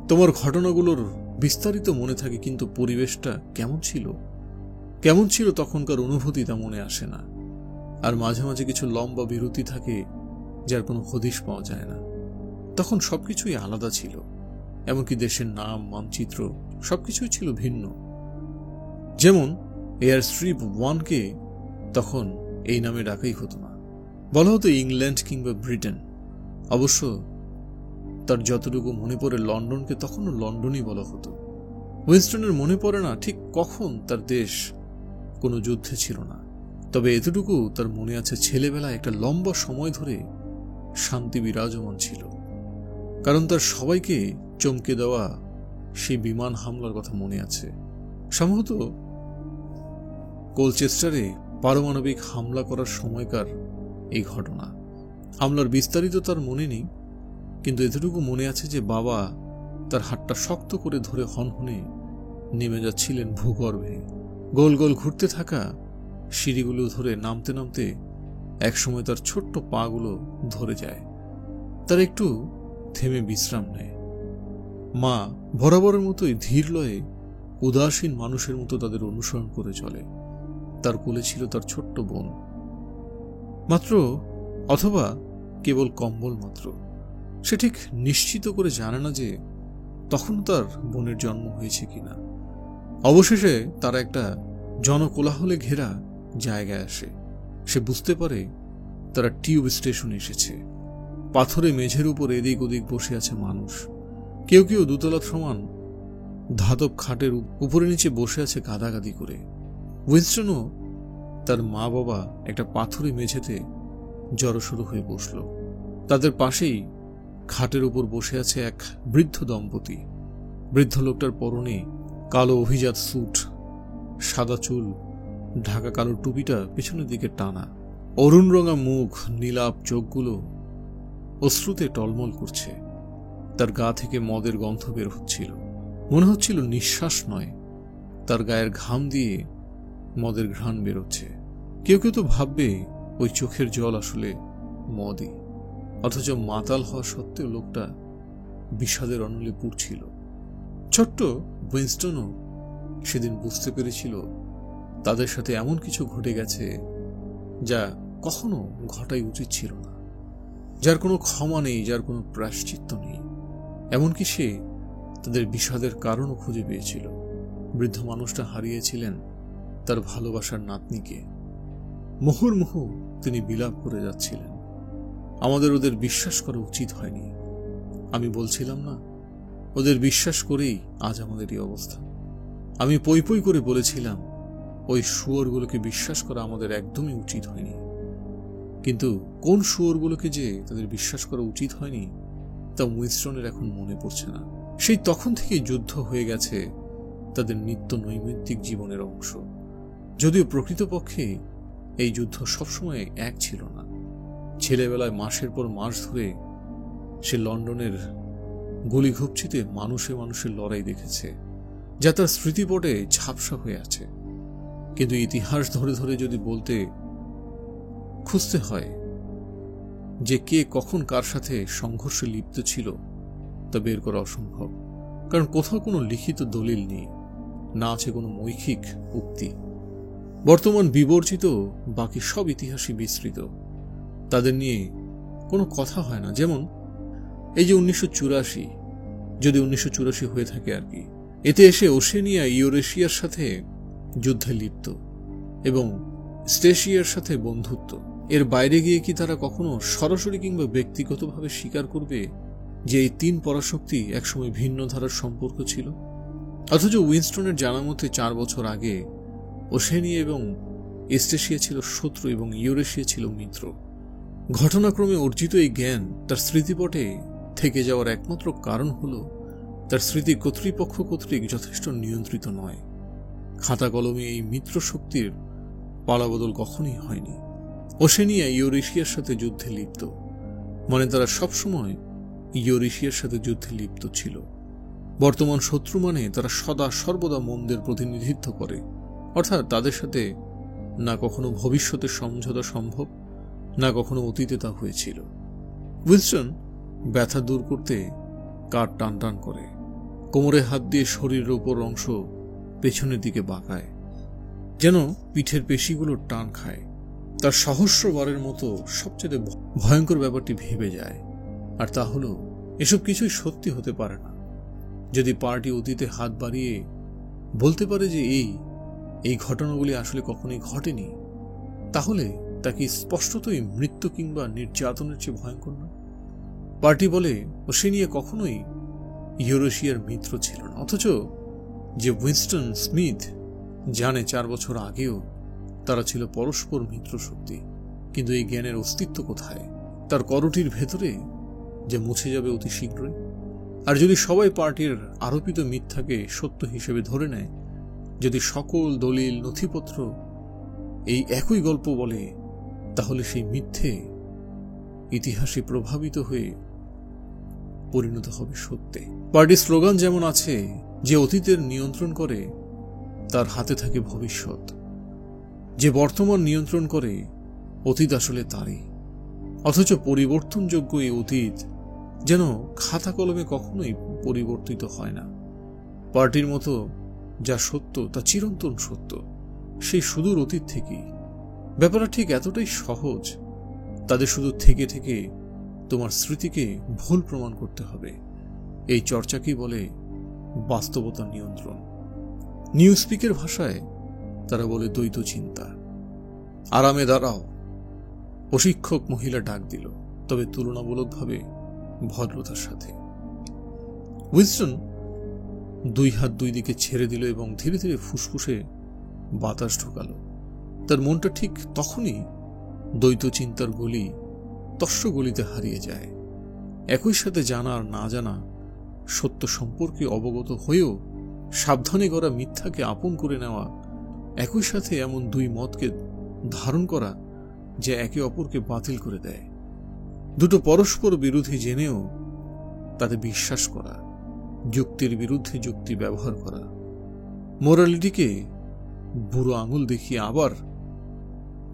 তোমার ঘটনাগুলোর বিস্তারিত মনে থাকে, কিন্তু পরিবেশটা কেমন ছিল তখনকার অনুভূতি তা মনে আসে না। আর মাঝে মাঝে কিছু লম্বা বিরতি থাকে যার কোনো হদিশ পাওয়া যায় না। তখন সবকিছুই আলাদা ছিল, এমনকি দেশের নাম, মানচিত্র সবকিছুই ছিল ভিন্ন। যেমন এয়ার স্ট্রিপ 1কে তখন এই নামে ডাকাই হতো না, বলা হতো ইংল্যান্ড কিংবা ব্রিটেন। অবশ্য তার যতটুকু মনে পড়ে, লন্ডনকে তখনও লন্ডনই বলা হতো। উইনস্টনের মনে পড়ে না ঠিক কখন তার দেশ কোনো যুদ্ধে ছিল না, তবে এতটুকু তার মনে আছে, ছেলেবেলায় একটা লম্বা সময় ধরে শান্তি বিরাজমান ছিল। কারণ তার সবাইকে চমকে দেওয়া সেই বিমান হামলার কথা মনে আছে। সম্ভবত কোলচেস্টারে পারমাণবিক হামলা করার সময়কার এই ঘটনা। হামলার বিস্তারিত তার মনে নেই, কিন্তু এতটুকু মনে আছে যে বাবা তার হাতটা শক্ত করে ধরে হনহনে নেমে যাচ্ছিলেন ভূগর্ভে। গোল গোল ঘুরতে থাকা সিঁড়িগুলো ধরে নামতে নামতে একসময় তার ছোট্ট পাগুলো ধরে যায়। তার একটু থেমে বিশ্রাম নেয়। মা বরাবরের মতোই ধীর লয়ে উদাসীন মানুষের মতো তাদের অনুসরণ করে চলে। তার কোলে ছিল তার ছোট্ট বোন মাত্র, অথবা কেবল কম্বল মাত্র। সে ঠিক নিশ্চিত করে জানে না যে তখন তার বোনের জন্ম হয়েছে কিনা। অবশেষে তারা একটা জনকোলাহলে ঘেরা জায়গায় আসে। সে বুঝতে পারে তারা টিউব স্টেশনে এসেছে। পাথরে মেঝের উপর এদিক ওদিক বসে আছে মানুষ। কেউ কেউ দুতলা সমান ধাতব খাটের উপরে নিচে বসে আছে গাদাগাদি করে। উইনস্টনও তার মা বাবা একটা পাথরে মেঝেতে জড়সড় হয়ে বসল। তাদের পাশেই খাটের উপর বসে আছে এক বৃদ্ধ দম্পতি। বৃদ্ধ লোকটার পরনে কালো অভিজাত স্যুট, সাদা চুল, ঢাকা কালো টুপিটা পেছনের দিকে টানা, অরুণ রঙা মুখ, নীলাপ চোখগুলো অশ্রুতে টলমল করছে। তার গা থেকে মদের গন্ধ বের হচ্ছিল। মনে হচ্ছিল নিঃশ্বাস নয়, তার গায়ের ঘাম দিয়ে মদের ঘ্রাণ বেরোচ্ছে। কেউ কেউ তো ভাববে ওই চোখের জল আসলে মদই, অথচ মাতাল হওয়া সত্ত্বেও লোকটা বিষাদের অনলে পুড়ছিল। ছোট্ট উইনস্টনও সেদিন বুঝতে পেরেছিল তাদের সাথে এমন কিছু ঘটে গেছে যা কখনো ঘটাই উচিত ছিল না, যার কোনো ক্ষমা নেই, যার কোনো প্রায়শ্চিত্ত নেই। এমনকি সে তাদের বিষাদের কারণও খুঁজে পেয়েছিল। বৃদ্ধ মানুষটা হারিয়েছিলেন তার ভালোবাসার নাতনিকে। মুহুর্মুহু তিনি বিলাপ করে যাচ্ছিলেন। আমাদের ওদের বিশ্বাস করা উচিত হয়নি। আমি বলছিলাম না, ওদের বিশ্বাস করেই আজ আমাদের এই অবস্থা। আমি পই পই করে বলেছিলাম ওই শুয়োরগুলোকে বিশ্বাস করা আমাদের একদমই উচিত হয়নি। কিন্তু কোন শুয়োরগুলোকে যে তাদের বিশ্বাস করা উচিত হয়নি তা উইনস্টনের এখন মনে পড়ছে না। সেই তখন থেকেই যুদ্ধ হয়ে গেছে তাদের নিত্য নৈমিত্তিক জীবনের অংশ। যদিও প্রকৃতপক্ষে এই যুদ্ধ সবসময় এক ছিল না। ছেলেবেলায় মাসের পর মাস ধরে সে লন্ডনের গলিঘুপচিতে মানুষে মানুষের লড়াই দেখেছে, যা তার স্মৃতিপটে ঝাপসা হয়ে আছে। কিন্তু ইতিহাস ধরে ধরে যদি বলতে খুঁজতে হয় যে কে কখন কার সাথে সংঘর্ষে লিপ্ত ছিল, তা বের করা অসম্ভব। কারণ কোথাও কোনো লিখিত দলিল নেই, না আছে কোনো মৌখিক উক্তি। বর্তমান বিবর্জিত বাকি সব ইতিহাসই বিস্তৃত, তাদের নিয়ে কোনো কথা হয় না। যেমন এই যে 1984, যদি 1984 হয়ে থাকে আর কি, এতে এসে ওশেনিয়া ইউরেশিয়ার সাথে যুদ্ধে লিপ্ত এবং স্টেশিয়ার সাথে বন্ধুত্ব। এর বাইরে গিয়ে কি তারা কখনো সরাসরি কিংবা ব্যক্তিগতভাবে স্বীকার করবে যে এই তিন পরাশক্তি একসময় ভিন্ন ধারার সম্পর্ক ছিল? অথচ উইনস্টনের জানা মতে 4 বছর আগে ওশেনিয়া এবং স্টেশিয়া ছিল শত্রু এবং ইউরেশিয়া ছিল মিত্র। ঘটনাক্রমে অর্জিত এই জ্ঞান তার স্মৃতিপটে থেকে যাওয়ার একমাত্র কারণ হল তার স্মৃতি কর্তৃপক্ষ কর্তৃক যথেষ্ট নিয়ন্ত্রিত নয়। খাতা কলমে এই মিত্র শক্তির পালাবদল কখনই হয়নি। ওশেনিয়া ইউরেশিয়ার সাথে যুদ্ধে লিপ্ত, মানে তারা সবসময় ইউরেশিয়ার সাথে যুদ্ধে লিপ্ত ছিল। বর্তমান শত্রু মানে তারা সদা সর্বদা মন্দের প্রতিনিধিত্ব করে, অর্থাৎ তাদের সাথে না কখনো ভবিষ্যতের সমঝোতা সম্ভব, না কখনো অতীতে তা হয়েছিল। উইনস্টন ব্যথা দূর করতে কাঠ টান টান করে, কোমরে হাত দিয়ে শরীরের উপর অংশ পেছনের দিকে বাঁকায়, যেন পিঠের পেশিগুলো টান খায়। তার সহস্রবারের মতো সবচেয়ে ভয়ঙ্কর ব্যাপারটি ভেবে যায়, আর তা হলো এসব কিছুই সত্যি হতে পারে না। যদি পার্টি অতীতে হাত বাড়িয়ে বলতে পারে যে এই ঘটনাগুলি আসলে কখনোই ঘটেনি, তাহলে তা কি স্পষ্টতই মৃত্যু কিংবা নির্যাতনের চেয়ে ভয়ঙ্কর না? পার্টি বলে ওশেনিয়া কখনোই ইউরেশিয়ার মিত্র ছিল না, অথচ যে উইনস্টন স্মিথ জানে 4 বছর আগেও তারা ছিল পরস্পর মিত্র শক্তি। কিন্তু এই জ্ঞানের অস্তিত্ব কোথায়? তার করটির ভেতরে যে মুছে যাবে অতি শীঘ্রই। আর যদি সবাই পার্টির আরোপিত মিথ্যাকে সত্য হিসেবে ধরে নেয়, যদি সকল দলিল নথিপত্র এই একই গল্প বলে, তাহলে সেই মিথ্যে ইতিহাসে প্রভাবিত হয়ে পরিণত হবে সত্যে। পার্টির স্লোগান যেমন আছে, যে অতীতের নিয়ন্ত্রণ করে তার হাতে থাকে ভবিষ্যৎ, যে বর্তমান নিয়ন্ত্রণ করে অতীত আসলে তারই। অথচ পরিবর্তনযোগ্য এই অতীত যেন খাতা কলমে কখনোই পরিবর্তিত হয় না। পার্টির মতো যা সত্য তা চিরন্তন সত্য, সেই সুদূর অতীত থেকেই। ব্যাপারটা ঠিক এতটাই সহজ, তাদের শুধু থেকে থেকে তোমার স্মৃতিকে ভুল প্রমাণ করতে হবে। এই চর্চাকেই বলে বাস্তবতা নিয়ন্ত্রণ। নিউ স্পিকের ভাষায় তারা বলে দ্বৈত চিন্তা। আরামে দাঁড়াও, প্রশিক্ষক মহিলা ডাক দিল, তবে তুলনামূলকভাবে ভদ্রতার সাথে। উইনস্টন 2 হাত 2 দিকে ছেড়ে দিল এবং ধীরে ধীরে ফুসফুসে বাতাস ঢোকালো। তার মনটা ঠিক তখনই দ্বৈত চিন্তার গলি তস্য গলিতে হারিয়ে যায়। একই সাথে জানা আর না জানা সত্য সম্পর্কে অবগত হয়েও সাবধানে গড়া মিথ্যাকে আপন করে নেওয়া, একই সাথে এমন 2 মতকে ধারণ করা যে একে অপরকে বাতিল করে দেয়। দুটো পরস্পর বিরোধী জেনেও তাতে বিশ্বাস করা, যুক্তির বিরুদ্ধে যুক্তি ব্যবহার করা, মোরালিটিকে বুড়ো আঙুল দেখিয়ে আবার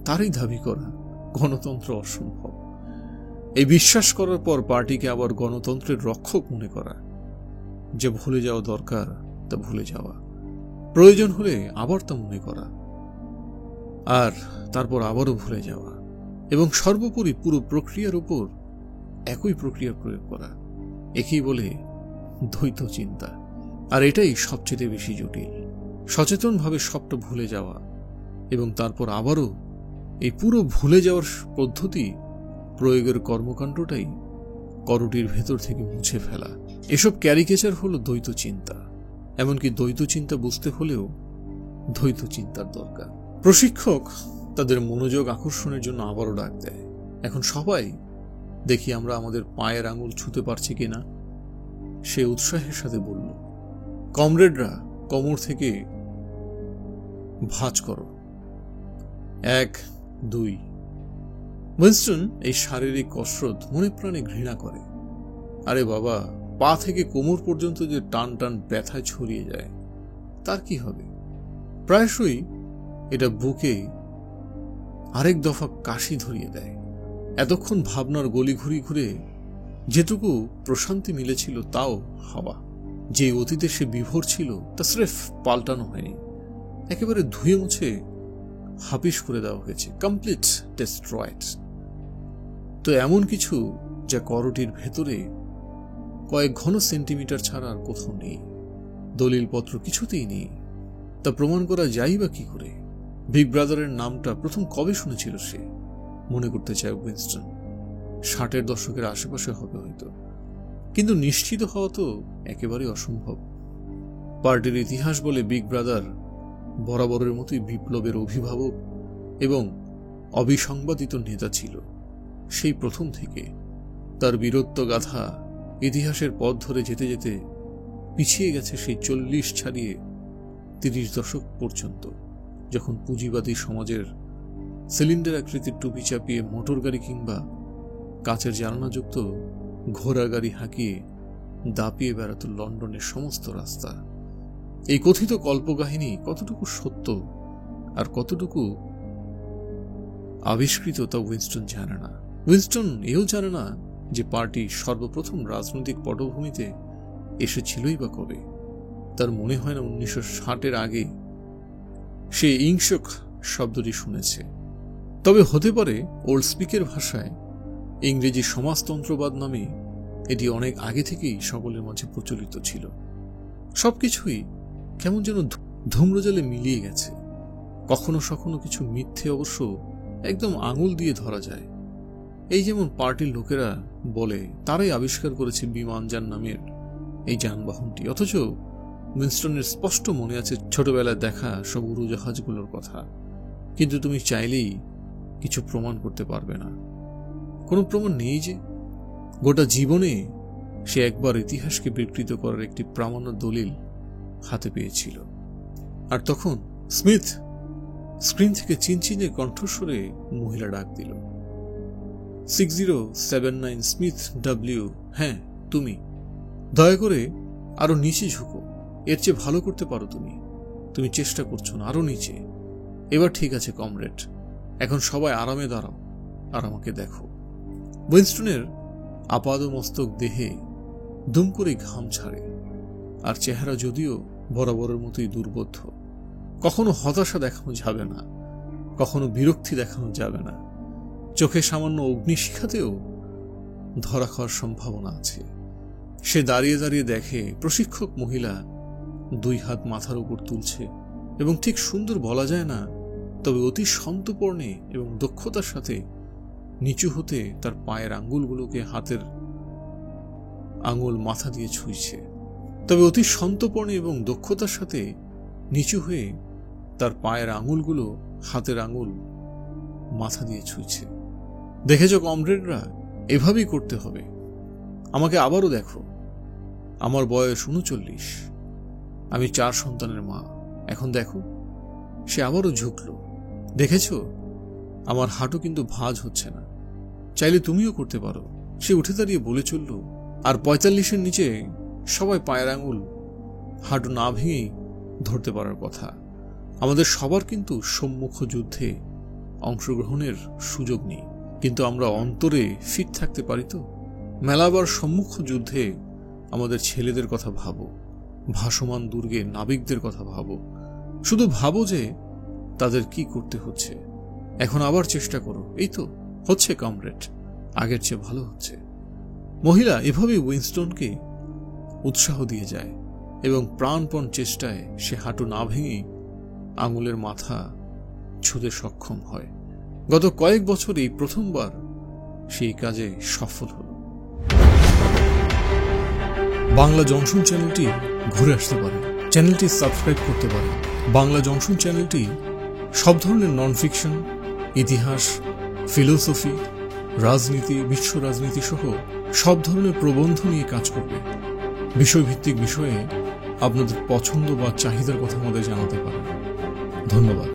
তারই দাবি করা গণতন্ত্র অসম্ভব। এই বিশ্বাস করার পর পার্টিকে আবার গণতন্ত্রের রক্ষক মনে করা, যে ভুলে যাওয়া দরকার তা ভুলে যাওয়া, প্রয়োজন হলে আবার তা মনে করা, আর তারপর আবারও ভুলে যাওয়া, এবং সর্বোপরি পুরো প্রক্রিয়ার উপর একই প্রক্রিয়া প্রয়োগ করা, একেই বলে দ্বৈত চিন্তা। আর এটাই সবচেয়ে বেশি জটিল। সচেতনভাবে সবটা ভুলে যাওয়া এবং তারপর আবারও এই পুরো ভুলে যাওয়ার পদ্ধতি প্রয়োগের কর্মকাণ্ডটাই করটির ভেতর থেকে মুছে ফেলা। এসব ক্যারিকেচার হলো দ্বৈত চিন্তা। এমনকি দ্বৈত চিন্তা বুঝতে হলেও দ্বৈত চিন্তার দরকার। প্রশিক্ষক তাদের মনোযোগ আকর্ষণের জন্য আবারও ডাক দেয়, এখন সবাই দেখি আমরা আমাদের পায়ের আঙুল ছুঁতে পারছি কিনা। সে উৎসাহের সাথে বলল, কমরেডরা কোমর থেকে ভাঁজ করো, 1, 2। উইনস্টন এই শারীরিক কসরত মনে প্রাণে ঘৃণা করে। আরে বাবা, পা থেকে কোমর পর্যন্ত যে টান টান ব্যথায় ছড়িয়ে যায়, তার কি হবে? প্রায়শই এটা বুকে আরেক দফা কাশি ধরিয়ে দেয়। এতক্ষণ ভাবনার গলি ঘুরি ঘুরে যেটুকু প্রশান্তি মিলেছিল তাও হাওয়া। যে অতীতে সে বিভোর ছিল তা স্রেফ পাল্টানো হয়নি, একেবারে ধুয়ে মুছে হাপিস করে দেওয়া হয়েছে, কমপ্লিট ডেস্ট্রয়েড। তো এমন কিছু যা করটির ভেতরে কয়েক ঘন সেন্টিমিটার ছাড়া আর কোথাও নেই, দলিলপত্র কিছুতেই নেই, তা প্রমাণ করা যায় বা কি করে? বিগ ব্রাদারের নামটা প্রথম কবে শুনেছিল সে? মনে করতে চায় উইনস্টন। 60-এর দশকের আশেপাশে হবে হয়তো, কিন্তু নিশ্চিত হওয়া তো একেবারে অসম্ভব। পার্টির ইতিহাস বলে বিগ ব্রাদার বরাবরের মতোই বিপ্লবের অভিভাবক এবং অবিসংবাদিত নেতা ছিল। সেই প্রথম থেকে তার বীরত্ব গাথা ইতিহাসের পথ ধরে যেতে যেতে পিছিয়ে গেছে সেই 40 ছাড়িয়ে 30 দশক পর্যন্ত, যখন পুঁজিবাদী সমাজের সিলিন্ডার আকৃতির টুপি চাপিয়ে মোটর গাড়ি কিংবা কাচের জানালাযুক্ত ঘোড়া গাড়ি হাঁকিয়ে দাপিয়ে বেড়াত লন্ডনের সমস্ত রাস্তা। এই কথিত কল্পকাহিনী কতটুকু সত্য আর কতটুকু আবিষ্কৃত তা উইনস্টন জানে না। উইনস্টন এও জানে না যে পার্টি সর্বপ্রথম রাজনৈতিক পটভূমিতে এসেছিলই বা কবে। তার মনে হয় না 1960-এর আগে সে ইংশক শব্দটি শুনেছে। তবে হতে পারে ওল্ড স্পিকের ভাষায় ইংরেজি সমাজতন্ত্রবাদ নামে এটি অনেক আগে থেকেই সকলের মাঝে প্রচলিত ছিল। সবকিছুই কেমন যেন ধূম্রজালে মিলিয়ে গেছে। কখনো সখনো কিছু মিথ্যে অবশ্য একদম আঙুল দিয়ে ধরা যায়। এই যেমন পার্টির লোকেরা বলে তারাই আবিষ্কার করেছে বিমানযান নামের এই যানবাহনটি, অথচ উইনস্টনের স্পষ্ট মনে আছে ছোটবেলায় দেখা সব উড়োজাহাজগুলোর কথা। কিন্তু তুমি চাইলেই কিছু প্রমাণ করতে পারবে না। কোনো প্রমাণ নেই যে গোটা জীবনে সে একবার ইতিহাসকে বিকৃত করার একটি প্রামাণ্য দলিল হাতে পেয়েছিল। আর তখন স্মিথ স্ক্রিন থেকে চিনচিনে কণ্ঠস্বরে মহিলা ডাক দিল, 6079 স্মিথ ডব্লিউ। হ্যাঁ, তুমি দয়া করে আরো নিচে ঝুঁকো, এর চেয়ে ভালো করতে পারো তুমি। তুমি চেষ্টা করছো না, আরো নিচে। এবার ঠিক আছে কমরেড, এখন সবাই আরামে দাঁড়াও আর আমাকে দেখো। উইনস্টনের আপাদমস্তক দেহে দুম করে ঘাম ছাড়ে, আর চেহারা যদিও বরাবরের মতোই দুর্বোধ্য। কখনো হতাশা দেখানো যাবে না, কখনো বিরক্তি দেখানো যাবে না। চোখে সামান্য অগ্নিশিখাতেও ধরা খাওয়ার সম্ভাবনা আছে। সে দাঁড়িয়ে দাঁড়িয়ে দেখে প্রশিক্ষক মহিলা 2 হাত মাথার উপর তুলছে এবং ঠিক সুন্দর বলা যায় না, তবে অতি সন্তর্পণে এবং দক্ষতার সাথে নিচু হতে তার পায়ের আঙ্গুলগুলোকে হাতের আঙুল মাথা দিয়ে ছুঁইছে। তবে অতি সন্তর্পণে এবং দক্ষতার সাথে নিচু হয়ে তার পায়ের আঙুলগুলো হাতের আঙুল মাথা দিয়ে ছুঁইছে। দেখেছ কমরেডরা, এভাবেই করতে হবে। আমাকে আবারও দেখো, আমার বয়স 39, আমি 4 সন্তানের মা। এখন দেখো। সে আবারও ঝুঁকল। দেখেছ, আমার হাঁটু কিন্তু ভাঁজ হচ্ছে না। চাইলে তুমিও করতে পারো। সে উঠে দাঁড়িয়ে বলে চলল, আর 45-এর নিচে সবাই পায়ের আঙুল হাঁটু না ভেঙেই ধরতে পারার কথা। আমাদের সবার কিন্তু সম্মুখ যুদ্ধে অংশগ্রহণের সুযোগ নেই, কিন্তু আমরা অন্তরে ফিট থাকতে পারি তো। মেলাবার সম্মুখ যুদ্ধে আমাদের ছেলেদের কথা ভাবো, ভাসমান দুর্গে নাবিকদের কথা ভাবো, শুধু ভাবো যে তাদের কি করতে হচ্ছে। এখন আবার চেষ্টা করো, এই তো হচ্ছে কমরেড, আগের চেয়ে ভালো হচ্ছে। মহিলা এভাবে উইনস্টনকে উৎসাহ দিয়ে যায় এবং প্রাণপণ চেষ্টায় সে হাঁটু না ভেঙে আঙুলের মাথা ছুঁতে সক্ষম হয়। গত কয়েক বছর এই প্রথমবার সেই কাজে সফল হল। বাংলা জংশন চ্যানেলটি ঘুরে আসতে পারে, চ্যানেলটি সাবস্ক্রাইব করতে পারে। বাংলা জংশন চ্যানেলটি সব ধরনের নন ফিকশন, ইতিহাস, ফিলোসফি, রাজনীতি, বিশ্ব রাজনীতি সহ সব ধরনের প্রবন্ধ নিয়ে কাজ করবে। বিষয়ভিত্তিক বিষয়ে আপনাদের পছন্দ বা চাহিদার কথা আমাদের জানাতে পারেন। ধন্যবাদ।